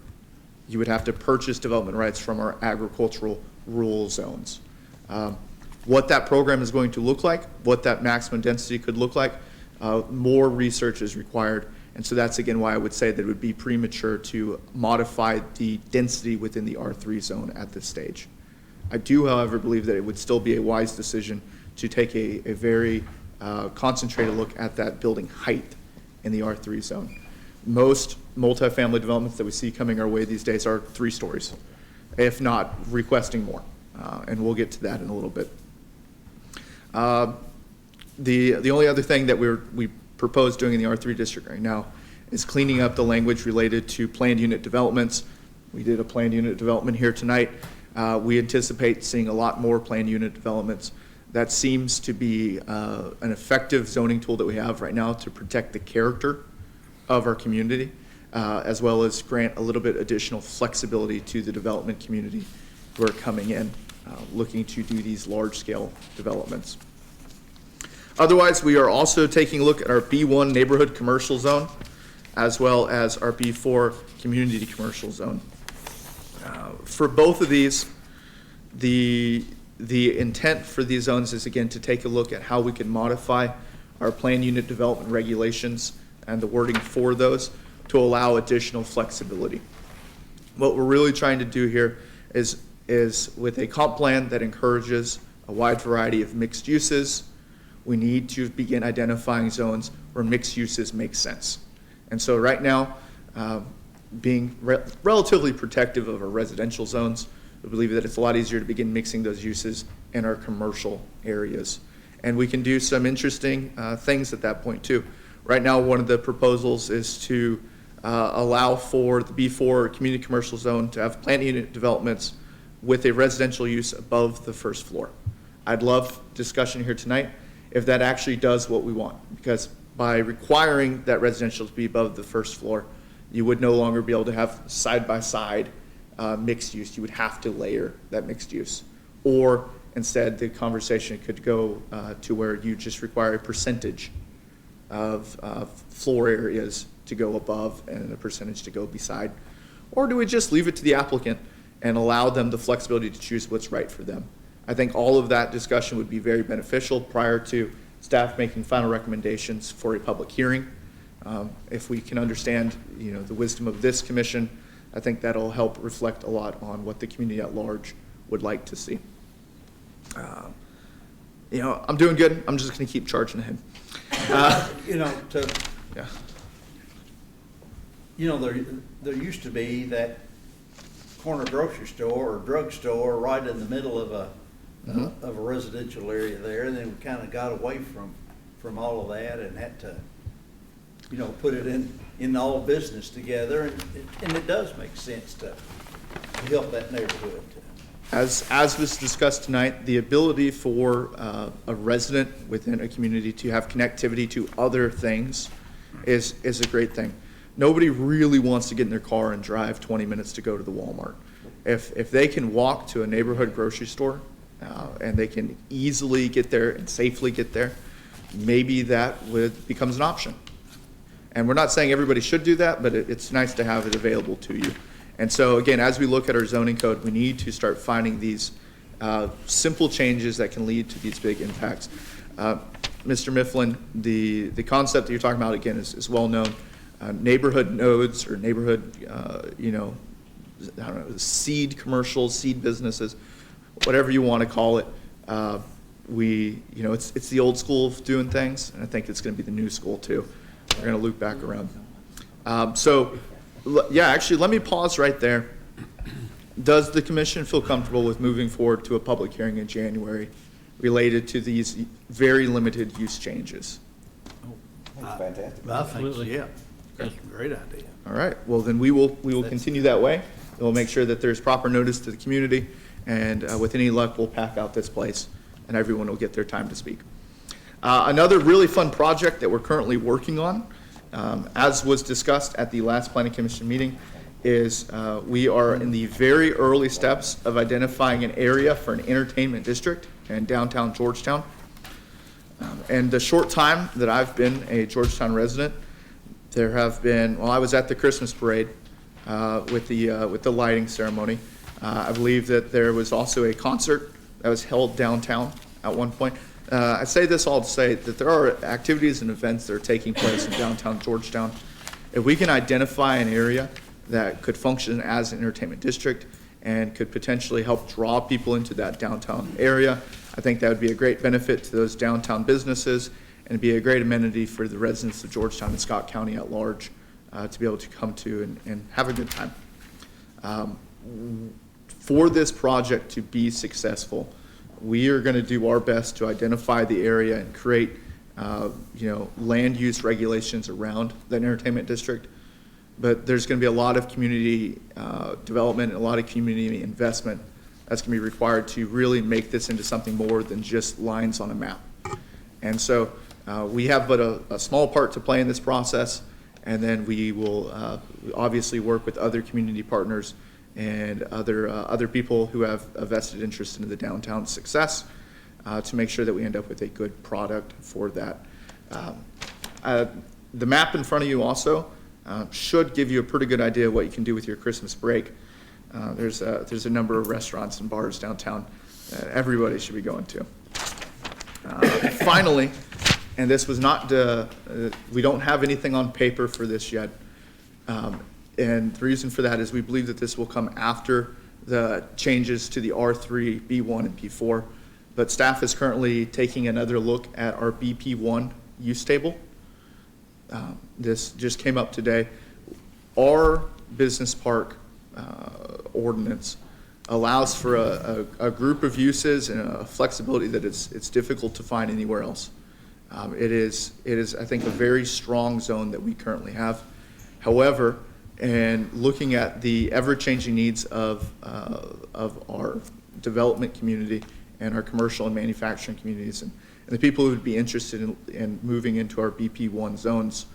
you would have to purchase development rights from our agricultural rural zones. What that program is going to look like, what that maximum density could look like, more research is required. And so that's again why I would say that it would be premature to modify the density within the R3 zone at this stage. I do, however, believe that it would still be a wise decision to take a very concentrated look at that building height in the R3 zone. Most multifamily developments that we see coming our way these days are 3 stories, if not requesting more. And we'll get to that in a little bit. The only other thing that we propose doing in the R3 district right now is cleaning up the language related to planned unit developments. We did a planned unit development here tonight. We anticipate seeing a lot more planned unit developments. That seems to be an effective zoning tool that we have right now to protect the character of our community, as well as grant a little bit additional flexibility to the development community who are coming in, looking to do these large-scale developments. Otherwise, we are also taking a look at our B1 neighborhood commercial zone, as well as our B4 community commercial zone. For both of these, the intent for these zones is, again, to take a look at how we can modify our planned unit development regulations and the wording for those to allow additional flexibility. What we're really trying to do here is with a comp plan that encourages a wide variety of mixed uses, we need to begin identifying zones where mixed uses make sense. And so right now, being relatively protective of our residential zones, we believe that it's a lot easier to begin mixing those uses in our commercial areas. And we can do some interesting things at that point too. Right now, one of the proposals is to allow for the B4 community commercial zone to have planned unit developments with a residential use above the first floor. I'd love discussion here tonight if that actually does what we want, because by requiring that residential to be above the first floor, you would no longer be able to have side-by-side mixed use. You would have to layer that mixed use. Or instead, the conversation could go to where you just require a percentage of floor areas to go above and a percentage to go beside. Or do we just leave it to the applicant and allow them the flexibility to choose what's right for them? I think all of that discussion would be very beneficial prior to staff making final recommendations for a public hearing. If we can understand, the wisdom of this commission, I think that'll help reflect a lot on what the community at large would like to see. I'm doing good. I'm just going to keep charging ahead. There used to be that corner grocery store or drugstore right in the middle of a residential area there, and then we kind of got away from all of that and had to, put it in all business together, and it does make sense to help that neighborhood. As was discussed tonight, the ability for a resident within a community to have connectivity to other things is a great thing. Nobody really wants to get in their car and drive 20 minutes to go to the Walmart. If they can walk to a neighborhood grocery store and they can easily get there and safely get there, maybe that becomes an option. And we're not saying everybody should do that, but it's nice to have it available to you. And so again, as we look at our zoning code, we need to start finding these simple changes that can lead to these big impacts. Mr. Mifflin, the concept that you're talking about, again, is well known. Neighborhood nodes or neighborhood, seed commercials, seed businesses, whatever you want to call it. It's the old school of doing things, and I think it's going to be the new school too. We're going to loop back around. Actually, let me pause right there. Does the commission feel comfortable with moving forward to a public hearing in January related to these very limited use changes? That's fantastic. I think, so, yeah, that's a great idea. All right, well, then we will continue that way. We'll make sure that there's proper notice to the community, and with any luck, we'll pack out this place, and everyone will get their time to speak. Another really fun project that we're currently working on, as was discussed at the last Planning Commission meeting, is we are in the very early steps of identifying an area for an entertainment district in downtown Georgetown. And the short time that I've been a Georgetown resident, there have been, well, I was at the Christmas parade with the lighting ceremony. I believe that there was also a concert that was held downtown at one point. I say this all to say that there are activities and events that are taking place in downtown Georgetown. If we can identify an area that could function as an entertainment district and could potentially help draw people into that downtown area, I think that would be a great benefit to those downtown businesses and be a great amenity for the residents of Georgetown and Scott County at large to be able to come to and have a good time. For this project to be successful, we are going to do our best to identify the area and create land use regulations around the entertainment district. But there's going to be a lot of community development and a lot of community investment that's going to be required to really make this into something more than just lines on a map. And so we have but a small part to play in this process, and then we will obviously work with other community partners and other people who have a vested interest in the downtown success to make sure that we end up with a good product for that. The map in front of you also should give you a pretty good idea of what you can do with your Christmas break. There's a number of restaurants and bars downtown that everybody should be going to. Finally, and this was not, we don't have anything on paper for this yet, and the reason for that is we believe that this will come after the changes to the R3, B1, and B4, but staff is currently taking another look at our BP1 use table. This just came up today. Our business park ordinance allows for a group of uses and a flexibility that it's difficult to find anywhere else. It is, I think, a very strong zone that we currently have. However, and looking at the ever-changing needs of our development community and our commercial and manufacturing communities and the people who would be interested in moving into our BP1 zones,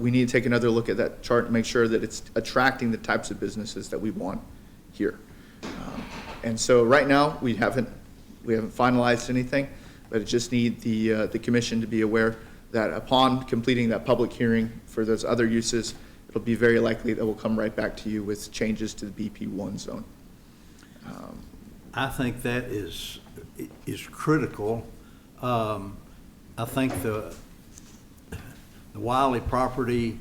we need to take another look at that chart and make sure that it's attracting the types of businesses that we want here. And so right now, we haven't finalized anything, but it just need the commission to be aware that upon completing that public hearing for those other uses, it'll be very likely that we'll come right back to you with changes to the BP1 zone. I think that is critical. I think the Wiley property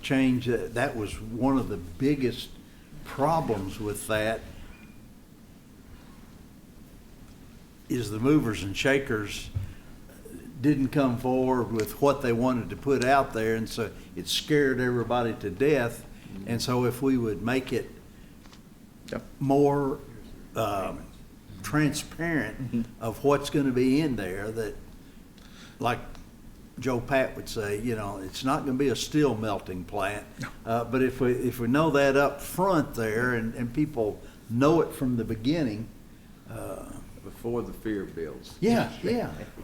change, that was one of the biggest problems with that, is the movers and shakers didn't come forward with what they wanted to put out there, and so it scared everybody to death. And so if we would make it more transparent of what's going to be in there, that, like Joe Pat would say, it's not going to be a steel melting plant. But if we know that up front there and people know it from the beginning. Before the fear builds. Yeah.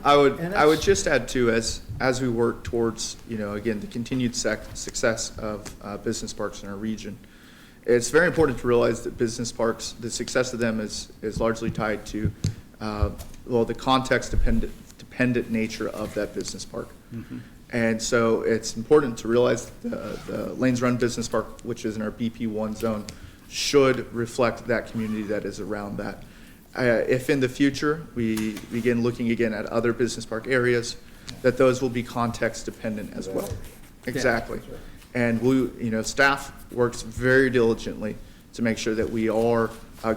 I would just add too, as we work towards, again, the continued success of business parks in our region, it's very important to realize that business parks, the success of them is largely tied to, the context dependent nature of that business park. Mm-hmm. And so it's important to realize the Lanes Run Business Park, which is in our BP1 zone, should reflect that community that is around that. If in the future we begin looking again at other business park areas, that those will be context dependent as well. Exactly. And staff works very diligently to make sure that we are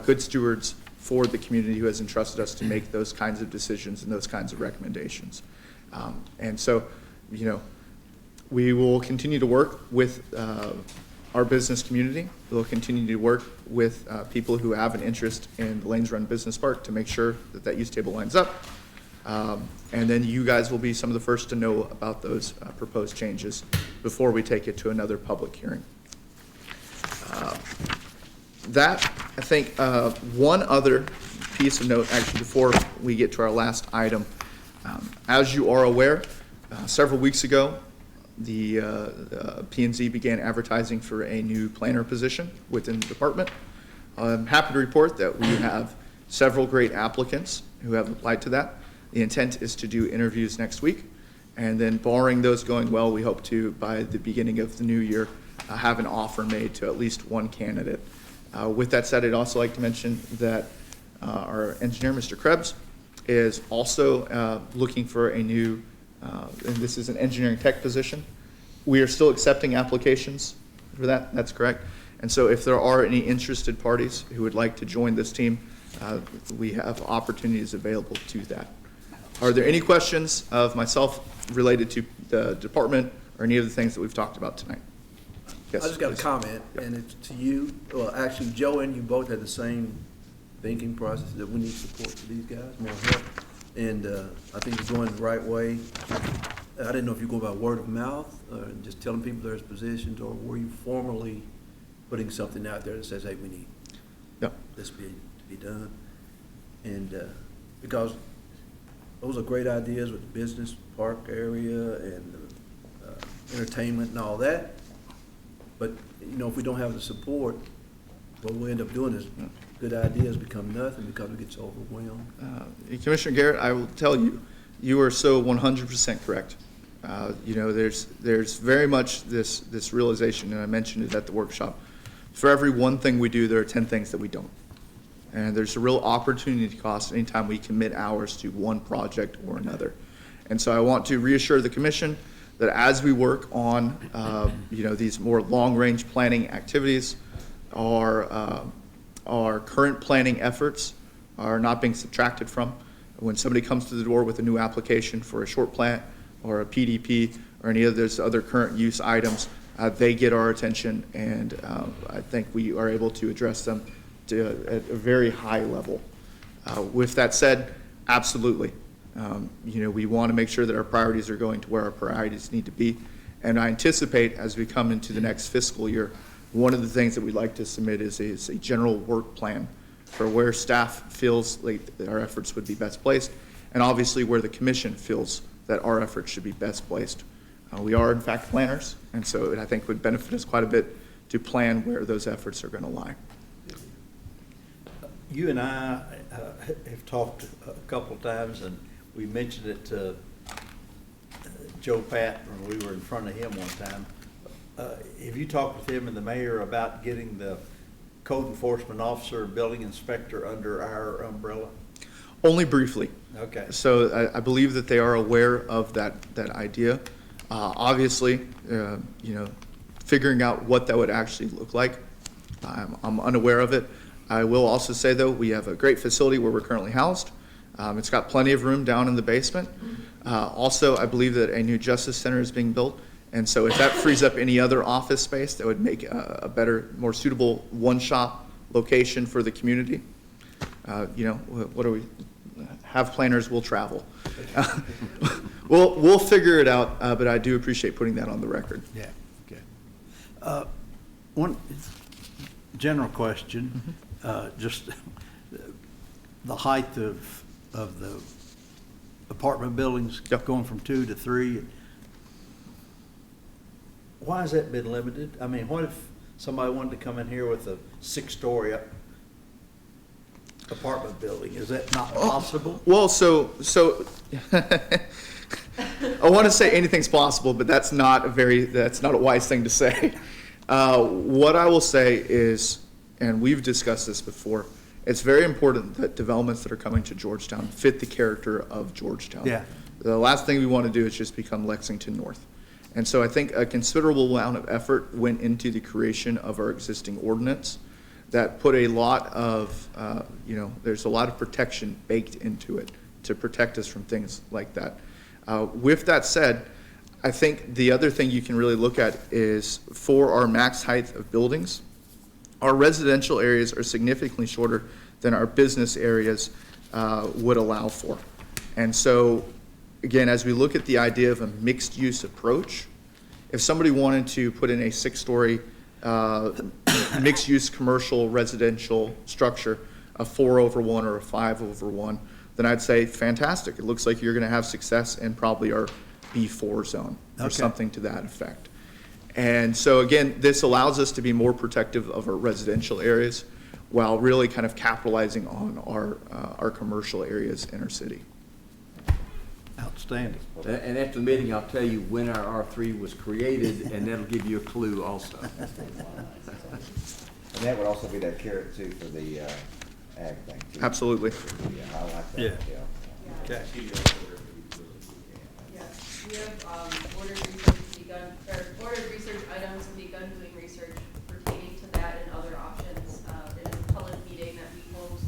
good stewards for the community who has entrusted us to make those kinds of decisions and those kinds of recommendations. And so, we will continue to work with our business community. We'll continue to work with people who have an interest in the Lanes Run Business Park to make sure that that use table lines up. And then you guys will be some of the first to know about those proposed changes before we take it to another public hearing. That, I think, one other piece of note, actually, before we get to our last item. As you are aware, several weeks ago, the P&Z began advertising for a new planner position within the department. I'm happy to report that we have several great applicants who have applied to that. The intent is to do interviews next week, and then barring those going well, we hope to, by the beginning of the new year, have an offer made to at least one candidate. With that said, I'd also like to mention that our engineer, Mr. Krebs, is also looking for a new, and this is an engineering tech position. We are still accepting applications for that, that's correct. And so if there are any interested parties who would like to join this team, we have opportunities available to that. Are there any questions of myself related to the department or any of the things that we've talked about tonight? Yes, I just got please. a comment, and it's to you. Well, actually, Joe and you both had the same thinking process that we need support for these guys, more help. And I think you're going the right way. I didn't know if you go by word of mouth, or just telling people there's positions, or were you formally putting something out there that says, hey, we need this to be done? And because those are great ideas with the business park area and the entertainment and all that. But, you know, if we don't have the support, what we'll end up doing is good ideas become nothing because we get so overwhelmed. Commissioner Garrett, I will tell you, you are so 100% correct. You know, there's very much this realization, and I mentioned it at the workshop. For every one thing we do, there are 10 things that we don't. And there's a real opportunity cost anytime we commit hours to one project or another. And so I want to reassure the commission that as we work on, you know, these more long-range planning activities, our current planning efforts are not being subtracted from. When somebody comes to the door with a new application for a short plant or a PDP or any of those other current use items, they get our attention, and I think we are able to address them at a very high level. With that said, absolutely. You know, we want to make sure that our priorities are going to where our priorities need to be. And I anticipate as we come into the next fiscal year, one of the things that we'd like to submit is a general work plan for where staff feels like our efforts would be best placed, and obviously where the commission feels that our efforts should be best placed. We are in fact planners, and so I think it would benefit us quite a bit to plan where those efforts are going to lie. You and I have talked a couple of times, and we mentioned it to Joe Pat when we were in front of him one time. Have you talked with him and the mayor about getting the code enforcement officer, building inspector under our umbrella? Only briefly. Okay. So I believe that they are aware of that idea. Obviously, you know, figuring out what that would actually look like, I'm unaware of it. I will also say, though, we have a great facility where we're currently housed. It's got plenty of room down in the basement. Also, I believe that a new justice center is being built. And so if that frees up any other office space, that would make a better, more suitable one-shop location for the community. You know, what do we, have planners, we'll travel. We'll figure it out, but I do appreciate putting that on the record. Yeah, okay. One general question, just the height of the apartment buildings going from 2 to 3. Why has that been limited? I mean, what if somebody wanted to come in here with a 6-story apartment building? Is that not possible? Well, so I want to say anything's possible, but that's not a wise thing to say. What I will say is, and we've discussed this before, it's very important that developments that are coming to Georgetown fit the character of Georgetown. Yeah. The last thing we want to do is just become Lexington North. And so I think a considerable amount of effort went into the creation of our existing ordinance that put a lot of, you know, there's a lot of protection baked into it to protect us from things like that. With that said, I think the other thing you can really look at is for our max height of buildings, our residential areas are significantly shorter than our business areas would allow for. And so, again, as we look at the idea of a mixed-use approach, if somebody wanted to put in a 6-story mixed-use commercial residential structure, a 4/1 or a 5/1, then I'd say fantastic. It looks like you're going to have success in probably our B4 zone or Okay. something to that effect. And so again, this allows us to be more protective of our residential areas while really kind of capitalizing on our commercial areas in our city. Outstanding. And after the meeting, I'll tell you when our R3 was created, and that'll give you a clue also. And that would also be that carrot too for the ag thing too. Absolutely. Yeah, I like that. Yeah. Okay. Yeah, we have, ordered research begun, or ordered research items and begun doing research pertaining to that and other options. It is a public meeting that we host,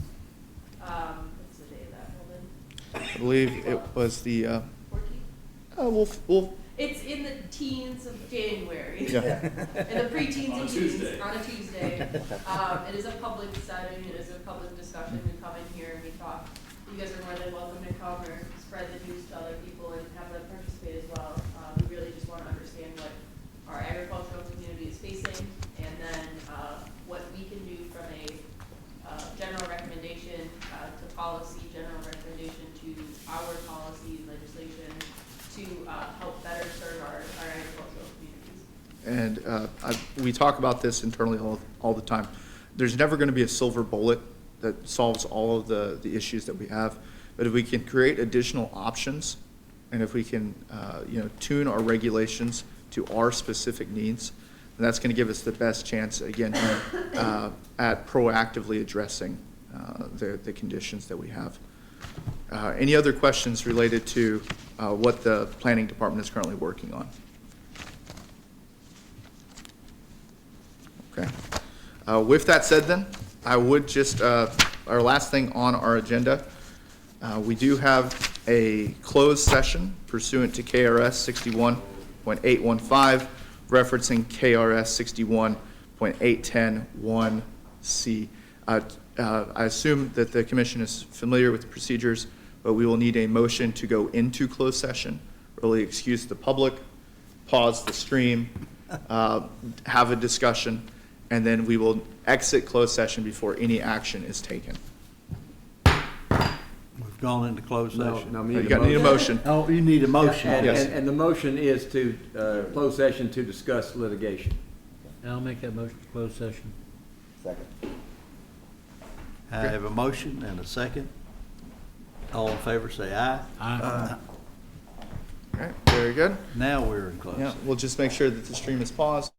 what's the day of that, Holden? I believe it was the, 14th? we'll, It's in the teens of January. Yeah. In the pre-teens and teens, on a Tuesday. It is a public setting, it is a public discussion, we come in here and we talk. You guys are more than welcome to come or spread the news to other people and have them participate as well. We really just want to understand what our agricultural community is facing, and then what we can do from a general recommendation to policy, general recommendation to our policy, legislation, to help better serve our agricultural communities. and we talk about this internally all the time. There's never going to be a silver bullet that solves all of the issues that we have. But if we can create additional options, and if we can, tune our regulations to our specific needs, then that's going to give us the best chance, again, at proactively addressing the conditions that we have. Any other questions related to what the planning department is currently working on? Okay. With that said then, I would just, our last thing on our agenda, we do have a closed session pursuant to KRS 61.815, referencing KRS 61.8101C. I assume that the commission is familiar with the procedures, but we will need a motion to go into closed session, really excuse the public, pause the stream, have a discussion, and then we will exit closed session before any action is taken. We've gone into closed session. No, You need a motion. Oh, you need a motion. Yes. And the motion is to close session to discuss litigation. I'll make that motion for closed session. Second. I have a motion and a second. All in favor, say aye. Aye. All right, very good. Now we're in closed. Yeah, we'll just make sure that the stream is paused.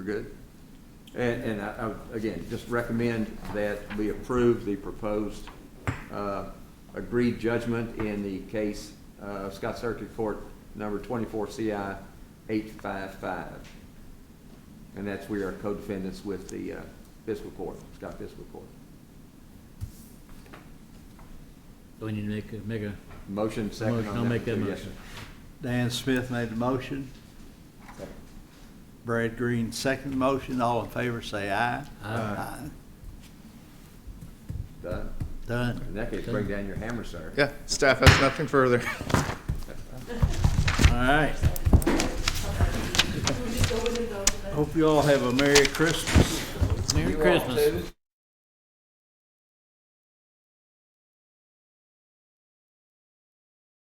We're good? And I, again, just recommend that we approve the proposed agreed judgment in the case Scott Circuit Court number 24 CI 855. And that's we are co-defendants with the fiscal court, Scott Fiscal Court. Do we need to make a Motion second on that. I'll make that Yes, motion. sir. Dan Smith made the motion. Brad Green second motion. All in favor, say aye. Aye. Done? Done. In that case, bring down your hammer, sir. Yeah, staff has nothing further. All right. Hope you all have a Merry Christmas. Merry Christmas.